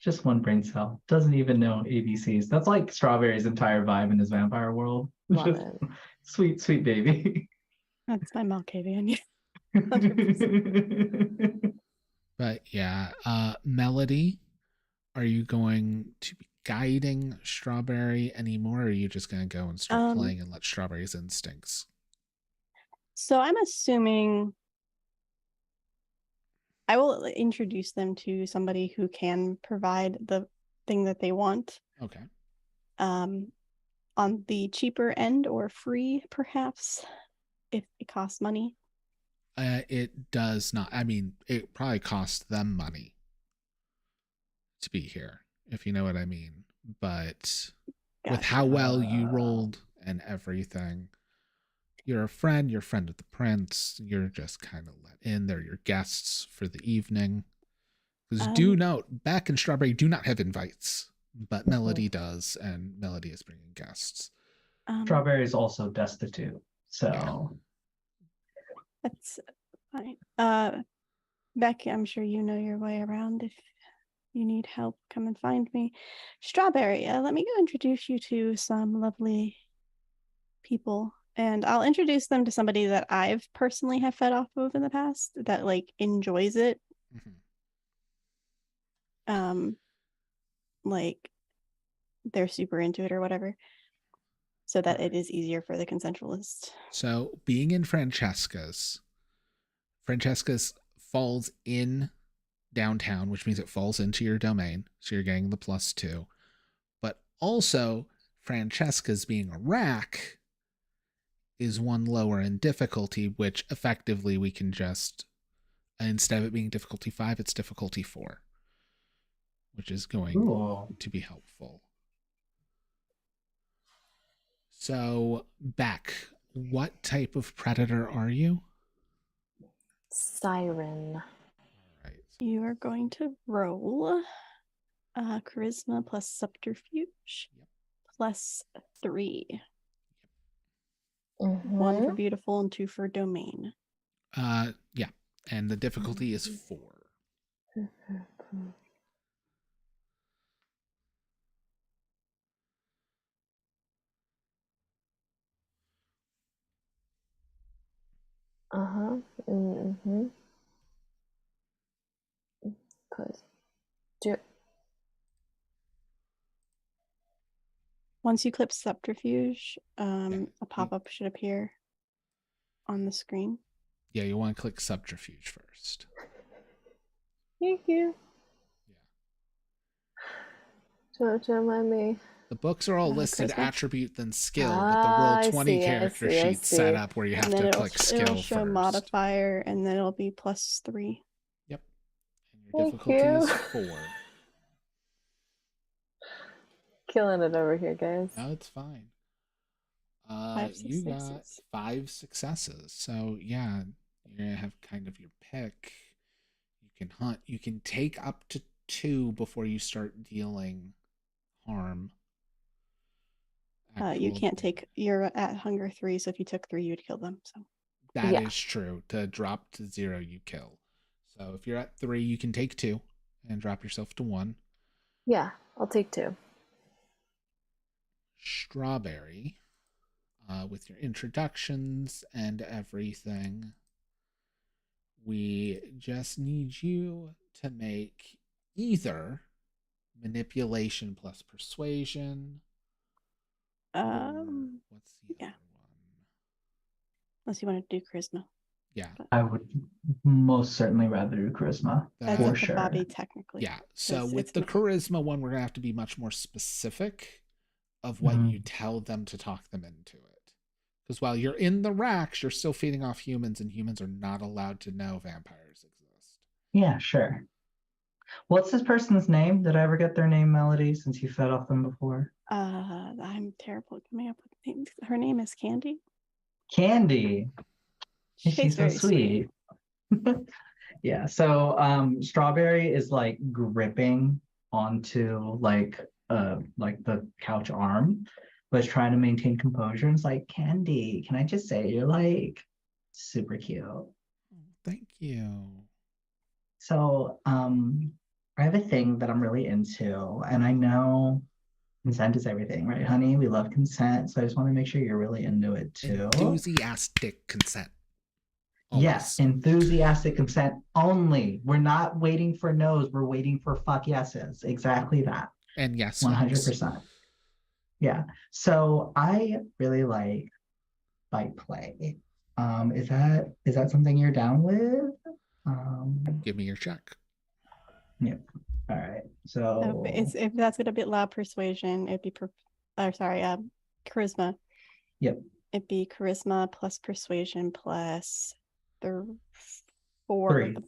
Just one brain cell. Doesn't even know ABCs. That's like Strawberry's entire vibe in his vampire world. Love Just it. sweet, sweet baby. That's my Malkavian. But yeah, Melody, are you going to be guiding Strawberry anymore, or are you just going to go and start playing and let Strawberry's instincts? So I'm assuming I will introduce them to somebody who can provide the thing that they want. Okay. On the cheaper end or free, perhaps, if it costs money. It does not. I mean, it probably costs them money to be here, if you know what I mean. But with how well you rolled and everything, you're friend of the prince. You're just kind of let in. They're your guests for the evening. Because do note, Beck and Strawberry do not have invites, but Melody does, and Melody is bringing guests. Strawberry is also destitute, so... Yeah. That's fine. Beck, I'm sure you know your way around. If you need help, come and find me. Strawberry, let me go introduce you to some lovely people, and I'll introduce them to somebody that I've personally have fed off of in the past that like enjoys it. Like they're super into it or whatever, so that it is easier for the consensualist. So being in Francesca's falls in downtown, which means it falls into your domain, so you're getting the +2. But also Francesca's being a rack is one lower in difficulty, which effectively we can just, instead of it being difficulty 5, it's difficulty 4, which is going to be helpful. So, Beck, what type of predator are you? Siren. You are going to roll charisma plus subterfuge +3. 1 for beautiful and 2 for domain. Yeah, and the difficulty is 4. Put. Do. Once you click subterfuge, a pop-up should appear on the screen. Yeah, you want to click subterfuge first. Thank you. Don't remind me. The books are all listed charisma? attribute then skill, but the roll 20 character sheet's set up where you have And then to it'll, click skill it'll show first. modifier, and then it'll be +3. Yep. And your difficulty is 4. Killing it over here, guys. No, it's fine. 5 You got successes. 5 successes. So yeah, you're gonna have kind of your pick. You can hunt. You can take up to 2 before you start dealing harm. You can't take. You're at hunger 3, so if you took 3, you'd kill them. So that is true. To drop to 0, you kill. So if you're at 3, you can take 2 and drop yourself to 1. Yeah, I'll take 2. Strawberry, with your introductions and everything, we just need you to make either manipulation plus persuasion. what's the other one? Unless you want to do charisma. Yeah, I would most certainly rather do charisma. That's for up to sure. Bobby technically. Yeah. So 'cause with it's the charisma one, we're gonna have to be much more specific of what you tell them to talk them into it. Because while you're in the racks, you're still feeding off humans, and humans are not allowed to know vampires exist. Yeah, sure. What's this person's name? Did I ever get their name, Melody, since you fed off them before? I'm terrible at coming up with names. Her name is Candy. Candy. She's so very sweet. Yeah, so Strawberry is like gripping onto like the couch arm, but is trying to maintain composure. And it's like, Candy, can I just say you're like super cute. Thank you. So I have a thing that I'm really into, and I know consent is everything, right, honey? We love consent, so I just want to make sure you're really into it too. Enthusiastic consent. Always. Yes, enthusiastic consent only. We're not waiting for no's, we're waiting for fuck yeses. Exactly that. And yes, 100%. Yeah. So I really like fight play. Is that something you're down with? Give me your check. Yep. All right. So if that's gonna be loud persuasion, it'd be charisma. Yep. It'd be charisma plus persuasion plus the 4. 3. With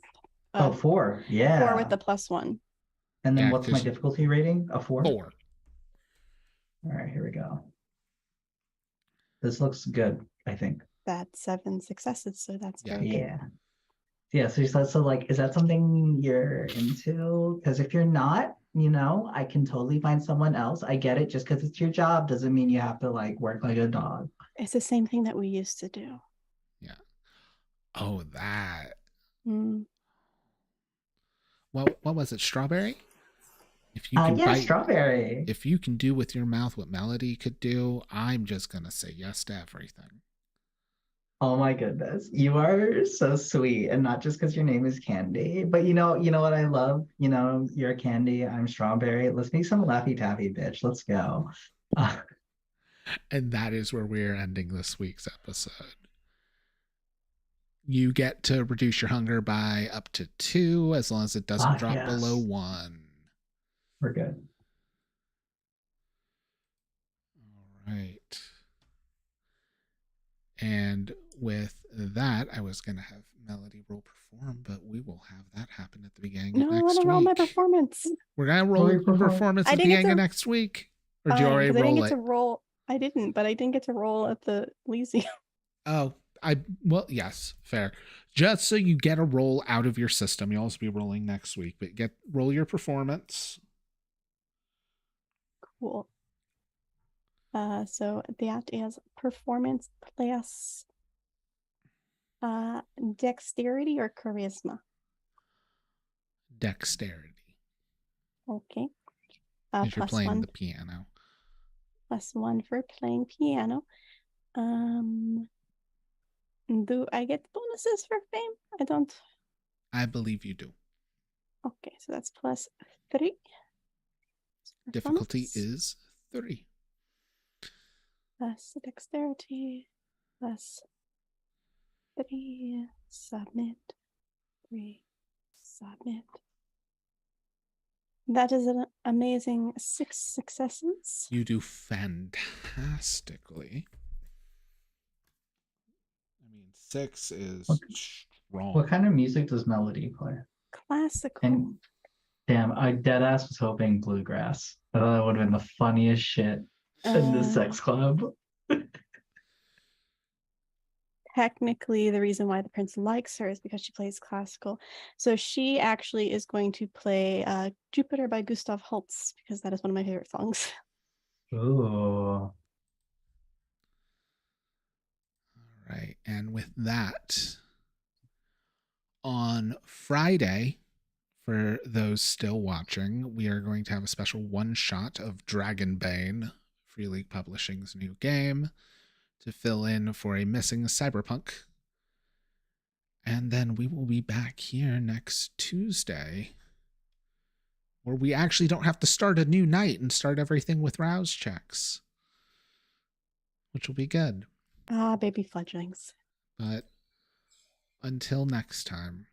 the, 4. Yeah. 4 with the +1. And then Yeah, what's my 'cause- difficulty rating? A 4? 4. All right, here we go. This looks good, I think. That's 7 successes, so that's very good. Yeah. Yeah, so like, is that something you're into? Because if you're not, I can totally find someone else. I get it. Just because it's your job doesn't mean you have to like work like a dog. It's the same thing that we used to do. Yeah. Oh, that. Mm. What was it? Strawberry? If you can bite, Strawberry. If you can do with your mouth what Melody could do, I'm just gonna say yes to everything. Oh my goodness. You are so sweet. And not just because your name is Candy, but you know what I love? You're Candy, I'm Strawberry. Let's make some Laffy Taffy, bitch. Let's go. And that is where we're ending this week's episode. You get to reduce your hunger by up to 2 as long as it doesn't drop below 1. We're good. All right. And with that, I was going to have Melody roll perform, but we will have that happen at the beginning of next week. No, I want to roll my performance. We're going to roll your performance at the beginning of next week. Or did you already roll it? I didn't get to roll. I didn't, but I didn't get to roll at the Lysium. Oh, well, yes, fair. Just so you get a roll out of your system. You'll also be rolling next week, but roll your performance. Cool. So that is performance plus dexterity or charisma. Dexterity. Okay. If you're Plus playing 1. the piano. +1 for playing piano. Do I get bonuses for fame? I don't. I believe you do. Okay, so that's +3. Difficulty Performance. is 3. Plus dexterity. +3. Submit. 3. Submit. That is an amazing 6 successes. You do fantastically. I mean, 6 is strong. What kind of music does Melody play? Classical. And damn, I deadass was hoping bluegrass. I thought that would have been the funniest shit in the sex club. Technically, the reason why the prince likes her is because she plays classical. So she actually is going to play Jupiter by Gustav Holst, because that is one of my favorite songs. Ooh. Right. And with that, on Friday, for those still watching, we are going to have a special one-shot of Dragonbane, Free League Publishing's new game, to fill in for a missing Cyberpunk. And then we will be back here next Tuesday, where we actually don't have to start a new night and start everything with rouse checks, which will be good. Ah, baby fledglings. But until next time.